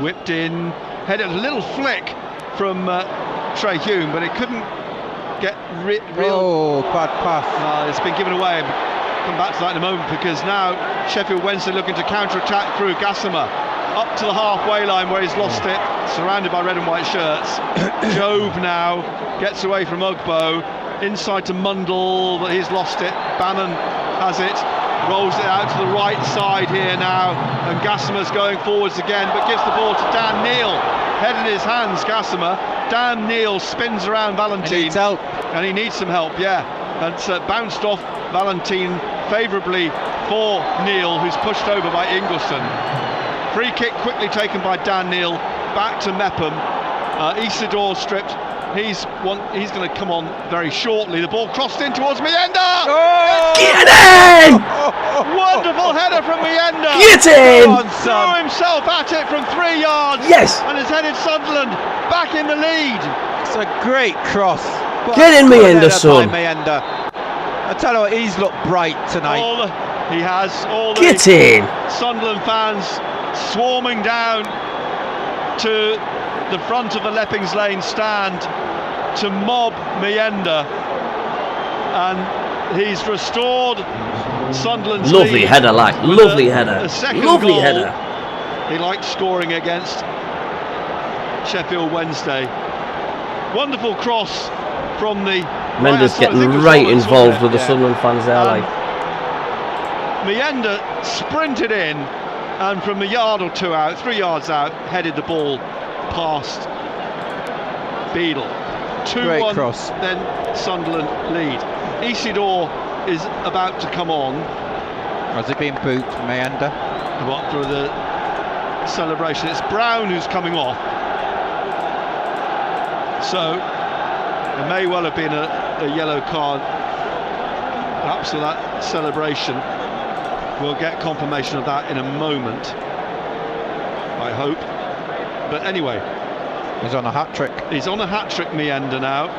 F: Whipped in, headed a little flick from Trey Hume, but it couldn't get real.
G: Oh, bad pass.
F: It's been given away. Come back to that in a moment, because now Sheffield Wednesday looking to counter-attack through Gassama up to the halfway line where he's lost it, surrounded by red and white shirts. Jove now gets away from Ugbo, inside to Mundle, but he's lost it. Bannon has it, rolls it out to the right side here now, and Gassama's going forwards again, but gives the ball to Dan Neil. Head in his hands, Gassama. Dan Neil spins around Valentine.
G: He needs help.
F: And he needs some help, yeah. And bounced off Valentine favourably for Neil, who's pushed over by Ingleson. Free kick quickly taken by Dan Neil, back to Mepham. Isidore stripped. He's going to come on very shortly. The ball crossed in towards Mayenda.
G: Oh!
B: Get in!
F: Wonderful header from Mayenda.
B: Get in!
G: Go on,
F: Threw
G: son.
F: himself at it from 3 yards.
B: Yes!
F: And has headed Sunderland back in the lead.
G: It's a great cross. But
B: Get in,
G: good
B: Mayenda,
G: header
B: son.
G: by Mayenda. I tell you what, he's looked bright tonight.
F: He has all the
B: Get in!
F: Sunderland fans swarming down to the front of the Leppings Lane stand to mob Mayenda, and he's restored Sunderland's
B: Lovely
F: lead
B: header, like.
F: with
B: Lovely
F: a
B: header.
F: second
B: Lovely
F: goal.
B: header.
F: He liked scoring against Sheffield Wednesday. Wonderful cross from the
B: Mendes
F: right-hand side. I think it
B: getting
F: was
B: right
F: Roberts,
B: involved
F: wasn't
B: with the
F: it?
B: Sunderland fans there, like.
F: Mayenda sprinted in, and from a yard or 2 out, 3 yards out, headed the ball past Beadle. 2-1,
G: cross.
F: then Sunderland lead. Isidore is about to come on.
G: Has it been boot, Mayenda?
F: What, for the celebration? It's Brown who's coming off. So there may well have been a yellow card, perhaps for that celebration. We'll get confirmation of that in a moment, I hope. But anyway,
G: He's on a hat-trick.
F: he's on a hat-trick, Mayenda now.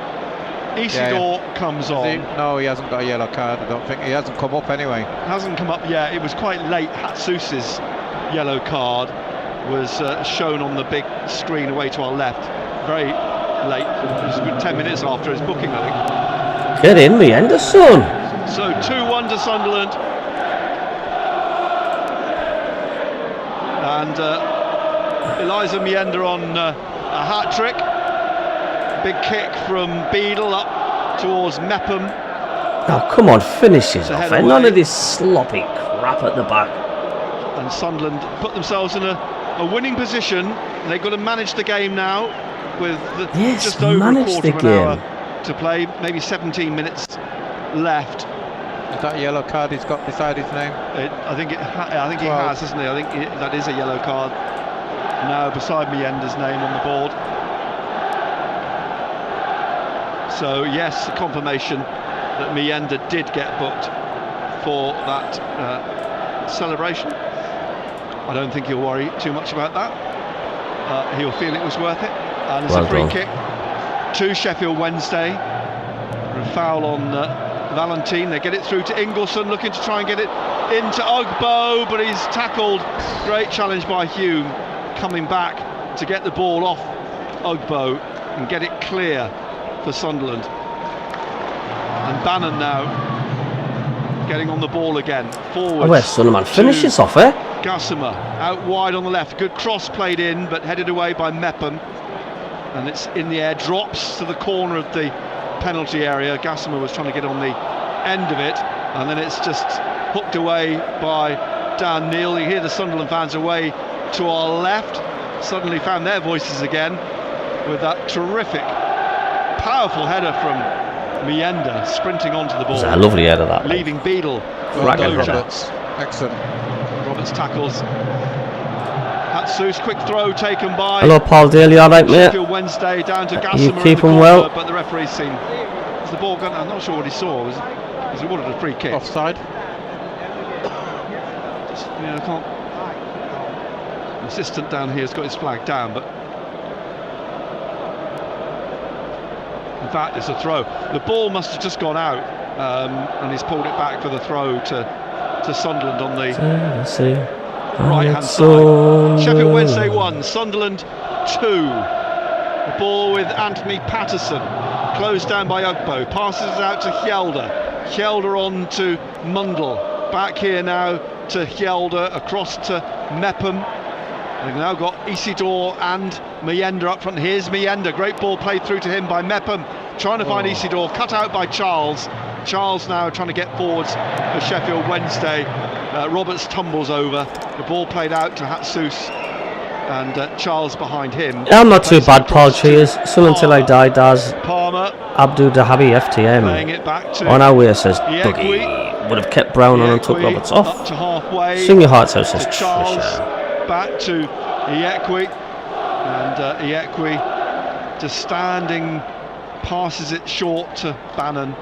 F: Isidore comes on.
G: No, he hasn't got a yellow card, I don't think. He hasn't come up anyway.
F: Hasn't come up yet. It was quite late. Hatsus's yellow card was shown on the big screen away to our left. Very late. It was a good 10 minutes after his booking, I think.
B: Get in, Mayenda, son.
F: So 2-1 to Sunderland. And Eliza Mayenda on a hat-trick. Big kick from Beadle up towards Mepham.
B: Oh, come on, finish it
F: It's a
B: off.
F: header
B: And none
F: away.
B: of this sloppy crap at the back.
F: And Sunderland put themselves in a winning position. They've got to manage the game now with
B: Yes,
F: just over a
B: manage
F: quarter
B: the
F: of an hour
B: game.
F: to play, maybe 17 minutes left.
G: Is that a yellow card he's got beside his name?
F: I think he
G: 12.
F: has, hasn't he? I think that is a yellow card now beside Mayenda's name on the board. So yes, confirmation that Mayenda did get booked for that celebration. I don't think he'll worry too much about that. He'll feel it was worth it. And it's
B: Well
F: a free
B: done.
F: kick to Sheffield Wednesday. A foul on Valentine. They get it through to Ingleson, looking to try and get it into Ugbo, but he's tackled. Great challenge by Hume, coming back to get the ball off Ugbo and get it clear for Sunderland. And Bannon now getting on the ball again, forward.
B: Oh, where's Sunderland? Finish this off, eh?
F: Gassama out wide on the left. Good cross played in, but headed away by Mepham. And it's in the air, drops to the corner of the penalty area. Gassama was trying to get on the end of it, and then it's just hooked away by Dan Neil. You hear the Sunderland fans away to our left suddenly found their voices again with that terrific, powerful header from Mienda sprinting onto the ball.
B: It's a lovely header, that.
F: Leaving Beadle.
G: Well done, Roberts. Excellent.
F: Roberts tackles. Hatsus, quick throw taken by.
B: Hello, Paul Daly, alright, mate?
F: Sheffield Wednesday down to Gassama.
B: You
F: in the
B: keep him
F: corner,
B: well?
F: but the referee's seen. Was the ball gone? I'm not sure what he saw. Was he wanted a free kick?
G: Offside.
F: Just, can't. The assistant down here has got his flag down, but in fact it's a throw. The ball must have just gone out, and he's pulled it back for the throw to Sunderland on the right-hand side. Sheffield Wednesday 1, Sunderland 2. The ball with Anthony Patterson, closed down by Ugbo, passes it out to Hjelde. Hjelde on to Mundell, back here now to Hjelde, across to Mepham. They've now got Isidore and Mienda up front. Here's Mienda, great ball played through to him by Mepham, trying to find Isidore, cut out by Charles. Charles now trying to get forwards for Sheffield Wednesday. Roberts tumbles over, the ball played out to Hatsus and Charles behind him.
B: I'm not too bad, Paul. Cheers. Still until I die, Daz.
F: Palmer.
B: Abdul Dahabi FTM. On our way, says Dougie. Would have kept Brown on and took Roberts off.
F: Up to halfway.
B: Sing your hearts out, says
F: Charles.
B: Trisha.
F: Back to Iekwe, and Iekwe just standing, passes it short to Bannon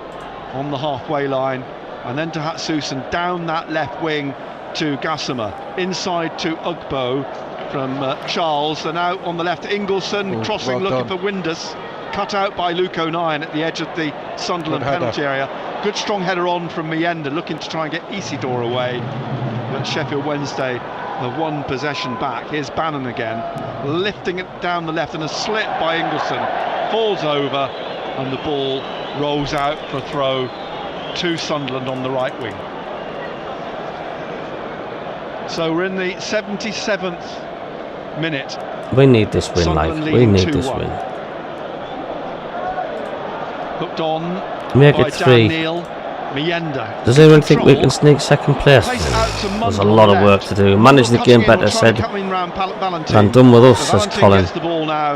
F: on the halfway line, and then to Hatsus, and down that left wing to Gassama, inside to Ugbo from Charles, and out on the left Ingleson, crossing, looking for Windus, cut out by Luke O'Nien at the edge of the Sunderland penalty area. Good strong header on from Mienda, looking to try and get Isidore away, but Sheffield Wednesday the one possession back. Here's Bannon again, lifting it down the left, and a slip by Ingleson, falls over, and the ball rolls out for a throw to Sunderland on the right wing. So we're in the 77th minute.
B: We need this win,
F: Sunderland
B: like. We need
F: 2-1.
B: this win.
F: Hooked on
B: Make
F: by
B: it 3.
F: Dan Neil. Mienda.
B: Does anyone think we can sneak second place? There's a lot of work to do. Manage the game better, said. And done with us, says Colin.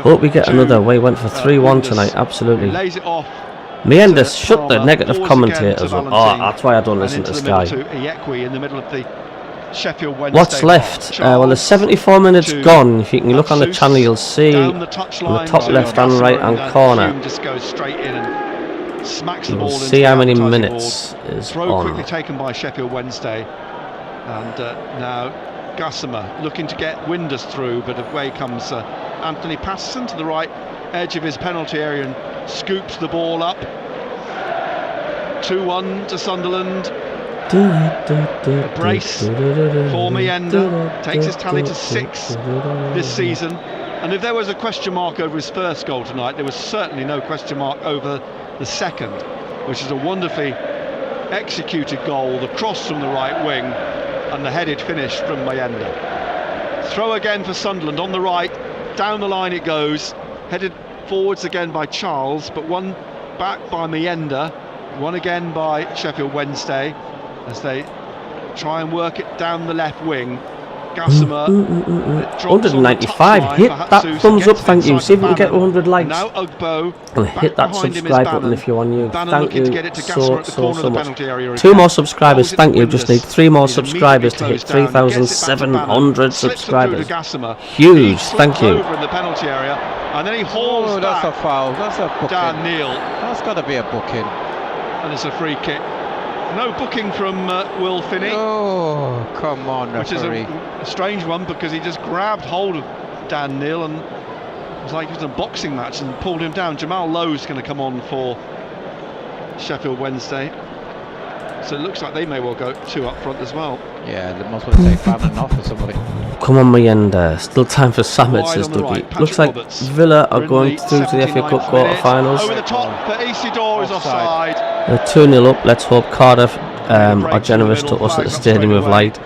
B: Hope we get another. We went for 3-1 tonight, absolutely. Mienda, shut the negative commentators up. Oh, that's why I don't listen to Sky. What's left? Well, there's 74 minutes gone. If you can look on the channel, you'll see on the top left and right hand corner. You'll see how many minutes is
F: throw
B: on.
F: quickly taken by Sheffield Wednesday, and now Gassama looking to get Windus through, but away comes Anthony Patterson to the right edge of his penalty area and scoops the ball up. 2-1 to Sunderland. A brace for Mienda, takes his tally to 6 this season, and if there was a question mark over his first goal tonight, there was certainly no question mark over the second, which is a wonderfully executed goal, the cross from the right wing and the headed finish from Mienda. Throw again for Sunderland on the right, down the line it goes, headed forwards again by Charles, but one back by Mienda, one again by Sheffield Wednesday as they try and work it down the left wing. Gassama
B: 195. Hit that thumbs up, thank you. See if we can get 100 likes.
F: Now Ugbo,
B: and hit that subscribe button if you want new. Thank you so much.
F: Area
B: 2 more subscribers, thank you. Just need 3 more subscribers to hit 3,700 subscribers. Huge, thank you.
F: In the penalty area, and then he hauls
G: that's
F: back
G: a foul. That's a booking.
F: Dan Neil,
G: That's got to be a booking.
F: and it's a free kick. No booking from Will Finney.
G: Oh, come on, referee.
F: Which is a strange one, because he just grabbed hold of Dan Neil and it was like it was a boxing match and pulled him down. Jamal Lowe's going to come on for Sheffield Wednesday, so it looks like they may well go 2 up front as well.
G: Yeah, they must well take Bannon off for somebody.
B: Come on, Mienda. Still time for Samet, says Dougie. Looks like Villa are going through to the FA Cup quarter-finals.
F: Over the top, but Isidore is offside.
B: They're 2-0 up. Let's hope Cardiff are generous to us at the Stadium of Light.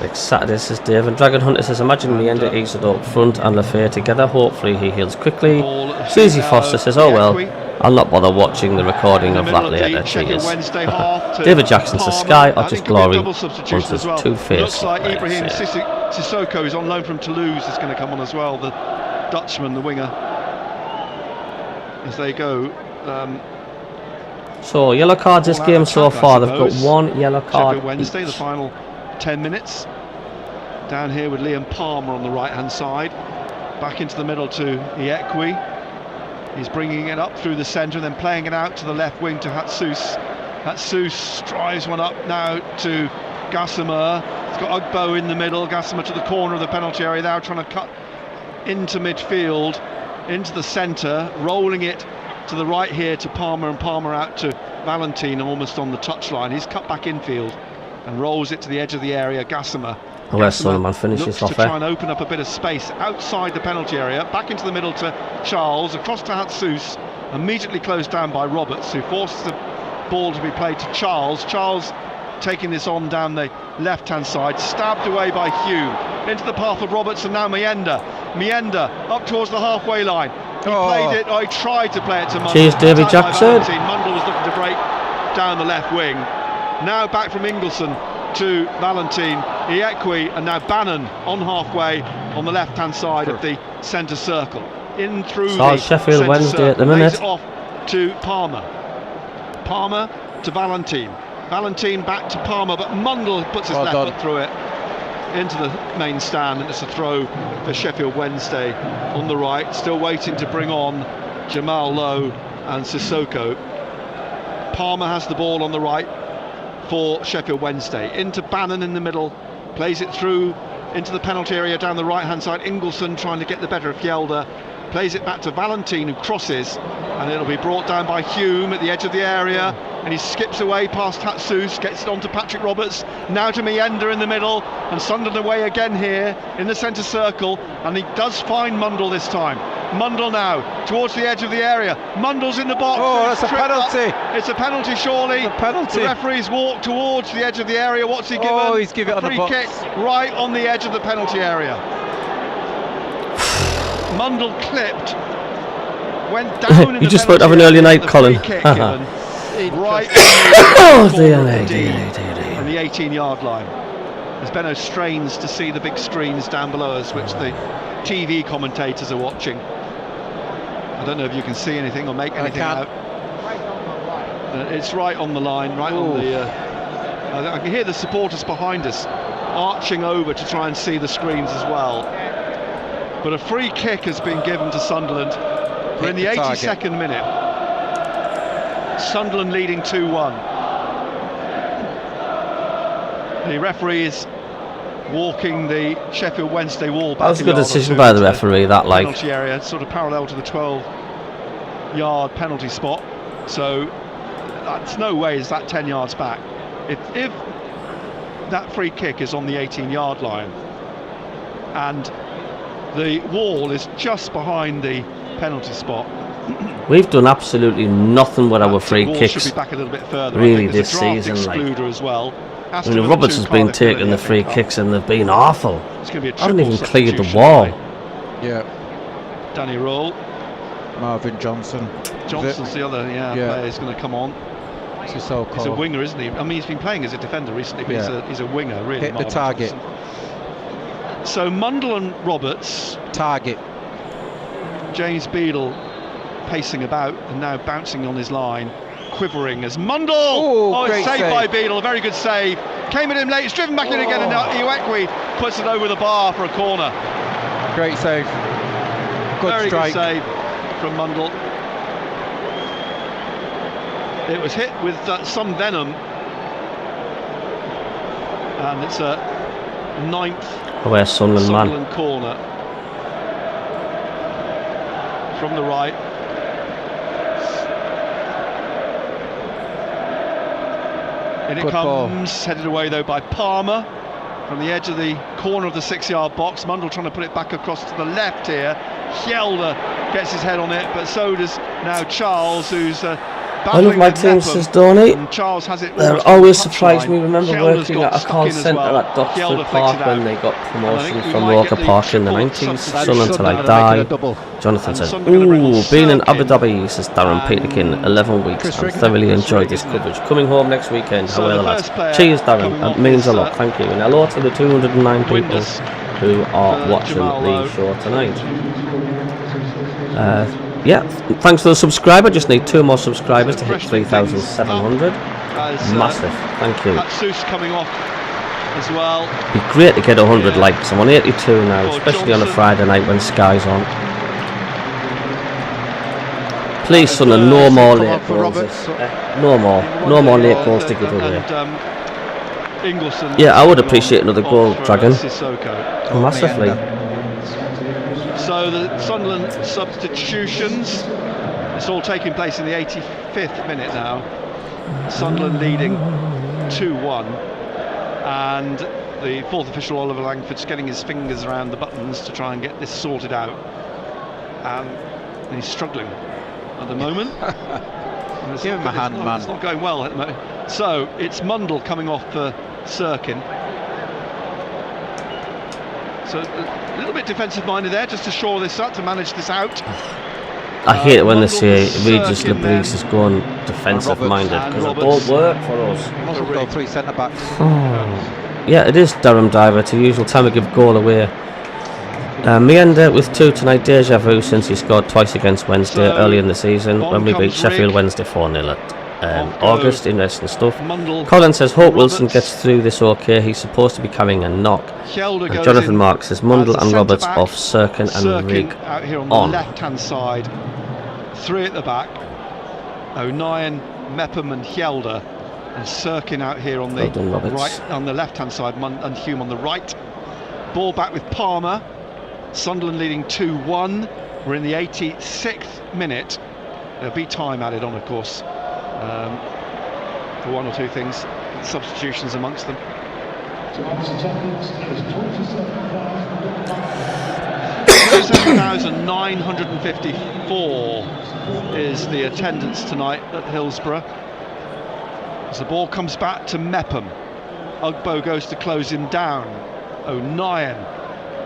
B: Next Saturday, says Dave. And Dragon Hunter says, imagine Mienda, Isidore up front and Lafayette together. Hopefully he heals quickly. Susie Foster says, oh well, I'll not bother watching the recording of that later. Cheers. David Jackson says, Sky or just Glory. Hunters two-faced.
F: Sissoko, who's on loan from Toulouse, is going to come on as well, the Dutchman, the winger, as they go.
B: So, yellow cards this game so far. They've got one yellow card
F: Sheffield Wednesday,
B: each.
F: the final 10 minutes. Down here with Liam Palmer on the right-hand side. Back into the middle to Iekwe. He's bringing it up through the centre and then playing it out to the left wing to Hatsus. Hatsus drives one up now to Gossamer. He's got Ugbo in the middle. Gossamer to the corner of the penalty area now, trying to cut into midfield, into the centre, rolling it to the right here to Palmer, and Palmer out to Valentin, almost on the touchline. He's cut back infield and rolls it to the edge of the area. Gossamer.
B: Sunderland finishes
F: looks
B: off
F: to try and open up a bit of space outside the penalty area. Back into the middle to Charles, across to Hatsus, immediately closed down by Roberts, who forces the ball to be played to Charles. Charles taking this on down the left-hand side, stabbed away by Hume into the path of Roberts, and now Mienda up towards the halfway line. He played it, he tried to play it to Mundle.
B: Cheers, David Jackson.
F: Mundle was looking to break down the left wing. Now back from Ingleson to Valentin, Iekwe, and now Bannon on halfway on the left-hand side of the centre circle. In through the
B: Sheffield Wednesday
F: circle,
B: at the minute.
F: lays it off to Palmer. Palmer to Valentin. Valentin back to Palmer, but Mundle puts his left foot through it into the main stand, and it's a throw for Sheffield Wednesday on the right. Still waiting to bring on Jamal Lowe and Sissoko. Palmer has the ball on the right for Sheffield Wednesday. Into Bannon in the middle, plays it through into the penalty area down the right-hand side. Ingleson trying to get the better of Fjelde. Plays it back to Valentin, who crosses, and it'll be brought down by Hume at the edge of the area, and he skips away past Hatsus, gets it on to Patrick Roberts, now to Mienda in the middle, and Sunderland away again here in the centre circle, and he does find Mundle this time. Mundle now towards the edge of the area. Mundle's in the box.
G: Oh, that's a penalty.
F: It's a penalty, surely.
G: It's a penalty.
F: The referee's walked towards the edge of the area. What's he given?
G: Oh, he's given it on the box.
F: Free kick right on the edge of the penalty area. Mundle clipped, went down in
B: you
F: the
B: just spoke of an early night, Colin.
F: Right
B: Oh, dear,
F: from the 18-yard line. As Benno strains to see the big screens down below us, which the TV commentators are watching. I don't know if you can see anything or make anything out. It's right on the line, right on the... I can hear the supporters behind us arching over to try and see the screens as well. But a free kick has been given to Sunderland. We're in the 82nd minute. Sunderland leading 2-1. The referee is walking the Sheffield Wednesday wall back.
B: That was a good decision by the referee, that like.
F: Penalty area, sort of parallel to the 12-yard penalty spot. So that's no way is that 10 yards back. If that free kick is on the 18-yard line and the wall is just behind the penalty spot.
B: We've done absolutely nothing with our free kicks.
F: Should be back a little bit further.
B: Really this season, like.
F: As well.
B: I mean, Roberts has been taking the free kicks and they've been awful.
F: It's going to be a
B: haven't even cleared the wall.
G: Yeah.
F: Danny Roll.
G: Marvin Johnson.
F: Johnson's the other player who's going to come on. He's a winger, isn't he? I mean, he's been playing as a defender recently, but he's a winger, really.
G: Hit the target.
F: Johnson. So Mundle and Roberts.
G: Target.
F: James Beadle pacing about and now bouncing on his line, quivering as Mundle. It's saved by Beadle, very good save. Came at him late, it's driven back in again, and now Iekwe puts it over the bar for a corner.
G: Great save.
F: Very good save from Mundle. It was hit with some venom, and it's a 9th Sunderland corner from the right. In it comes, headed away though by Palmer from the edge of the corner of the 6-yard box. Mundle trying to put it back across to the left here. Fjelde gets his head on it, but so does now Charles, who's
B: I love my team, says Donny.
F: Charles has it.
B: They're always surprised me. Remember working at a call centre at Doxford Park when they got promotion from Walker Park in the 90s. Son until I die. Jonathan says, ooh, been in Abu Dhabi, says Darren Peterkin, 11 weeks. I thoroughly enjoyed this coverage. Coming home next weekend. However, lads. Cheers, Darren. That means a lot. Thank you. And hello to the 209 people who are watching the show tonight. Yeah, thanks for the subscriber. Just need 2 more subscribers to hit 3,700. Massive, thank you.
F: Coming off as well.
B: It'd be great to get 100 likes. I'm on 82 now, especially on a Friday night when Sky's on. Please, son, no more late goals. No more late goals to give away. Yeah, I would appreciate another goal, Dragon. Massively.
F: So the Sunderland substitutions, it's all taking place in the 85th minute now. Sunderland leading 2-1, and the 4th official Oliver Langford's getting his fingers around the buttons to try and get this sorted out, and he's struggling at the moment.
G: Give him a hand, man.
F: It's not going well at the moment. So it's Mundle coming off for Sirkin. So a little bit defensive-minded there, just to shore this up, to manage this out.
B: I hate it when they say Regis Lebris is going defensive-minded, because it won't work for us.
G: We've got 3 centre-backs.
B: Yeah, it is Durham Diver, to usual time to give goal away. Meander with 2 tonight, deja vu since he scored twice against Wednesday early in the season when we beat Sheffield Wednesday 4-0 at August. Interesting stuff. Colin says, hope Wilson gets through this okay, he's supposed to be carrying a knock. And Jonathan Mark says, Mundle and Roberts off, Sirkin and Rigg
F: out here on
B: on.
F: the left-hand side, 3 at the back, O'Nien, Mepham and Hjelde, and Sirkin out here on the right, on the left-hand side, and Hume on the right. Ball back with Palmer. Sunderland leading 2-1. We're in the 86th minute. There'll be time added on, of course, for 1 or 2 things, substitutions amongst them. 7,954 is the attendance tonight at Hillsborough. As the ball comes back to Mepham, Ugbo goes to close him down. O'Nien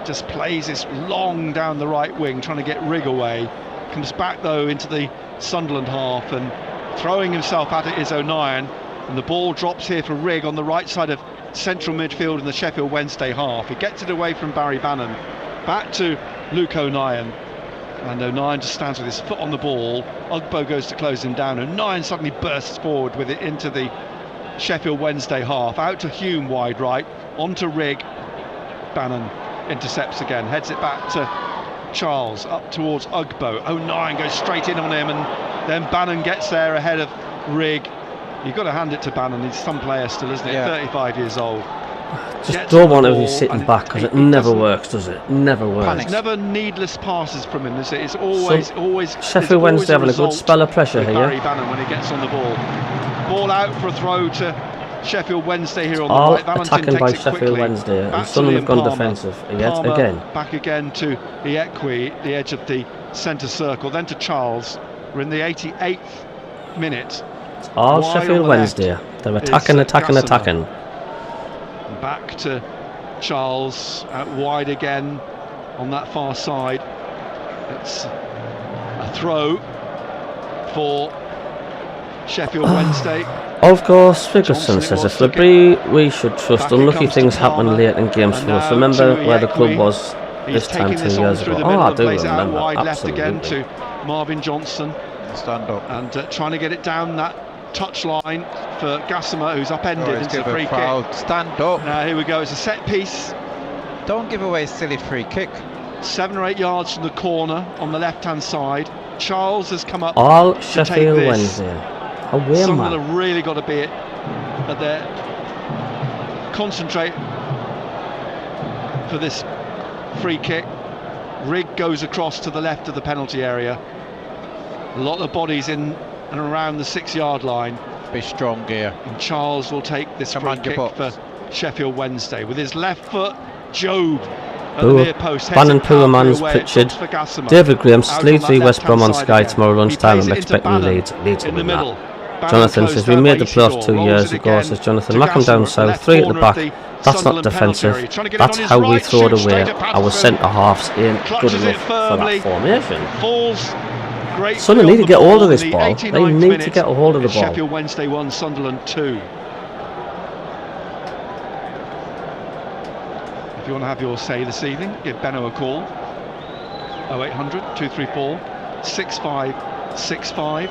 F: just plays this long down the right wing, trying to get Rigg away. Comes back though into the Sunderland half, and throwing himself at it is O'Nien, and the ball drops here for Rigg on the right side of central midfield in the Sheffield Wednesday half. He gets it away from Barry Bannon, back to Luke O'Nien, and O'Nien just stands with his foot on the ball. Ugbo goes to close him down. O'Nien suddenly bursts forward with it into the Sheffield Wednesday half, out to Hume wide right, onto Rigg. Bannon intercepts again, heads it back to Charles, up towards Ugbo. O'Nien goes straight in on him, and then Bannon gets there ahead of Rigg. You've got to hand it to Bannon, he's some player still, isn't he? Yeah. 35 years old.
B: Just don't want to be sitting back, because it never works, does it? Never works.
F: It's never needless passes from him, is it? It's always, always.
B: Sheffield Wednesday having a good spell of pressure here.
F: Barry Bannon when he gets on the ball. Ball out for a throw to Sheffield Wednesday here on the right.
B: Attacking by Sheffield Wednesday, and Sunderland have gone defensive yet again.
F: Back again to Equi, the edge of the centre circle, then to Charles. We're in the 88th minute.
B: It's all Sheffield Wednesday. They're attacking.
F: Back to Charles, out wide again on that far side. It's a throw for Sheffield Wednesday.
B: Of course, Ferguson says if Lebris we should trust. Unlucky things happen late in games for us. Remember where the club was this time 2 years ago. Oh, I do remember.
F: Left again to Marvin Johnson.
G: Stand up.
F: And trying to get it down that touch line for Gassama, who's upended into the free kick.
G: Stand up.
F: Now here we go, it's a set piece.
G: Don't give away a silly free kick.
F: 7 or 8 yards from the corner on the left hand side. Charles has come up.
B: All Sheffield Wednesday.
F: Sunderland have really got to be at their concentrate for this free kick. Rigg goes across to the left of the penalty area. A lot of bodies in and around the 6-yard line.
G: Be strong here.
F: And Charles will take this free kick for Sheffield Wednesday with his left foot. Job at the near post.
B: Bannon, Poormans, Pritchard, David Graham, Leeds v West Brom on Sky tomorrow lunchtime. I'm expecting Leeds
F: in the middle.
B: Jonathan says, we made the playoffs 2 years ago, says Jonathan. MACKEM down south, 3 at the back. That's not defensive. That's how we throw it away. Our centre-halves ain't good enough for that formation. Sunderland need to get hold of this ball. They need to get a hold of the ball.
F: Sheffield Wednesday 1, Sunderland 2. If you want to have your say this evening, give Benno a call. 0800 234 6565.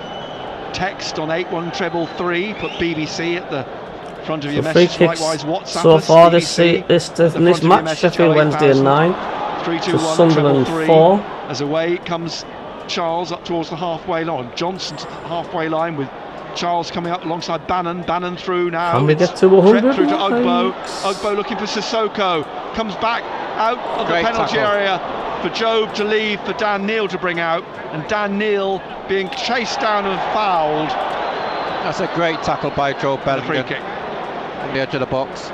F: Text on 81333. Put BBC at the front of your message. Likewise, WhatsApp
B: so far
F: this
B: match, Sheffield Wednesday 9 to Sunderland 4.
F: As away comes Charles up towards the halfway line. Johnson to the halfway line with Charles coming up alongside Bannon. Bannon through now.
B: Can we get to 100?
F: Through to Ugbo. Ugbo looking for Sissoko. Comes back out of the penalty area for Job to leave, for Dan Neil to bring out, and Dan Neil being chased down and fouled.
G: That's a great tackle by Job Bellingham.
F: Free kick
G: on the edge of the box.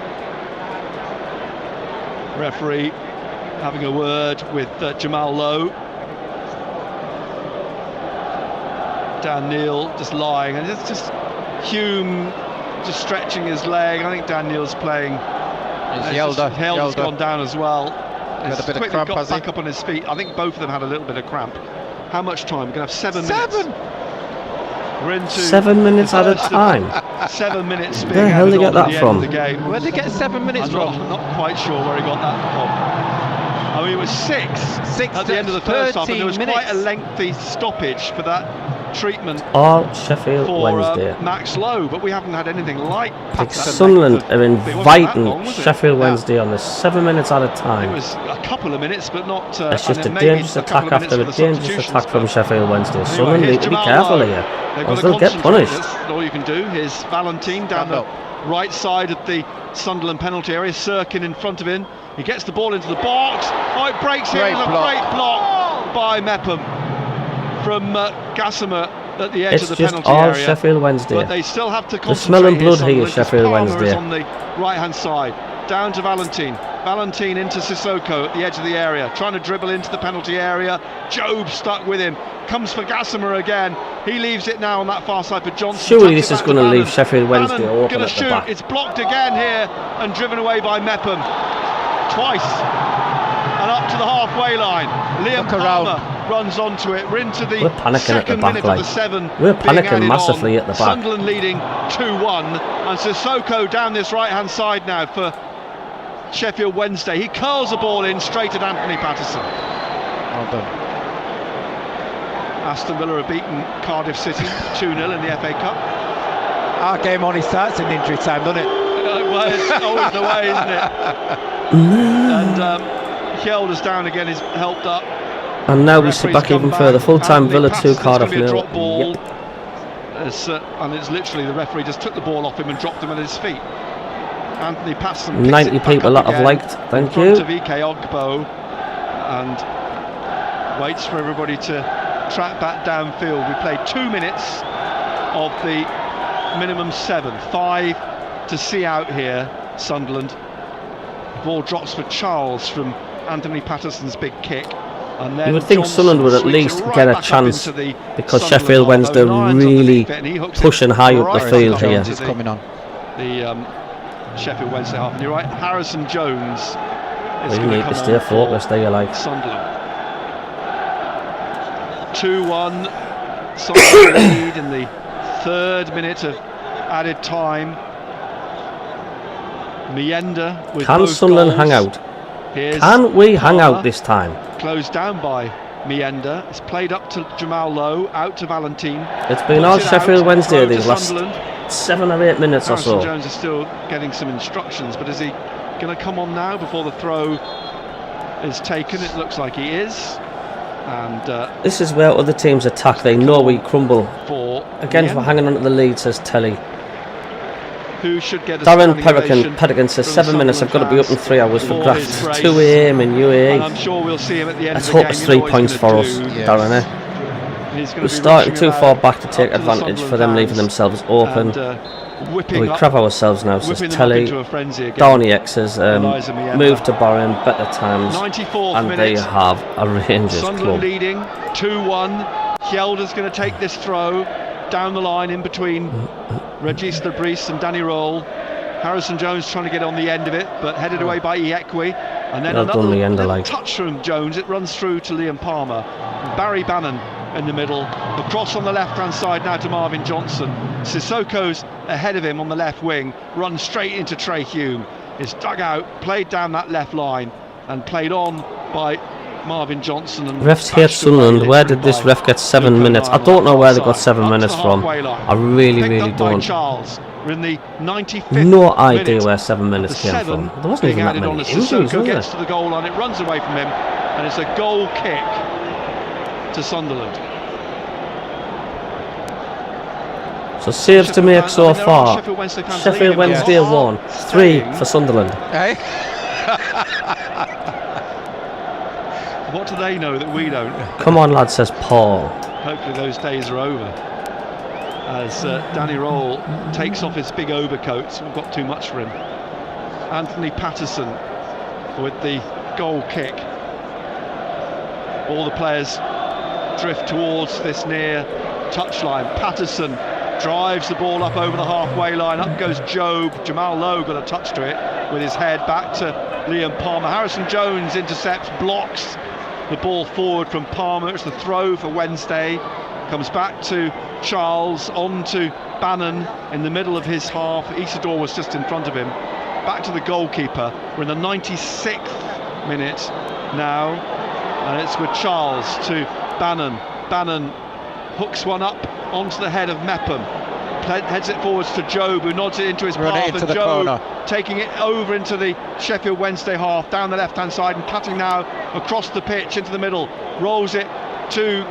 F: Referee having a word with Jamal Lowe. Dan Neil just lying, and it's just Hume just stretching his leg. I think Dan Neil's playing. Helder's gone down as well.
G: He's got a bit of cramp,
F: got back up on his feet. I think both of them had a little bit of cramp. How much time? We're going to have 7 minutes. We're into
B: 7 minutes at a time.
F: 7 minutes.
B: Where the hell did they get that from?
G: Where did they get 7 minutes from?
F: I'm not quite sure where he got that from. I mean, it was six at the end of the first half, and there was quite a lengthy stoppage for that treatment
B: all Sheffield Wednesday.
F: Max Lowe, but we haven't had anything like
B: Sunderland are inviting Sheffield Wednesday on this 7 minutes at a time.
F: It was a couple of minutes, but not.
B: It's just a dangerous attack after a dangerous attack from Sheffield Wednesday. Sunderland need to be careful here, or they'll get punished.
F: All you can do. Here's Valentine down the right side of the Sunderland penalty area. Sirkin in front of him. He gets the ball into the box. Oh, it breaks here. Great block by Mepham from Gossamer at the edge of the penalty area.
B: It's just all Sheffield Wednesday.
F: But they still have to concentrate.
B: The smell of blood here, Sheffield Wednesday.
F: On the right-hand side, down to Valentine. Valentine into Sissoko at the edge of the area, trying to dribble into the penalty area. Job stuck with him. Comes for Gossamer again. He leaves it now on that far side for Johnson.
B: Surely this is going to leave Sheffield Wednesday open at the back.
F: It's blocked again here and driven away by Mepham. Twice. And up to the halfway line. Liam Palmer runs onto it. We're into the second minute of the 7.
B: We're panicking massively at the back.
F: Sunderland leading 2-1. And Sissoko down this right-hand side now for Sheffield Wednesday. He curls the ball in straight at Anthony Patterson.
G: Well done.
F: Aston Villa have beaten Cardiff City 2-0 in the FA Cup.
G: Our game only starts in injury time, doesn't it?
F: Well, it's always the way, isn't it? And Kjelda's down again, is helped up.
B: And now we sit back even further. Full-time Villa 2, Cardiff 0.
F: Yep. And it's literally the referee just took the ball off him and dropped him at his feet. Anthony Patterson.
B: 90 people that have liked. Thank you.
F: To VK Ogbo and waits for everybody to track back downfield. We played 2 minutes of the minimum 7. 5 to see out here, Sunderland. Ball drops for Charles from Anthony Patterson's big kick. And then
B: you would think Sunderland would at least get a chance because Sheffield Wednesday are really pushing high up the field here.
G: Is coming on.
F: The Sheffield Wednesday half. And you're right, Harrison Jones is
B: you need to stay focused there, you like.
F: Sunderland. 2-1. Sunderland lead in the 3rd minute of added time. Mienda with
B: can Sunderland hang out? Can we hang out this time?
F: Closed down by Mienda. It's played up to Jamal Lowe, out to Valentine.
B: It's been all Sheffield Wednesday these last 7 or 8 minutes or so.
F: Jones is still getting some instructions, but is he going to come on now before the throw is taken? It looks like he is. And
B: this is where other teams attack. They know we crumble. Again, for hanging on to the lead, says Telly.
F: Who should get a
B: Darren Pettigan says 7 minutes. I've got to be up in 3 hours for graft. 2 a.m. in UAE.
F: And I'm sure we'll see him at the end.
B: Let's hope it's 3 points for us, Darren. We're starting too far back to take advantage for them leaving themselves open. We crap ourselves now, says Telly. Downey X says move to Barron, better times, and they have a Rangers club.
F: Leading 2-1. Kjelda's going to take this throw. down the line in between Regis Lebris and Danny Roll. Harrison Jones trying to get on the end of it, but headed away by Iekwe. And then another little touch from Jones. It runs through to Liam Palmer. And Barry Bannon in the middle. Across on the left-hand side now to Marvin Johnson. Sissoko's ahead of him on the left wing. Runs straight into Trey Hume. Is dug out, played down that left line, and played on by Marvin Johnson. And
B: refs here at Sunderland, where did this ref get 7 minutes? I don't know where they got 7 minutes from. I really don't.
F: Charles. We're in the 95th
B: no idea where 7 minutes came from. There wasn't even that many injuries, was there?
F: Gets to the goal line, it runs away from him, and it's a goal kick to Sunderland.
B: So saves to make so far. Sheffield Wednesday 1, 3 for Sunderland.
G: Hey?
F: What do they know that we don't?
B: Come on, lad, says Paul.
F: Hopefully those days are over. As Danny Roll takes off his big overcoat, we've got too much for him. Anthony Patterson with the goal kick. All the players drift towards this near touchline. Patterson drives the ball up over the halfway line. Up goes Job. Jamal Lowe got a touch to it with his head back to Liam Palmer. Harrison Jones intercepts, blocks the ball forward from Palmer. It's the throw for Wednesday. Comes back to Charles, on to Bannon in the middle of his half. Isidore was just in front of him. Back to the goalkeeper. We're in the 96th minute now, and it's with Charles to Bannon. Bannon hooks one up onto the head of Mepham. Heads it forwards to Job, who nods it into his path, and Job taking it over into the Sheffield Wednesday half, down the left-hand side, and cutting now across the pitch into the middle. Rolls it to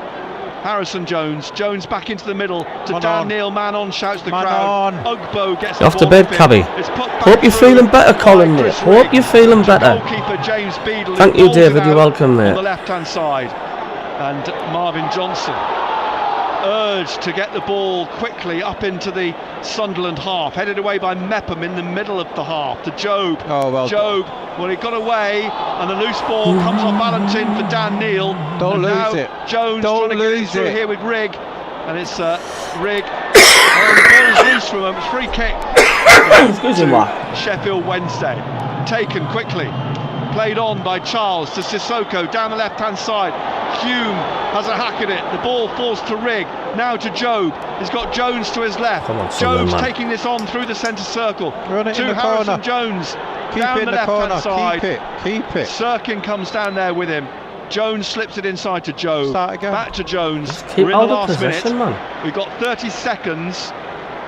F: Harrison Jones. Jones back into the middle to Dan Neil. Man on, shouts the crowd. Ugbo gets
B: off to bed, Cabbie. Hope you're feeling better, Colin, mate. Hope you're feeling better.
F: James Beadle.
B: Thank you, David. You're welcome, mate.
F: On the left-hand side, and Marvin Johnson urged to get the ball quickly up into the Sunderland half, headed away by Mepham in the middle of the half to Job. Job, well, he got away, and the loose ball comes off Valentin for Dan Neil.
G: Don't lose it.
F: Jones trying to get it through here with Rigg, and it's Rigg. The ball is loose from him. Free kick. Sheffield Wednesday, taken quickly. Played on by Charles to Sissoko down the left-hand side. Hume has a hack at it. The ball falls to Rigg. Now to Job. He's got Jones to his left. Job's taking this on through the centre circle.
G: Run it
F: to
G: in the
F: Harrison
G: corner.
F: Jones.
G: Keep
F: down
G: it
F: the
G: in the corner.
F: left-hand side.
G: Keep it.
F: Sirkin comes down there with him. Jones slips it inside to Job.
G: Start again.
F: Back to Jones.
B: Keep
F: We're in the last minute.
B: Man.
F: We've got 30 seconds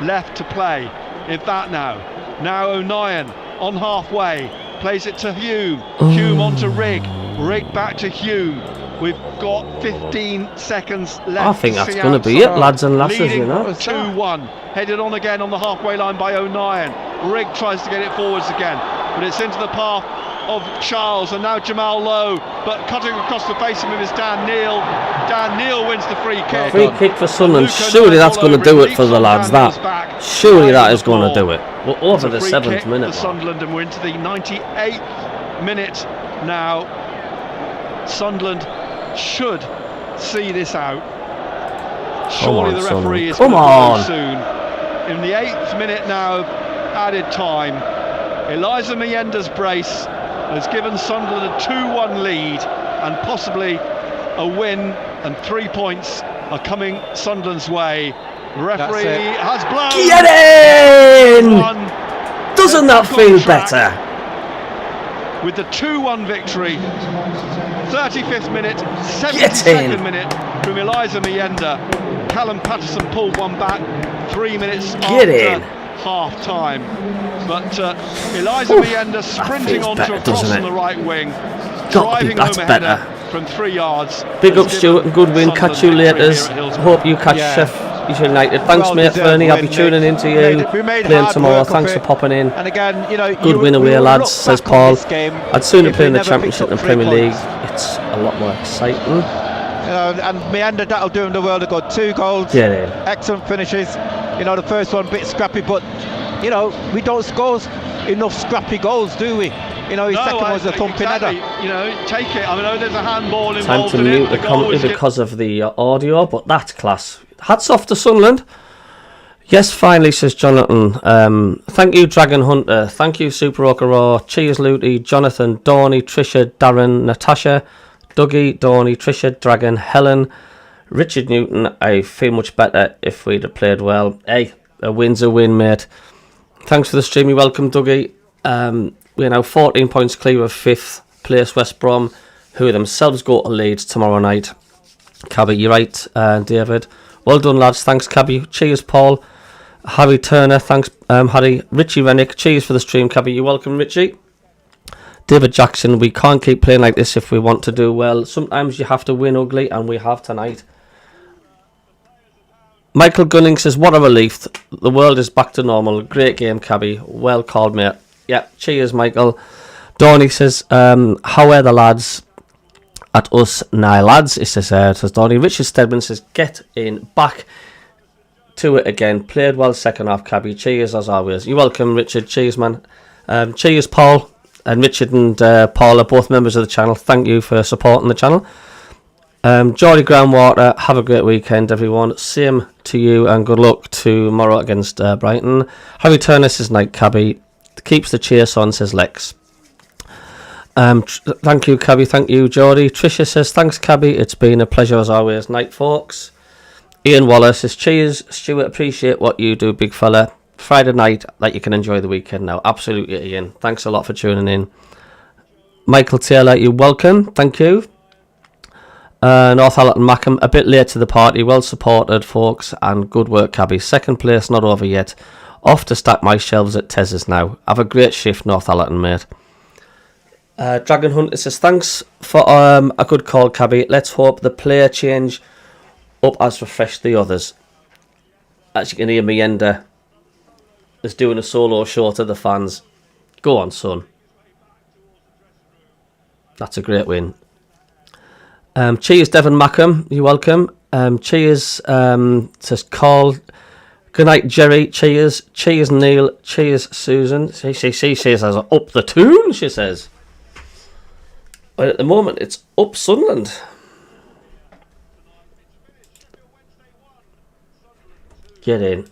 F: left to play. If that now. Now O'Nien on halfway. Plays it to Hume. Hume on to Rigg. Rigg back to Hume. We've got 15 seconds left.
B: I think that's going to be it, lads and lasses, you know.
F: 2-1. Headed on again on the halfway line by O'Nien. Rigg tries to get it forwards again, but it's into the path of Charles, and now Jamal Lowe, but cutting across the face of him is Dan Neil. Dan Neil wins the free kick.
B: Free kick for Sunderland. Surely that's going to do it for the lads, that. Surely that is going to do it. We're over the 7th minute.
F: Sunderland, and we're into the 98th minute now. Sunderland should see this out. Surely the referee is going to go soon. In the 8th minute now of added time, Eliza Mienda's brace has given Sunderland a 2-1 lead, and possibly a win, and 3 points are coming Sunderland's way. The referee has blown.
B: Get in! Doesn't that feel better?
F: With the 2-1 victory, 35th minute, 72nd minute from Eliza Mienda. Callum Patterson pulled one back 3 minutes after half time, but Eliza Mienda sprinting onto a cross on the right wing, driving home a header from 3 yards.
B: Big up Stuart and good win. Catch you later. Hope you catch Sheffield United. Thanks, mate, Fernie. I'll be tuning into you playing tomorrow. Thanks for popping in.
G: And again, you know,
B: good win away, lads, says Paul. I'd sooner play in the Championship than Premier League. It's a lot more exciting.
G: And Mienda, that'll do him the world of good. 2 goals, excellent finishes. You know, the first one a bit scrappy, but you know, we don't score enough scrappy goals, do we? You know, his second was a thumping header.
F: You know, take it. I know there's a handball
B: Time
F: involved
B: to
F: in
B: mute
F: it.
B: the commentary because of the audio, but that's class. Hats off to Sunderland. Yes, finally, says Jonathan. Thank you, Dragon Hunter. Thank you, Super Raw. Cheers, Looty, Jonathan, Dawny, Trisha, Darren, Natasha, Dougie, Dawny, Trisha, Dragon, Helen, Richard Newton. I feel much better if we'd have played well. Hey, a win's a win, mate. Thanks for the stream. You're welcome, Dougie. We're now 14 points clear of 5th place West Brom, who themselves go to Leeds tomorrow night. Cabby, you're right, David. Well done, lads. Thanks, Cabby. Cheers, Paul. Harry Turner, thanks, Harry. Richie Rennick, cheers for the stream, Cabby. You're welcome, Richie. David Jackson, we can't keep playing like this if we want to do well. Sometimes you have to win ugly, and we have tonight. Michael Gunning says, what a relief. The world is back to normal. Great game, Cabby. Well called, mate. Yeah, cheers, Michael. Dawny says, how are the lads at us now, lads? It says Dawny. Richard Stedman says, get in, back to it again. Played well second half, Cabby. Cheers as always. You're welcome, Richard. Cheers, man. Cheers, Paul. And Richard and Paul are both members of the channel. Thank you for supporting the channel. Geordie Groundwater, have a great weekend, everyone. Same to you, and good luck tomorrow against Brighton. Harry Turner says, night, Cabby. Keeps the chase on, says Lex. Thank you, Cabby. Thank you, Geordie. Tricia says, thanks, Cabby. It's been a pleasure as always. Night, folks. Ian Wallace says, cheers, Stuart. Appreciate what you do, big fella. Friday night that you can enjoy the weekend now. Absolutely, Ian. Thanks a lot for tuning in. Michael Taylor, you're welcome. Thank you. Northallerton MACKEM, a bit late to the party. Well supported, folks, and good work, Cabby. Second place, not over yet. Off to stack my shelves at Tez's now. Have a great shift, Northallerton, mate. Dragon Hunter says, thanks for a good call, Cabby. Let's hope the player change up has refreshed the others. As you can hear, Meenda is doing a solo show to the fans. Go on, son. That's a great win. Cheers, Devon Mackham. You're welcome. Cheers, says Carl. Good night, Jerry. Cheers. Cheers, Neil. Cheers, Susan. She says, up the tune, she says. But at the moment, it's up Sunderland. Get in.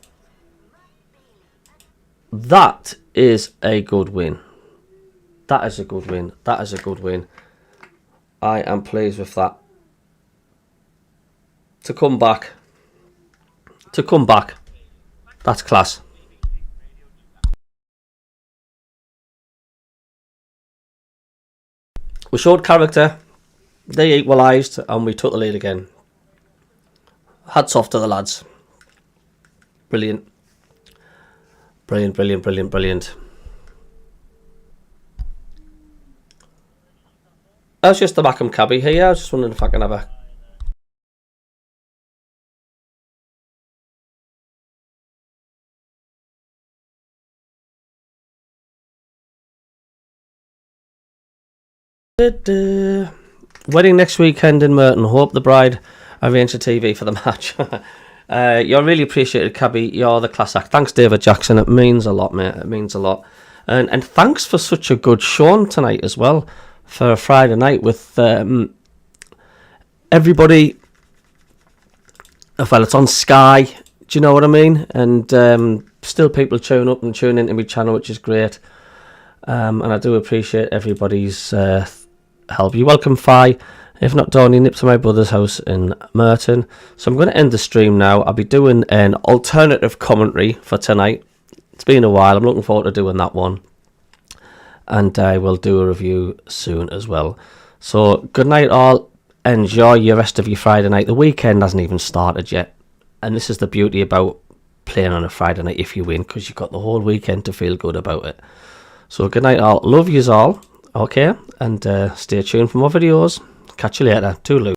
B: That is a good win. That is a good win. That is a good win. I am pleased with that. To come back. That's class. We showed character. They equalised and we took the lead again. Hats off to the lads. Brilliant. Brilliant. That's just the MACKEM Cabby here. I was just wondering if I can have a... Wedding next weekend in Merton. Hope the bride arranged a TV for the match. You're really appreciated, Cabby. You're the class act. Thanks, David Jackson. It means a lot, mate. It means a lot. And thanks for such a good show tonight as well. For a Friday night with everybody. Well, it's on Sky. Do you know what I mean? And still people tune up and tune into my channel, which is great. And I do appreciate everybody's help. You're welcome, Fi. If not, Donnie, nip to my brother's house in Merton. So I'm going to end the stream now. I'll be doing an alternative commentary for tonight. It's been a while. I'm looking forward to doing that one. And I will do a review soon as well. So good night all. Enjoy your rest of your Friday night. The weekend hasn't even started yet. And this is the beauty about playing on a Friday night if you win, because you've got the whole weekend to feel good about it. So good night all. Love yous all. Okay. And stay tuned for more videos. Catch you later. Toodaloo.